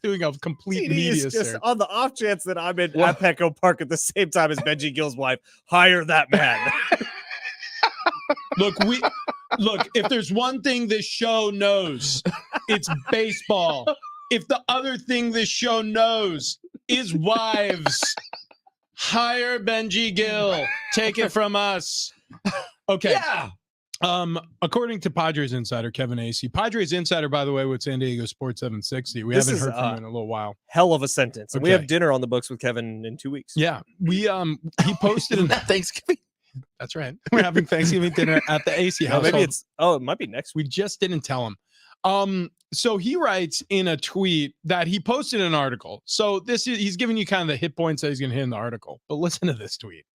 Doing a complete media just search. On the off chance that I'm at Petco Park at the same time as Benji Gill's wife, hire that man. Look, if there's one thing this show knows, it's baseball. If the other thing this show knows is wives, hire Benji Gill. Take it from us. Okay. Yeah. According to Padres insider Kevin Acee, Padres insider, by the way, with San Diego Sports 760. We haven't heard from him in a little while. Hell of a sentence. And we Okay. have dinner on the books with Kevin in 2 weeks. Yeah. He posted Thanksgiving. That's right. We're having Thanksgiving dinner at the AC Oh, house. maybe it might be next week. We just didn't tell him. So he writes in a tweet that he posted an article. So he's giving you kind of the hit points that he's going to hit in the article. But listen to this tweet.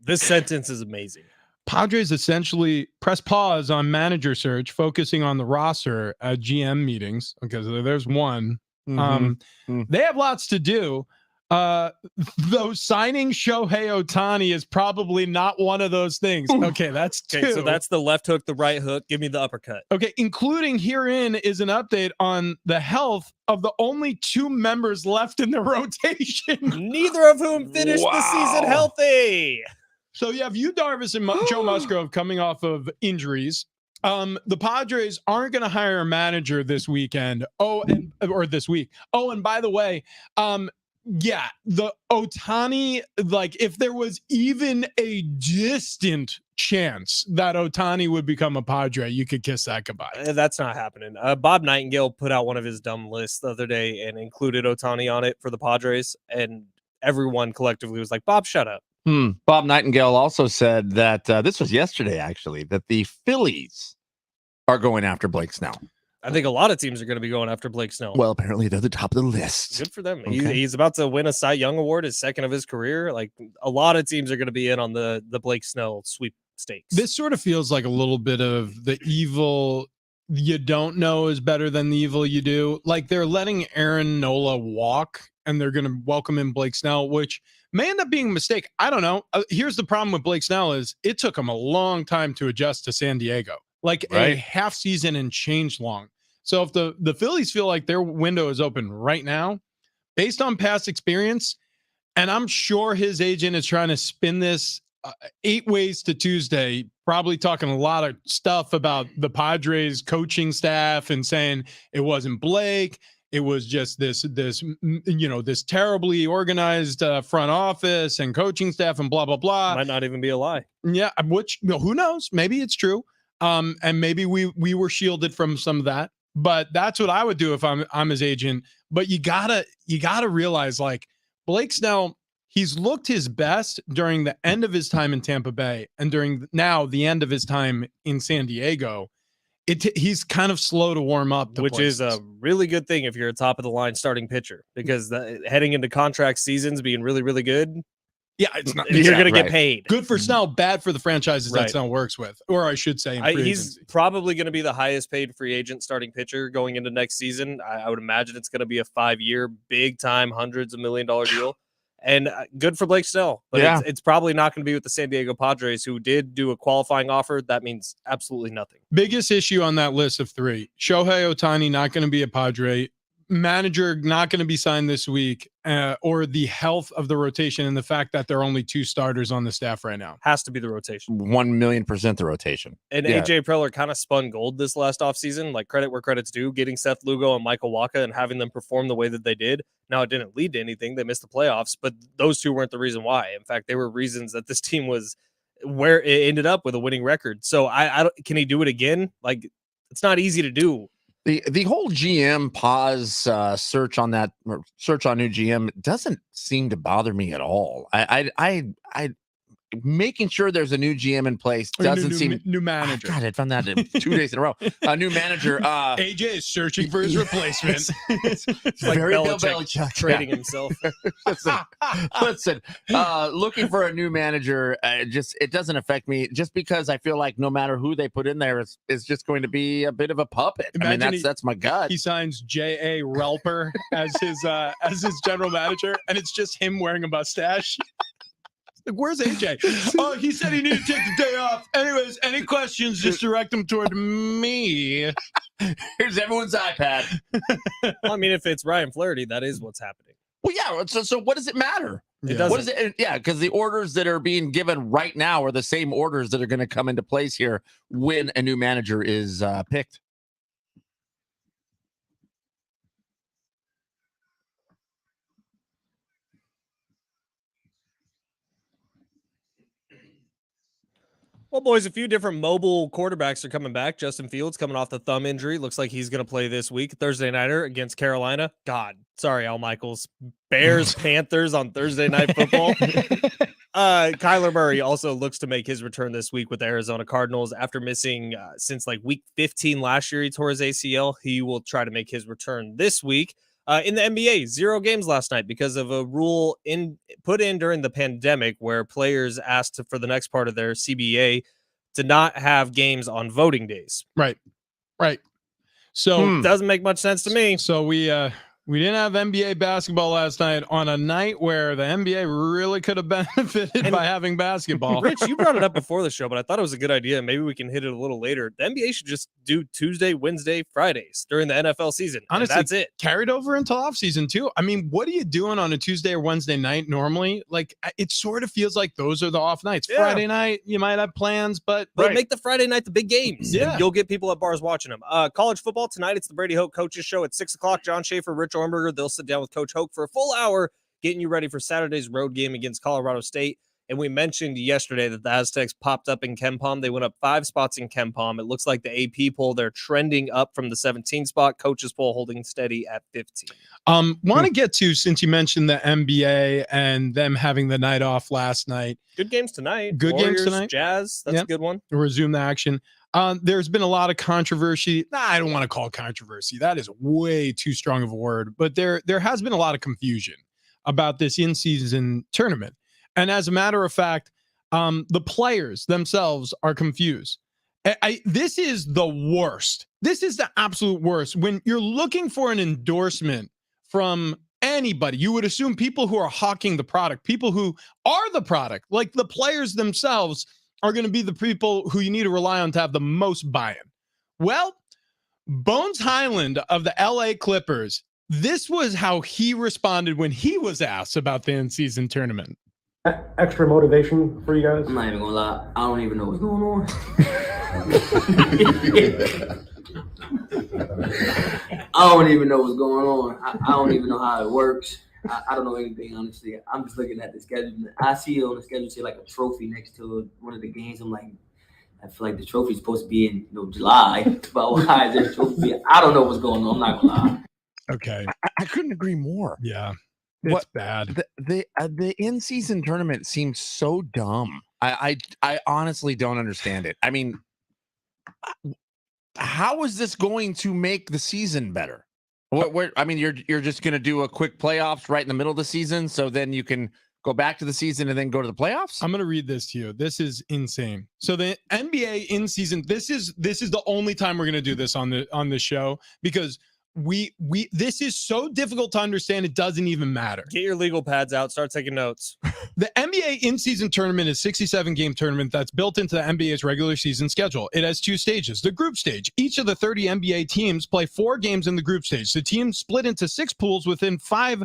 This sentence is amazing. Padres essentially press pause on manager search, focusing on the roster at GM meetings. Okay, so there's one. They have lots to do. Though signing Shohei Ohtani is probably not one of those things. Okay, that's two. Okay, so that's the left hook, the right hook. Give me the uppercut. Okay, including herein is an update on the health of the only two members left in the rotation. Neither of whom finished the season healthy. So you have Yu Darvish and Joe Musgrove coming off of injuries. The Padres aren't going to hire a manager this weekend. Or this week. Oh, and by the way, yeah, the Ohtani, like if there was even a distant chance that Ohtani would become a Padre, you could kiss that goodbye. That's not happening. Bob Nightingale put out one of his dumb lists the other day and included Ohtani on it for the Padres, and everyone collectively was like, Bob, shut up. Bob Nightingale also said that this was yesterday, actually, that the Phillies are going after Blake Snell. I think a lot of teams are going to be going after Blake Snell. Well, apparently they're the top of the list. Good for them. Okay. He's about to win a Cy Young Award, his second of his career. Like a lot of teams are going to be in on the Blake Snell sweepstakes. This sort of feels like a little bit of the evil you don't know is better than the evil you do. Like they're letting Aaron Nola walk and they're going to welcome in Blake Snell, which may end up being a mistake. I don't know. Here's the problem with Blake Snell is it took him a long time to adjust to San Diego, like a half season and change long. So if the Phillies feel like their window is open right now, based on past experience, and I'm sure his agent is trying to spin this 8 ways to Tuesday, probably talking a lot of stuff about the Padres coaching staff and saying it wasn't Blake. It was just this terribly organized front office and coaching staff and blah, blah, blah. Might not even be a lie. Yeah. Which, who knows? Maybe it's true. And maybe we were shielded from some of that. But that's what I would do if I'm his agent. But you gotta realize, like, Blake Snell, he's looked his best during the end of his time in Tampa Bay and during now the end of his time in San Diego. He's kind of slow to warm up, which is a really good thing if you're a top of the line starting pitcher, because heading into contract seasons being really, really good. Yeah, it's not. You're going to get paid. Good for Snell, bad for the franchises that Snell works with, or I should say, he's probably going to be the highest paid free agent starting pitcher going into next season. I would imagine it's going to be a 5-year, big time, hundreds of $1 million deal, and good for Blake Snell. But it's probably not going to be with the San Diego Padres, who did do a qualifying offer. That means absolutely nothing. Biggest issue on that list of 3: Shohei Ohtani not going to be a Padre. Manager not going to be signed this week, or the health of the rotation and the fact that there are only 2 starters on the staff right now. Has to be the rotation. 1,000,000% the rotation. And AJ Preller kind of spun gold this last offseason, like credit where credit's due, getting Seth Lugo and Michael Wacha and having them perform the way that they did. Now, it didn't lead to anything. They missed the playoffs, but those 2 weren't the reason why. In fact, they were reasons that this team was where it ended up with a winning record. So can he do it again? Like, it's not easy to do. The whole GM pause search on new GM doesn't seem to bother me at all. I making sure there's a new GM in place doesn't seem new manager. God, I found that 2 days in a row. A new manager. AJ is searching for his replacement. It's like Very Belichick trading himself. Listen, looking for a new manager, it doesn't affect me, just because I feel like no matter who they put in there is just going to be a bit of a puppet. Imagine I mean, that's my gut. He signs J.A. Relper as his general manager, and it's just him wearing a mustache. Like, where's AJ? Oh, he said he needed to take the day off. Anyways, any questions, just direct them toward me. Here's everyone's iPad. Well, I mean, if it's Ryan Flaherty, that is what's happening. Well, yeah. So what does it matter? It doesn't. What is it? Yeah, because the orders that are being given right now are the same orders that are going to come into place here when a new manager is picked. Well, boys, a few different mobile quarterbacks are coming back. Justin Fields coming off the thumb injury. Looks like he's going to play this week. Thursday nighter against Carolina. God, sorry, Al Michaels. Bears, Panthers on Thursday Night Football. Kyler Murray also looks to make his return this week with the Arizona Cardinals after missing since like week 15 last year. He tore his ACL. He will try to make his return this week. In the NBA, 0 games last night because of a rule put in during the pandemic where players asked for the next part of their CBA to not have games on voting days. Right. So Doesn't make much sense to me. So we didn't have NBA basketball last night on a night where the NBA really could have benefited by having basketball. Rich, you brought it up before the show, but I thought it was a good idea. Maybe we can hit it a little later. The NBA should just do Tuesday, Wednesday, Fridays during the NFL season. Honestly, that's it. Carried over until off season too. I mean, what are you doing on a Tuesday or Wednesday night normally? Like, it sort of feels like those are the off nights. Yeah. Friday night, you might have plans, but Make the Friday night the big games. Yeah. And you'll get people at bars watching them. College football tonight, it's the Brady Hoke Coaches Show at 6 o'clock. John Schaefer, Rich Ornberger, they'll sit down with Coach Hoke for a full hour, getting you ready for Saturday's road game against Colorado State. And we mentioned yesterday that the Aztecs popped up in KenPom. They went up 5 spots in KenPom. It looks like the AP poll, they're trending up from the 17 spot. Coaches poll holding steady at 15. Want to get to, since you mentioned the NBA and them having the night off last night. Good games tonight. Good Warriors, games tonight. Jazz, that's a good one. Resume the action. There's been a lot of controversy. I don't want to call it controversy. That is way too strong of a word. But there has been a lot of confusion about this in-season tournament. And as a matter of fact, the players themselves are confused. This is the worst. This is the absolute worst. When you're looking for an endorsement from anybody, you would assume people who are hawking the product, people who are the product, like the players themselves, are going to be the people who you need to rely on to have the most buy-in. Well, Bones Hyland of the LA Clippers, this was how he responded when he was asked about the in-season tournament. Extra motivation for you guys? I'm not even gonna lie, I don't even know what's going on. I don't even know what's going on. I don't even know how it works. I don't know anything, honestly. I'm just looking at the schedule. I see on the schedule, say like a trophy next to one of the games. I'm like, I feel like the trophy's supposed to be in July. But why is there a trophy? I don't know what's going on. I'm not gonna lie. Okay. I couldn't agree more. Yeah. It's bad. The in-season tournament seems so dumb. I honestly don't understand it. I mean, how is this going to make the season better? I mean, you're just going to do a quick playoffs right in the middle of the season, so then you can go back to the season and then go to the playoffs. I'm going to read this to you. This is insane. So the NBA in season. This is the only time we're going to do this on the show, because this is so difficult to understand. It doesn't even matter. Get your legal pads out. Start taking notes. The NBA in-season tournament is a 67-game tournament that's built into the NBA's regular season schedule. It has 2 stages. The group stage. Each of the 30 NBA teams play 4 games in the group stage. The teams split into 6 pools of 5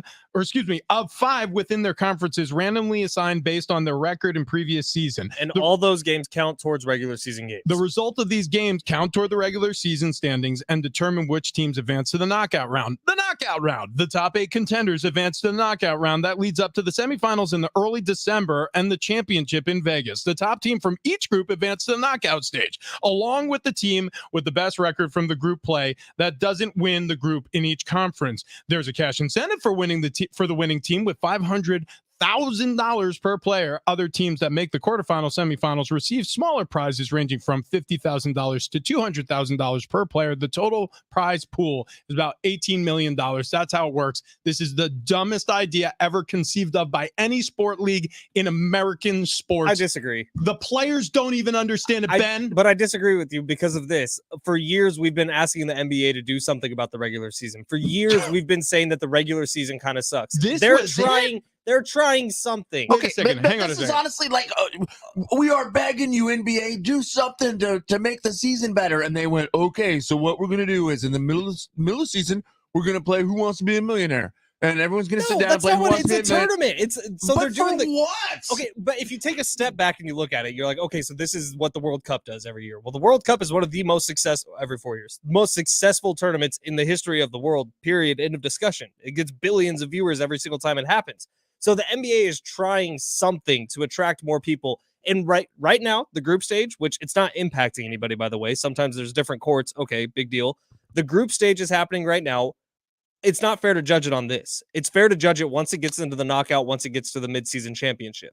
within their conferences, randomly assigned based on their record in previous season. And all those games count towards regular season games. The result of these games count toward the regular season standings and determine which teams advance to the knockout round. The knockout round. The top 8 contenders advance to the knockout round. That leads up to the semifinals in the early December and the championship in Vegas. The top team from each group advanced to the knockout stage, along with the team with the best record from the group play that doesn't win the group in each conference. There's a cash incentive for winning for the winning team with $500,000 per player. Other teams that make the quarterfinals, semifinals receive smaller prizes ranging from $50,000 to $200,000 per player. The total prize pool is about $18 million. That's how it works. This is the dumbest idea ever conceived of by any sport league in American sports. I disagree. The players don't even understand it, Ben. But I disagree with you because of this. For years, we've been asking the NBA to do something about the regular season. For years, we've been saying that the regular season kind of sucks. They're trying something. Okay, a second. Hang on a this is second. honestly like, we are begging you, NBA, do something to make the season better. And they went, okay, so what we're going to do is in the middle of the season, we're going to play Who Wants to Be a Millionaire. And everyone's going to sit down and play Who Wants to Be a Millionaire. It's a tournament. So But they're doing for what? Okay, but if you take a step back and you look at it, you're like, okay, so this is what the World Cup does every year. Well, the World Cup is one of the most successful every 4 years, most successful tournaments in the history of the world, period, end of discussion. It gets billions of viewers every single time it happens. So the NBA is trying something to attract more people. And right now, the group stage, which it's not impacting anybody, by the way. Sometimes there's different courts. Okay, big deal. The group stage is happening right now. it's not fair to judge it on this. It's fair to judge it once it gets into the knockout, once it gets to the midseason championship.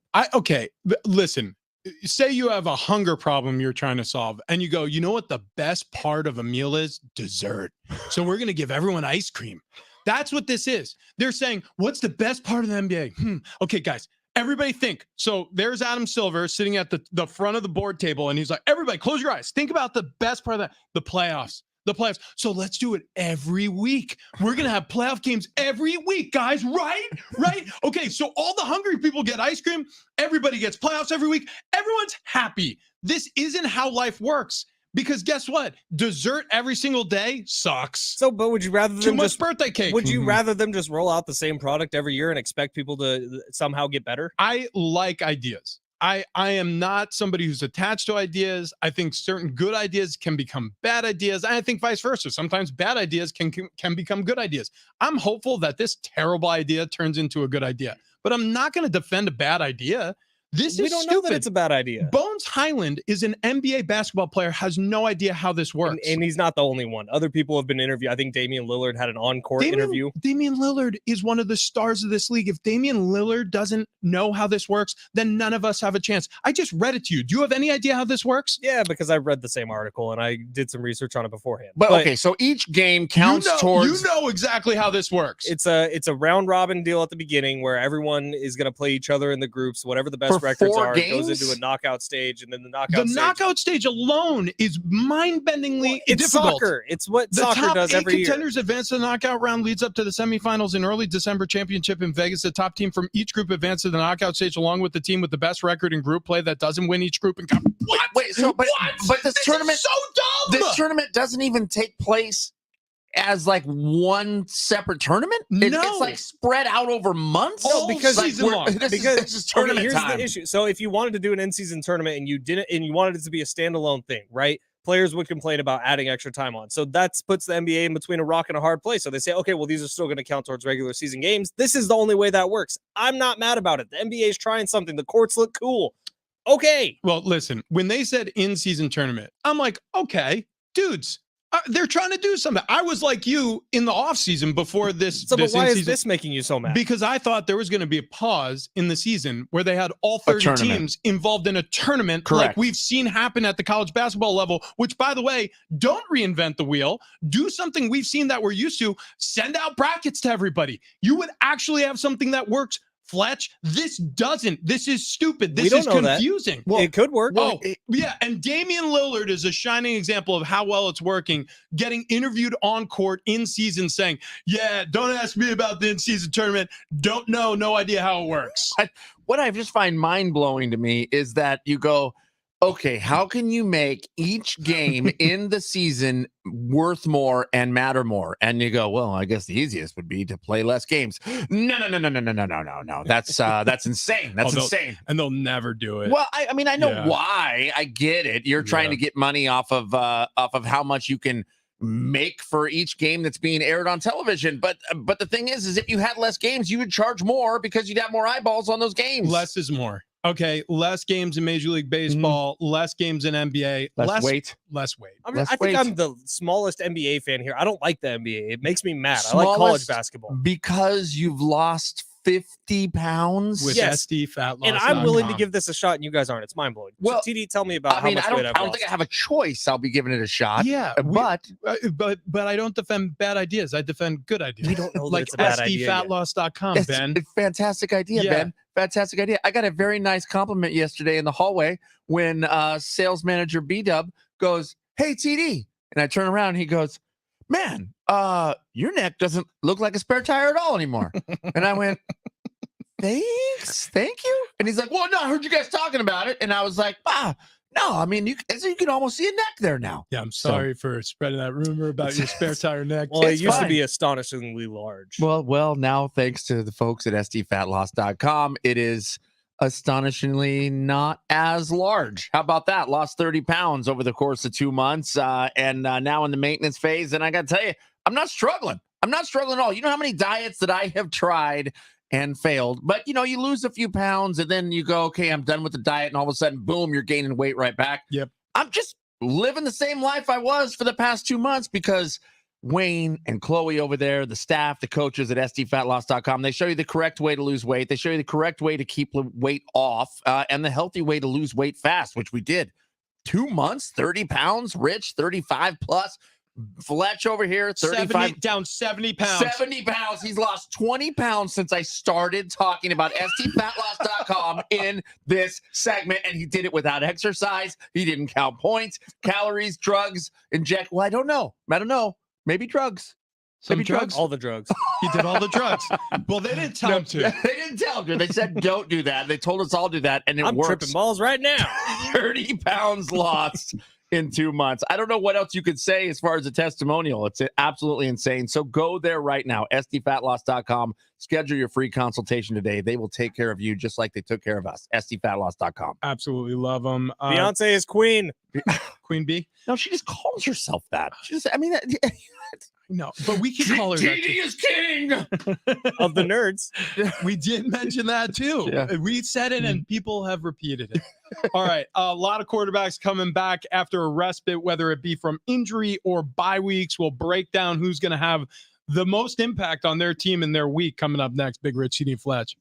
Listen, say you have a hunger problem you're trying to solve, and you go, you know what the best part of a meal is? Dessert. So we're going to give everyone ice cream. That's what this is. They're saying, what's the best part of the NBA? Okay, guys, everybody think. So there's Adam Silver sitting at the front of the board table, and he's like, everybody close your eyes. Think about the best part of the playoffs. The playoffs. So let's do it every week. We're going to have playoff games every week, guys, right? Right? Okay, so all the hungry people get ice cream. Everybody gets playoffs every week. Everyone's happy. This isn't how life works. Because guess what? Dessert every single day sucks. So, but would you rather Too them much just birthday cake. would you rather them just roll out the same product every year and expect people to somehow get better? I like ideas. I am not somebody who's attached to ideas. I think certain good ideas can become bad ideas. And I think vice versa. Sometimes bad ideas can become good ideas. I'm hopeful that this terrible idea turns into a good idea, but I'm not going to defend a bad idea. This We is don't stupid. know that it's a bad idea. Bones Highland is an NBA basketball player, has no idea how this works. And he's not the only one. Other people have been interviewed. I think Damian Lillard had an on-court interview. Damian Lillard is one of the stars of this league. If Damian Lillard doesn't know how this works, then none of us have a chance. I just read it to you. Do you have any idea how this works? Yeah, because I read the same article and I did some research on it beforehand. But okay, so each game counts towards. You know exactly how this works. It's a round robin deal at the beginning where everyone is going to play each other in the groups. Whatever the best For records 4 are, it goes games? into a knockout stage, and then the The knockout stage alone is mind-bendingly It's difficult. soccer. It's what The soccer top does 8 every year. contenders advance to the knockout round, leads up to the semifinals in early December championship in Vegas. The top team from each group advances to the knockout stage, along with the team with the best record in group play that doesn't win each group. And Wait, so but this tournament, is so dumb. this tournament doesn't even take place as like one separate tournament. No. It's like spread out over months. No, because Like, season we're- long. this Because is tournament here's time. the issue. So if you wanted to do an in-season tournament and you didn't, and you wanted it to be a standalone thing, right? Players would complain about adding extra time on. So that puts the NBA in between a rock and a hard place. So they say, okay, well, these are still going to count towards regular season games. This is the only way that works. I'm not mad about it. The NBA is trying something. The courts look cool. Okay. Well, listen, when they said in-season tournament, I'm like, okay, dudes, they're trying to do something. I was like you in the offseason before this. So, but why is in-season- this making you so mad? Because I thought there was going to be a pause in the season where they had all 30 tournament. teams involved in a tournament like Correct. we've seen happen at the college basketball level, which, by the way, don't reinvent the wheel. Do something we've seen that we're used to. Send out brackets to everybody. You would actually have something that works. Fletch, this doesn't. This is stupid. This We don't is know that. confusing. it could work. Oh, yeah. And Damian Lillard is a shining example of how well it's working, getting interviewed on court in season saying, yeah, don't ask me about the in-season tournament. Don't know. No idea how it works. What I just find mind-blowing to me is that you go, okay, how can you make each game in the season worth more and matter more? And you go, well, I guess the easiest would be to play less games. No. That's insane. That's insane. And they'll never do it. Well, I mean, I know Yeah. why. I get it. You're trying to get money off of how much you can make for each game that's being aired on television. But the thing is if you had less games, you would charge more because you'd have more eyeballs on those games. Less is more. Okay, less games in Major League Baseball, less games in NBA, Less weight. less weight. I mean, Let's I think wait. I'm the smallest NBA fan here. I don't like the NBA. It makes me mad. I like college Smallest basketball. because you've lost 50 pounds. With Yes. SD Fat Loss. And I'm willing to give this a shot, and you guys aren't. It's mind-blowing. Well, So, TD, tell me about I how mean, much I weight don't I've lost. think I have a choice. I'll be giving it a shot. Yeah, But but I don't defend bad ideas. I defend good ideas. We don't know that like it's a bad idea yet. SDFatloss.com, it's Ben. a fantastic idea, Yeah. Ben. Fantastic idea. I got a very nice compliment yesterday in the hallway when sales manager B-Dub goes, hey, TD. And I turn around and he goes, man, your neck doesn't look like a spare tire at all anymore. And I went, thanks. Thank you. And he's like, well, no, I heard you guys talking about it. And I was like, no, I mean, you can almost see a neck there now. Yeah, I'm sorry for spreading that rumor about your spare tire neck. Well, it It's used to fine. be astonishingly large. Well, now thanks to the folks at sdfatloss.com, it is astonishingly not as large. How about that? Lost 30 pounds over the course of 2 months and now in the maintenance phase. And I got to tell you, I'm not struggling. I'm not struggling at all. You know how many diets that I have tried and failed, but you lose a few pounds and then you go, okay, I'm done with the diet. And all of a sudden, boom, you're gaining weight right back. Yep. I'm just living the same life I was for the past 2 months because Wayne and Chloe over there, the staff, the coaches at sdfatloss.com. They show you the correct way to lose weight. They show you the correct way to keep weight off and the healthy way to lose weight fast, which we did. 2 months, 30 pounds, Rich, 35 plus. Fletch over here, 35. Down 70 pounds. 70 pounds. He's lost 20 pounds since I started talking about sdfatloss.com in this segment, and he did it without exercise. He didn't count points, calories, drugs, inject. Well, I don't know. Maybe drugs. Some Maybe drugs. All the drugs. He did all the drugs. Well, they didn't tell him to. They didn't tell him to. They said don't do that. They told us all do that, and it I'm works. tripping balls right now. 30 pounds lost in 2 months. I don't know what else you could say as far as a testimonial. It's absolutely insane. So go there right now, sdfatloss.com. Schedule your free consultation today. They will take care of you just like they took care of us. sdfatloss.com. Absolutely love them. Beyonce is queen. Queen Bee? No, she just calls herself that. She just, I mean, No, but we can call her that. TD is king. Of the nerds. We did mention that too. Yeah. We said it and people have repeated it. All right. A lot of quarterbacks coming back after a respite, whether it be from injury or bye weeks. We'll break down who's going to have the most impact on their team in their week coming up next. Big Rich, CD Fletch.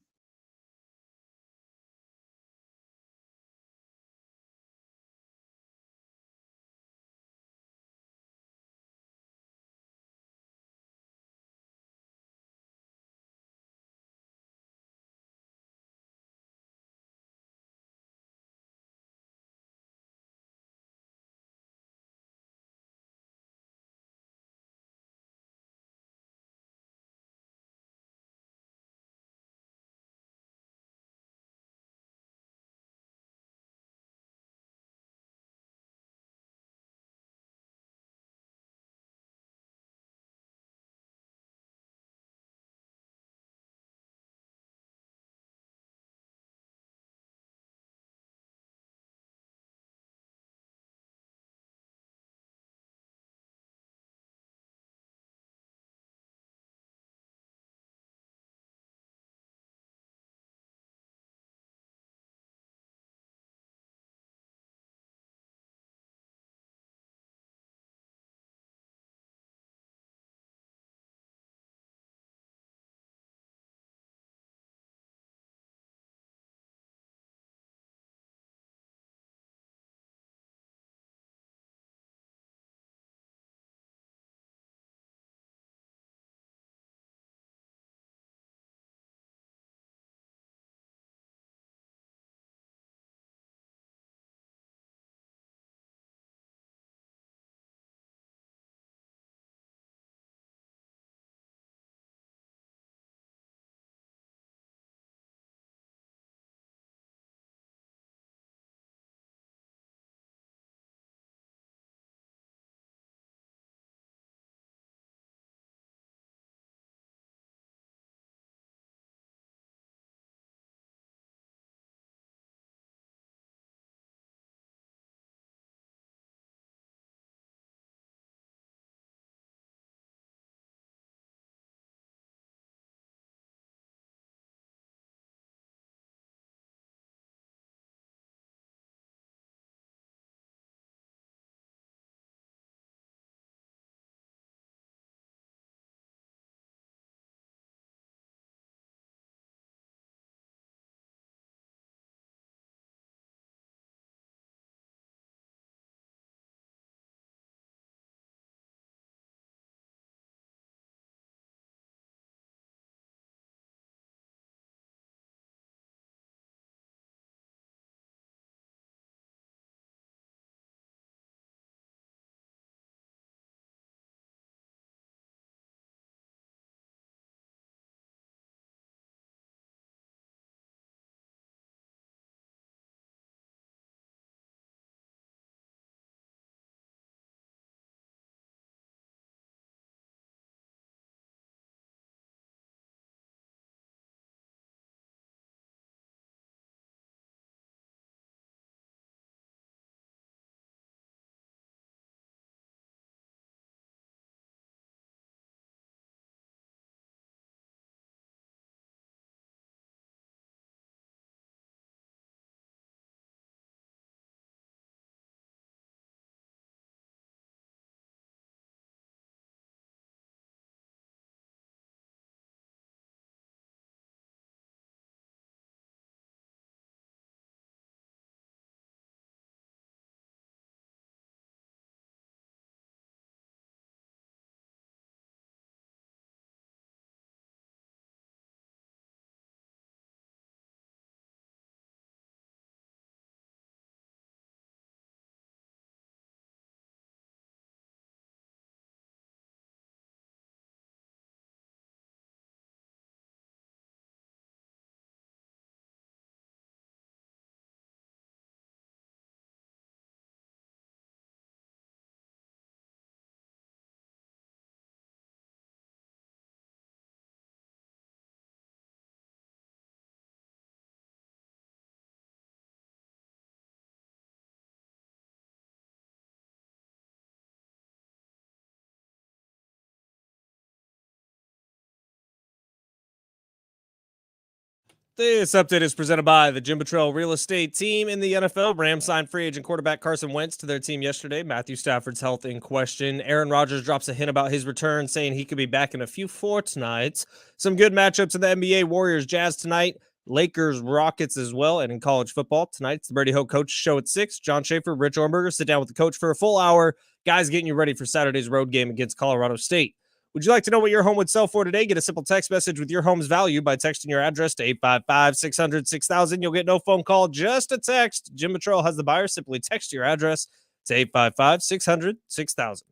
This update is presented by the Jim Buttrell Real Estate Team in the NFL. Rams signed free agent quarterback Carson Wentz to their team yesterday. Matthew Stafford's health in question. Aaron Rodgers drops a hint about his return, saying he could be back in a few fortnights. Some good matchups in the NBA. Warriors Jazz tonight. Lakers Rockets as well. And in college football tonight, it's the Brady Hoke Coach Show at 6. John Schaefer, Rich Ornberger sit down with the coach for a full hour. Guys getting you ready for Saturday's road game against Colorado State. Would you like to know what your home would sell for today? Get a simple text message with your home's value by texting your address to 855-600-6000. You'll get no phone call, just a text. Jim Buttrell has the buyer. Simply text your address to 855-600-6000.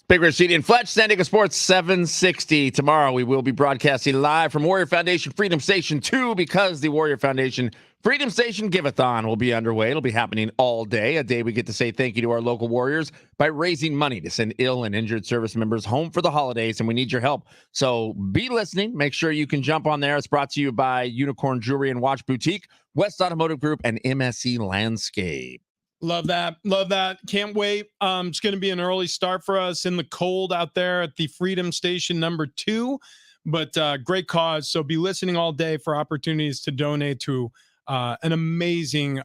Big Rich, Sheedy, and Fletch, San Diego Sports 760. Tomorrow we will be broadcasting live from Warrior Foundation Freedom Station 2 because the Warrior Foundation Freedom Station Give-a-thon will be underway. It'll be happening all day, a day we get to say thank you to our local Warriors by raising money to send ill and injured service members home for the holidays, and we need your help. So be listening. Make sure you can jump on there. It's brought to you by Unicorn Jewelry and Watch Boutique, West Automotive Group, and MSC Landscape. Love that. Love that. Can't wait. It's going to be an early start for us in the cold out there at the Freedom Station number 2, but great cause. So be listening all day for opportunities to donate to an amazing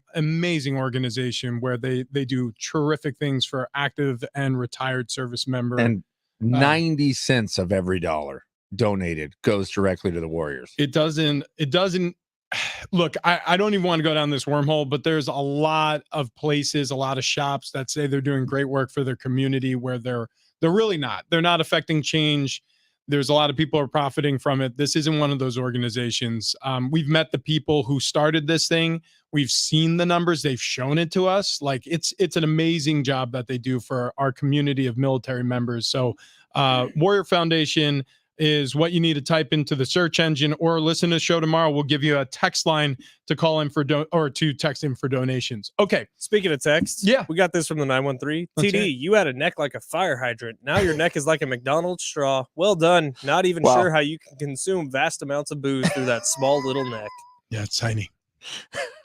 organization where they do terrific things for active and retired service member. And 90 cents of every dollar donated goes directly to the Warriors. It doesn't look, I don't even want to go down this wormhole, but there's a lot of places, a lot of shops that say they're doing great work for their community where they're really not. They're not affecting change. There's a lot of people who are profiting from it. This isn't one of those organizations. We've met the people who started this thing. We've seen the numbers. They've shown it to us. Like it's an amazing job that they do for our community of military members. So Warrior Foundation is what you need to type into the search engine or listen to the show tomorrow. We'll give you a text line to call in for to text in for donations. Okay. Speaking of text, Yeah. we got this from the 913. Let's TD, hear it. you had a neck like a fire hydrant. Now your neck is like a McDonald's straw. Well done. Not even Wow. sure how you can consume vast amounts of booze through that small little neck. Yeah, it's tiny.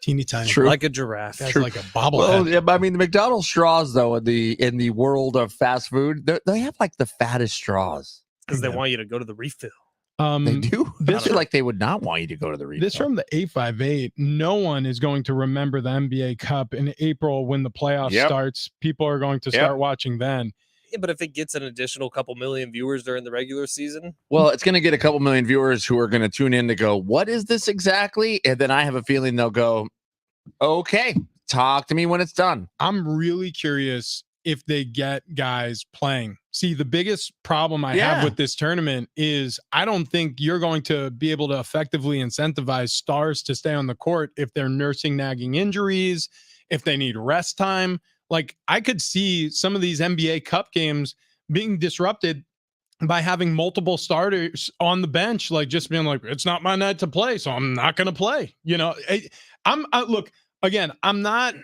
Teeny tiny. True. Like a giraffe. That's like a bobblehead. Well, yeah, but I mean, the McDonald's straws, though, in the world of fast food, they have like the fattest straws. Because they Yeah. want you to go to the refill. They do. I this- feel like they would not want you to go to the refill. This from the 858. No one is going to remember the NBA Cup in April when the playoffs Yep. starts. People are going to Yep. start watching then. Yeah, but if it gets an additional couple million viewers during the regular season, Well, it's going to get a couple million viewers who are going to tune in to go, what is this exactly? And then I have a feeling they'll go, okay, talk to me when it's done. I'm really curious if they get guys playing. See, the biggest problem I have Yeah. with this tournament is I don't think you're going to be able to effectively incentivize stars to stay on the court if they're nursing nagging injuries, if they need rest time. Like I could see some of these NBA Cup games being disrupted by having multiple starters on the bench, like just being like, it's not my night to play, so I'm not going to play. You know, look, again, I'm not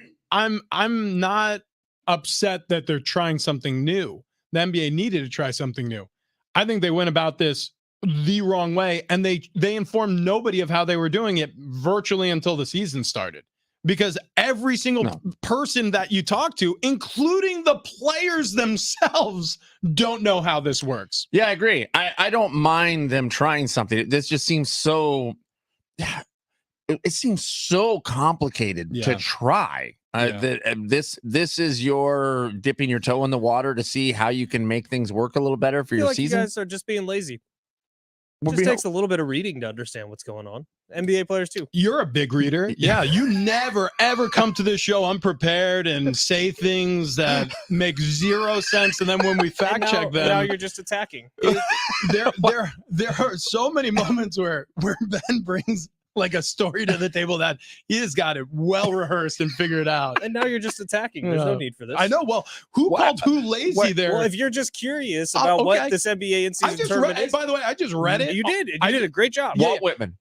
upset that they're trying something new. The NBA needed to try something new. I think they went about this the wrong way, and they informed nobody of how they were doing it virtually until the season started. Because every single person that you talk to, including the players themselves, don't know how this works. Yeah, I agree. I don't mind them trying something. This just seems so, it seems so complicated to try. This is your dipping your toe in the water to see how you can make things work a little better for I feel your like season. you guys are just being lazy. We'll Just be- takes a little bit of reading to understand what's going on. NBA players too. You're a big reader. Yeah, you never ever come to this show unprepared and say things that make zero sense, and then when we fact check them, now you're just attacking. there are so many moments where Ben brings like a story to the table that he has got it well rehearsed and figured out. And now you're just attacking. There's no need for this. I know. Well, who called who lazy there? Well, if you're just curious about what this NBA in I season just tournament read. is, By the way, I just read it. You did. You did a great job. Walt Whitman.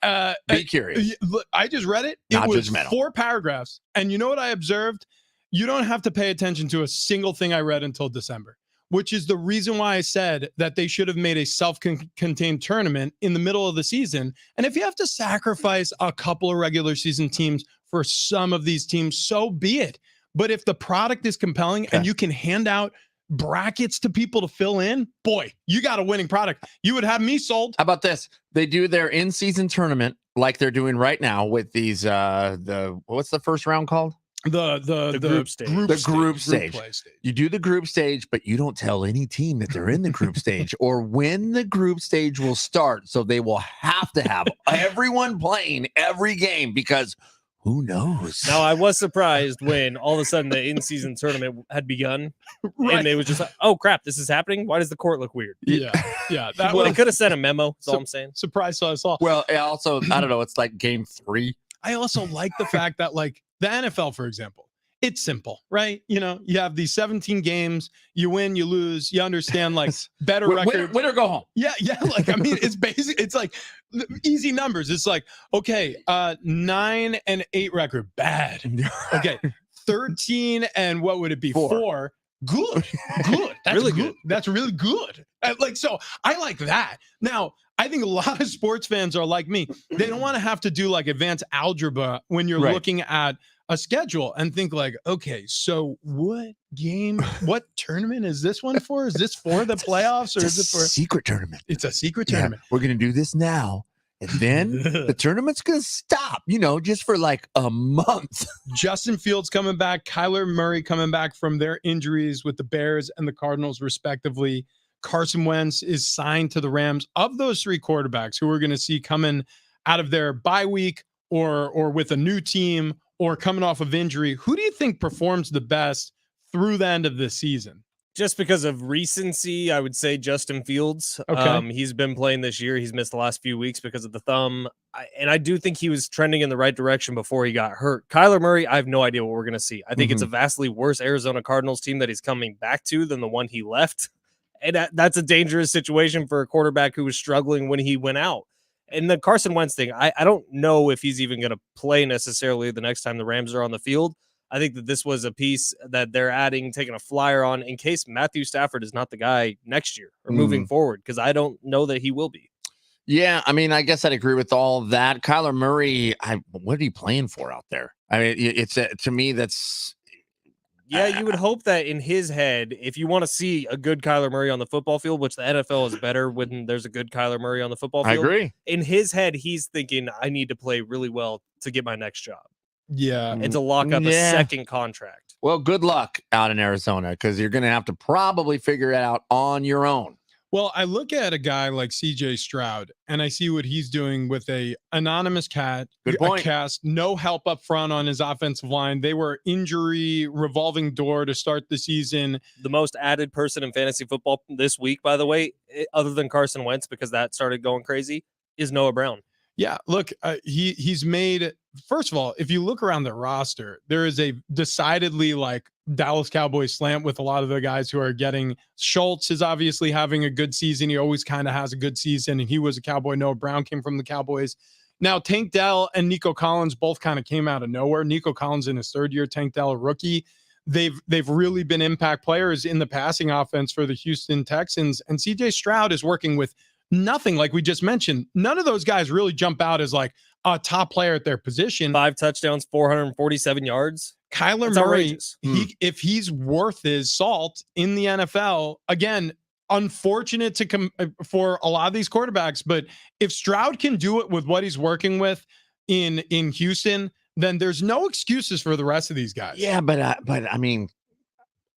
Be curious. Look, I just read it. It Not was judgmental. 4 paragraphs, and you know what I observed? You don't have to pay attention to a single thing I read until December. which is the reason why I said that they should have made a self-contained tournament in the middle of the season. And if you have to sacrifice a couple of regular season teams for some of these teams, so be it. But if the product is compelling and you can hand out brackets to people to fill in, boy, you got a winning product. You would have me sold. How about this? They do their in-season tournament like they're doing right now with these what's the first round called? The group stage. The group stage. play stage. You do the group stage, but you don't tell any team that they're in the group stage or when the group stage will start. So they will have to have everyone playing every game because who knows? Now, I was surprised when all of a sudden the in-season tournament had begun, and they was just like, "Oh crap, this is happening! Why does the court look weird?" Yeah. That Well, they was could have sent a memo. That's all I'm saying. surprise sauce. All. Well, also, I don't know. It's like game 3. I also like the fact that, like, the NFL, for example, it's simple, right? You know, you have these 17 games, you win, you lose, you understand, like, better record. Win or go home. Yeah. Like, I mean, it's basic. It's like easy numbers. It's like, okay, 9-8 record, bad. Okay, 13 and what would it be? 4. Good. That's Really good. good. That's really good. Like, so I like that. Now, I think a lot of sports fans are like me. They don't want to have to do like advanced algebra when you're Right. looking at a schedule and think like, okay, so what tournament is this one for? Is this for the playoffs or It's is it a for? secret tournament? It's a secret Yeah, tournament. we're gonna do this now, and then the tournament's gonna stop. Just for like a month. Justin Fields coming back, Kyler Murray coming back from their injuries with the Bears and the Cardinals, respectively. Carson Wentz is signed to the Rams. Of those 3 quarterbacks who we're going to see coming out of their bye week or with a new team or coming off of injury, who do you think performs the best through the end of this season? Just because of recency, I would say Justin Fields. Okay. He's been playing this year. He's missed the last few weeks because of the thumb. And I do think he was trending in the right direction before he got hurt. Kyler Murray, I have no idea what we're going to see. I think it's a vastly worse Arizona Cardinals team that he's coming back to than the one he left. And that's a dangerous situation for a quarterback who was struggling when he went out. And the Carson Wentz thing, I don't know if he's even going to play necessarily the next time the Rams are on the field. I think that this was a piece that they're adding, taking a flyer on in case Matthew Stafford is not the guy next year or moving forward, because I don't know that he will be. Yeah, I mean, I guess I'd agree with all that. Kyler Murray, what are you playing for out there? I mean, it's to me that's. Yeah, you would hope that in his head, if you want to see a good Kyler Murray on the football field, which the NFL is better when there's a good Kyler Murray on the football field. I agree. In his head, he's thinking, I need to play really well to get my next job Yeah. and to lock up a second contract. Well, good luck out in Arizona because you're going to have to probably figure it out on your own. Well, I look at a guy like CJ Stroud and I see what he's doing with a anonymous Good point. cast, no help up front on his offensive line. They were injury revolving door to start the season. The most added person in fantasy football this week, by the way, other than Carson Wentz, because that started going crazy, is Noah Brown. Yeah, look, he's made, first of all, if you look around the roster, there is a decidedly like Dallas Cowboys slant with a lot of the guys who are getting. Schultz is obviously having a good season. He always kind of has a good season, and he was a Cowboy. Noah Brown came from the Cowboys. Now, Tank Dell and Nico Collins both kind of came out of nowhere. Nico Collins in his 3rd year, Tank Dell a rookie. They've really been impact players in the passing offense for the Houston Texans, and CJ Stroud is working with nothing, like we just mentioned. None of those guys really jump out as like a top player at their position. 5 touchdowns, 447 yards. Kyler That's Murray, outrageous. if he's worth his salt in the NFL, again, unfortunate to come for a lot of these quarterbacks, but if Stroud can do it with what he's working with in Houston, then there's no excuses for the rest of these guys. Yeah, but I mean,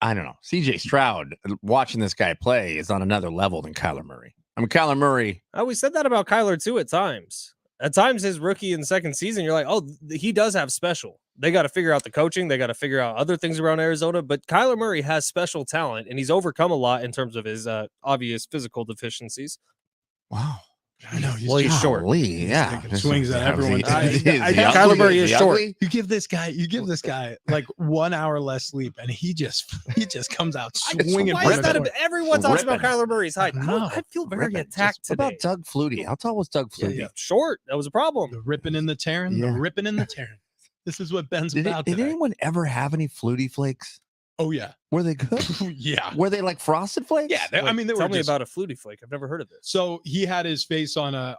I don't know. CJ Stroud, watching this guy play, is on another level than Kyler Murray. I mean, Kyler Murray. I always said that about Kyler too at times. At times, his rookie and second season, you're like, oh, he does have special. They got to figure out the coaching. They got to figure out other things around Arizona. But Kyler Murray has special talent, and he's overcome a lot in terms of his obvious physical deficiencies. Wow. I know. Well, he's short. Golly, yeah. taking swings at everyone. Kyler Murray is short. You give this guy like 1 hour less sleep, and he just comes out swinging. Why is from that? everywhere. Everyone talks about Ripping. Kyler Murray's height. No. I feel very Ripping. attacked What today. about Doug Flutie? How tall was Doug Flutie? Yeah. Short. That was a problem. The ripping and the tearing, Yeah. the ripping and the tearing. This is what Ben's Did about did today. anyone ever have any Flutie flakes? Oh yeah. Were they good? Yeah. Were they like Frosted Flakes? Yeah. I Wait, mean, they tell were me just, about a Flutie Flake. I've never heard of this. so he had his face on a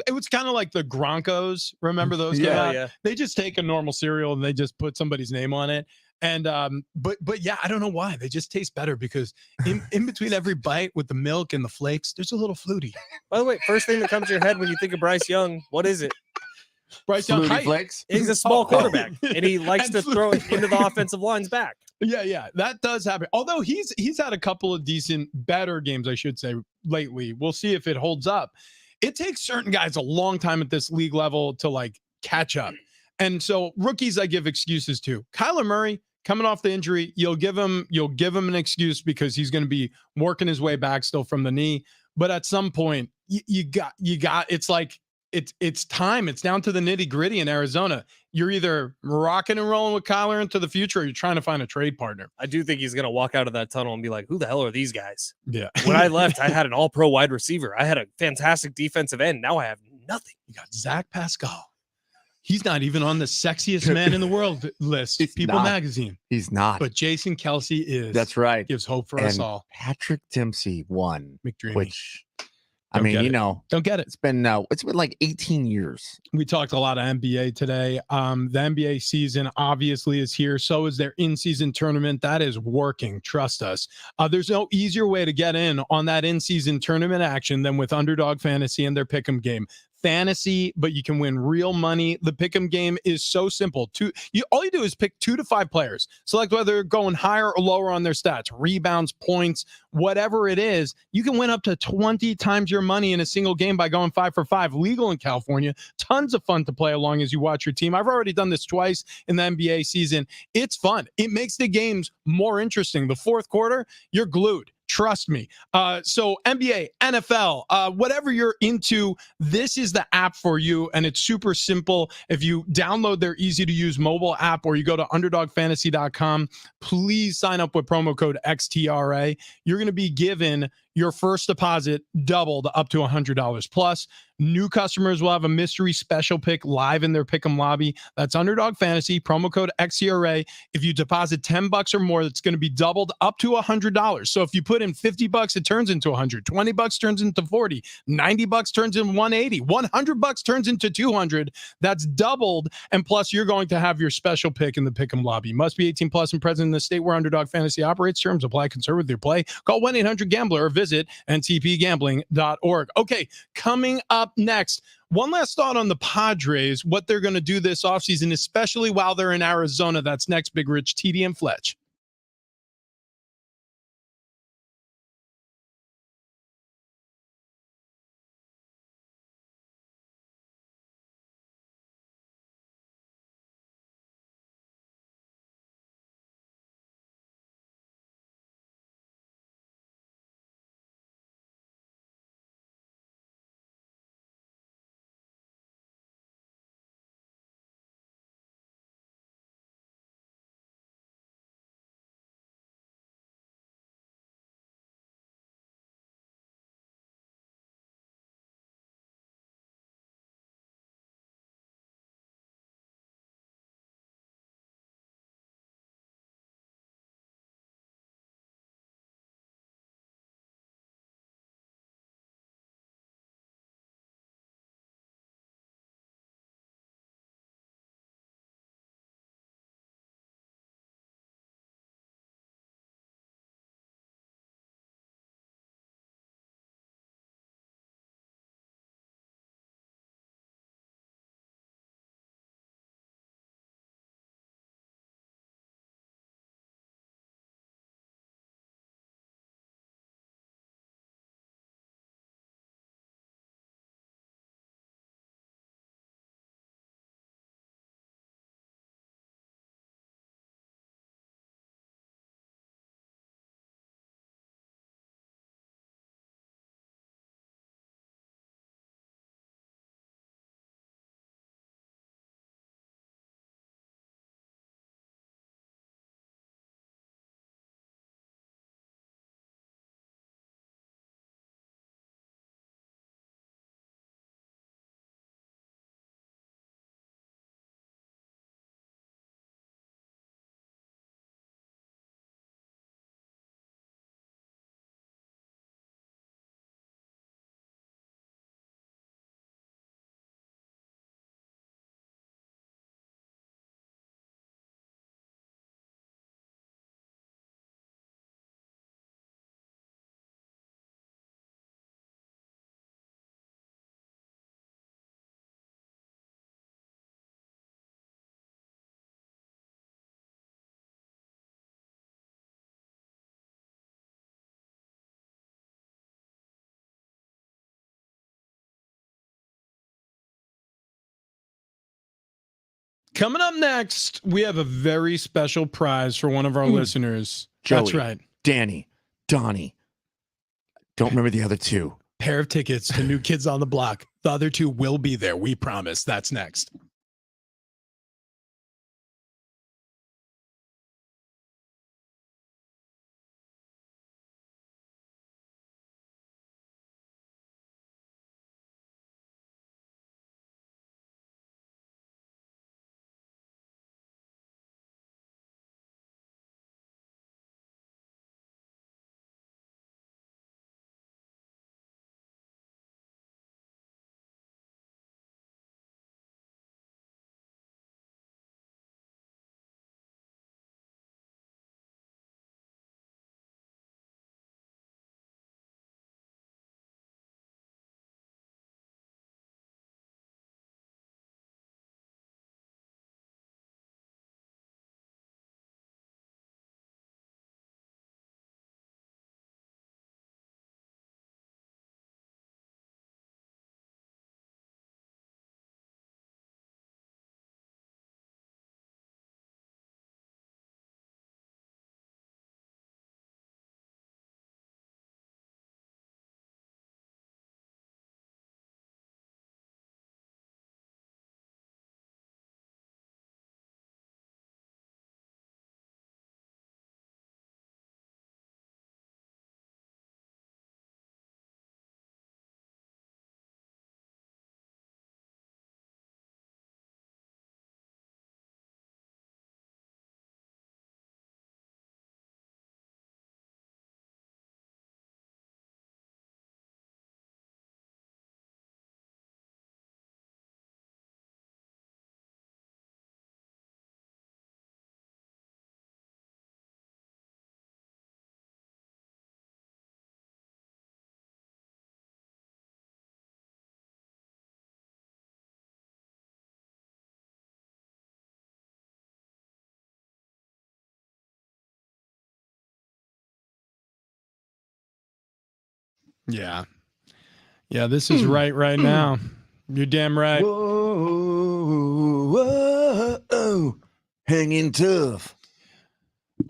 it was kind of like the Gronkos. Remember those? Yeah. came Oh, out? yeah. They just take a normal cereal and they just put somebody's name on it. And but yeah, I don't know why. They just taste better because in between every bite with the milk and the flakes, there's a little Flutie. By the way, first thing that comes to your head when you think of Bryce Young, what is it? Bryce Young Flutie height. Flakes. He's a small Oh. quarterback, and he likes And to throw it into the offensive line's back. Yeah, that does happen. Although he's had a couple of decent, better games, I should say, lately. We'll see if it holds up. It takes certain guys a long time at this league level to like catch up. And so rookies I give excuses to. Kyler Murray coming off the injury, you'll give him an excuse because he's going to be working his way back still from the knee. But at some point, you got it's like it's time. It's down to the nitty gritty in Arizona. You're either rocking and rolling with Kyler into the future, or you're trying to find a trade partner. I do think he's going to walk out of that tunnel and be like, who the hell are these guys? Yeah. When I left, I had an all-pro wide receiver. I had a fantastic defensive end. Now I have nothing. You got Zach Pascal. He's not even on the sexiest man in the world list, He's People not. Magazine. He's not. But Jason Kelsey is. That's right. Gives hope for us And all. Patrick Dempsey won, McDreamy. which I Don't mean, get you it. know, Don't get it. it's been like 18 years. We talked a lot of NBA today. The NBA season obviously is here. So is their in-season tournament. That is working. Trust us. There's no easier way to get in on that in-season tournament action than with Underdog Fantasy and their Pick'em game. Fantasy, but you can win real money. The Pick'em game is so simple. All you do is pick 2 to 5 players. Select whether they're going higher or lower on their stats, rebounds, points, whatever it is. You can win up to 20 times your money in a single game by going 5 for 5. Legal in California. Tons of fun to play along as you watch your team. I've already done this twice in the NBA season. It's fun. It makes the games more interesting. The fourth quarter, you're glued. Trust me. So NBA, NFL, whatever you're into, this is the app for you. And it's super simple. If you download their easy to use mobile app or you go to underdogfantasy.com, please sign up with promo code XTRA. You're going to be given your first deposit doubled up to $100 plus. New customers will have a mystery special pick live in their Pick'em lobby. That's Underdog Fantasy, promo code XCRA. If you deposit $10 or more, that's going to be doubled up to $100. So if you put in $50, it turns into $100. $20 turns into $40. $90 turns into $180. $100 turns into $200. That's doubled. And plus, you're going to have your special pick in the Pick'em lobby. Must be 18 plus and present in the state where Underdog Fantasy operates. Terms apply. Concern with your play. Call 1-800-GAMBLER or visit ntpgambling.org. Okay, coming up next, one last thought on the Padres, what they're going to do this offseason, especially while they're in Arizona. That's next, Big Rich, TD and Fletch. Coming up next, we have a very special prize for one of our listeners. That's Joey. right. Danny, Donnie. Don't remember the other two. Pair of tickets to New Kids on the Block. The other two will be there. We promise. That's next. Yeah. Yeah, this is right now. You're damn right. Whoa, hanging tough.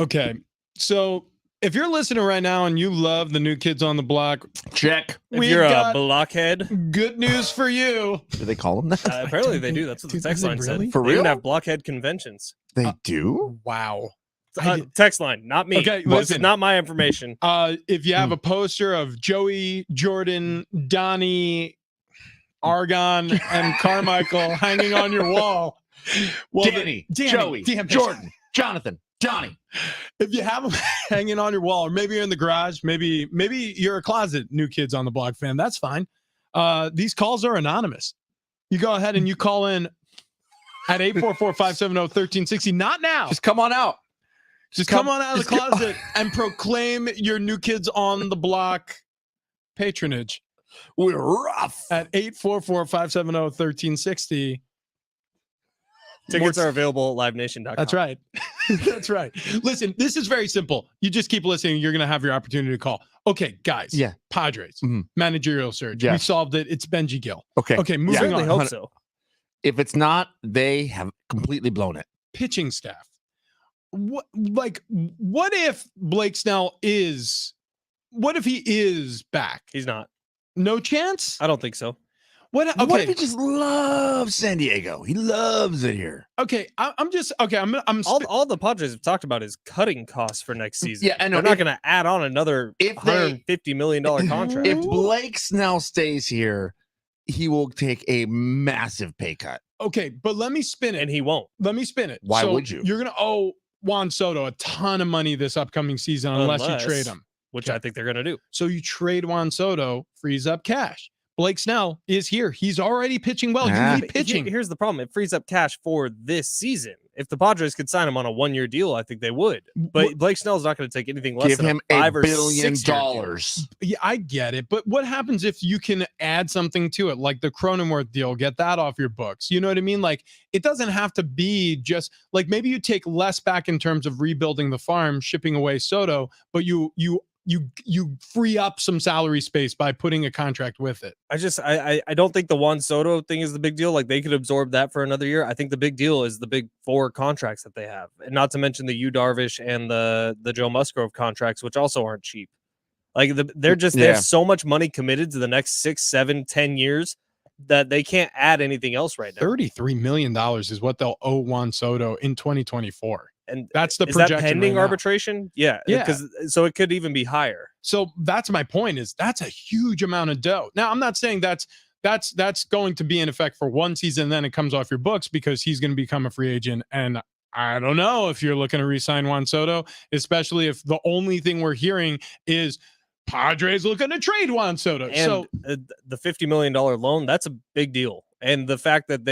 Okay. So if you're listening right now and you love the New Kids on the Block, Check. If we've you're a got blockhead, good news for you. Do they call them that? apparently they do. That's what the Dude, text is it line really? said. For They even real? have blockhead conventions. They do? Wow. I did- Text line, not me. Okay, This is listen. not my information. If you have a poster of Joey, Jordan, Donnie, Argon, and Carmichael hanging on your wall, well, Danny, Danny, Joey, damn it. Jordan, Jonathan, Donnie. if you have them hanging on your wall, or maybe you're in the garage, maybe you're a closet New Kids on the Block fan, that's fine. These calls are anonymous. You go ahead and you call in at 844-570-1360. Not now. Just come on out. Just come on out of the closet and proclaim your New Kids on the Block patronage We're rough. at 844-570-1360. Tickets are available at livenation.com. That's right. That's right. Listen, this is very simple. You just keep listening. You're going to have your opportunity to call. Okay, guys. Yeah. Padres. Mhm. Managerial surge. We Yes. solved it. It's Benji Gill. Okay. Okay, I moving certainly on. hope so. If it's not, they have completely blown it. Pitching staff. What if Blake Snell is back? He's not. No chance? I don't think so. What What okay. if he just loves San Diego? He loves it here. Okay, I'm All the Padres have talked about is cutting costs for next season. Yeah, I know. They're not If- going to add on another if they- $150 million contract. If Blake Snell stays here, he will take a massive pay cut. okay, but let me spin it. and he won't. Let me spin it. Why So would you? You're gonna owe Juan Soto a ton of money this upcoming season unless you trade him. Which Okay. I think they're going to do. So you trade Juan Soto, frees up cash. Blake Snell is here. He's already pitching well. Ah. You need pitching. Here's the problem. It frees up cash for this season. If the Padres could sign him on a 1-year deal, I think they would. But Blake Snell's not going to take anything less Give than him a $1 $5 or billion. $6 deal. Yeah, I get it. But what happens if you can add something to it, like the Cronenworth deal, get that off your books? You know what I mean? Like, it doesn't have to be just like maybe you take less back in terms of rebuilding the farm, shipping away Soto, but you you free up some salary space by putting a contract with it. I don't think the Juan Soto thing is the big deal. Like they could absorb that for another year. I think the big deal is the big 4 contracts that they have, and not to mention the Yu Darvish and the Joe Musgrove contracts, which also aren't cheap. Like they have so much money committed to the next 6, 7, 10 years that they can't add anything else right now. $33 million is what they'll owe Juan Soto in 2024. And that's the is projection that pending right now. arbitration? Yeah. Because so it could even be higher. So that's my point, is that's a huge amount of dough. Now, I'm not saying that's going to be in effect for one season, and then it comes off your books because he's going to become a free agent. And I don't know if you're looking to re-sign Juan Soto, especially if the only thing we're hearing is Padres looking to trade Juan Soto. And so the $50 million loan, that's a big deal. And the fact that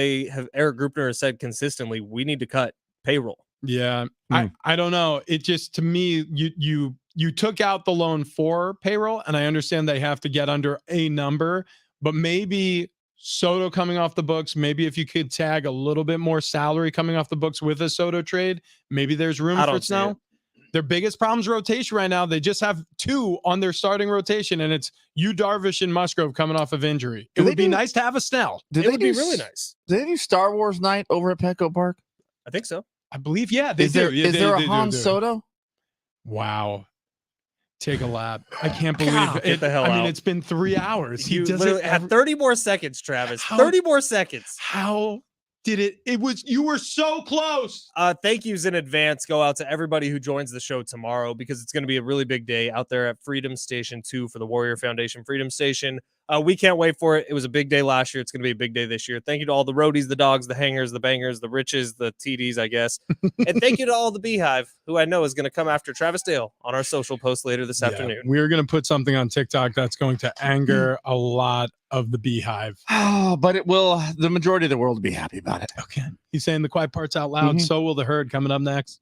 Eric Grupner has said consistently, we need to cut payroll. Yeah, I don't know. It just, to me, you took out the loan for payroll, and I understand they have to get under a number, but maybe Soto coming off the books, maybe if you could tag a little bit more salary coming off the books with a Soto trade, maybe there's room for it now. Their biggest problem is rotation right now. They just have 2 on their starting rotation, and it's Yu Darvish and Musgrove coming off of injury. It would be nice to have a Snell. It would be really nice. Did they do Star Wars night over at Petco Park? I think so. I believe, yeah, they Is do. there, Yeah, is there a they Han do. Soto? Wow. Take a lap. I can't believe it. Get the hell out. I mean, it's been 3 hours. He You doesn't literally had 30 more seconds, Travis. 30 more seconds. How did it was, you were so close. Thank yous in advance go out to everybody who joins the show tomorrow, because it's going to be a really big day out there at Freedom Station 2 for the Warrior Foundation Freedom Station. We can't wait for it. It was a big day last year. It's going to be a big day this year. Thank you to all the roadies, the dogs, the hangers, the bangers, the riches, the TDs, I guess. And thank you to all the Beehive, who I know is going to come after Travis Dale on our social post later this afternoon. We're going to put something on TikTok that's going to anger a lot of the Beehive. Oh, but it will. The majority of the world will be happy about it. Okay. He's saying the quiet parts out loud. So will the herd, coming up next.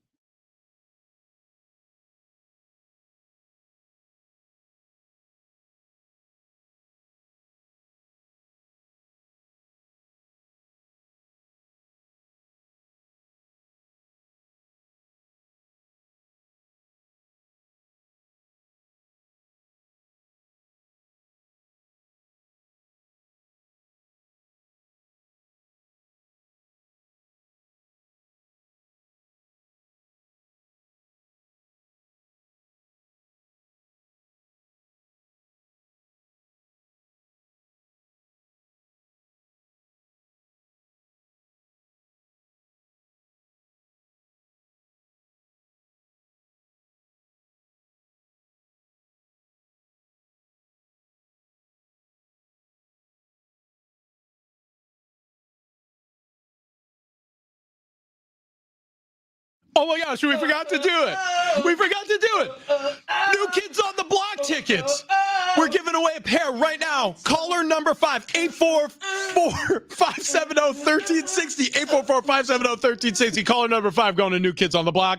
Oh my gosh, we forgot to do it. We forgot to do it. New Kids on the Block tickets. We're giving away a pair right now. Caller number 5, 844-570-1360. 844-570-1360. Caller number 5 going to New Kids on the Block.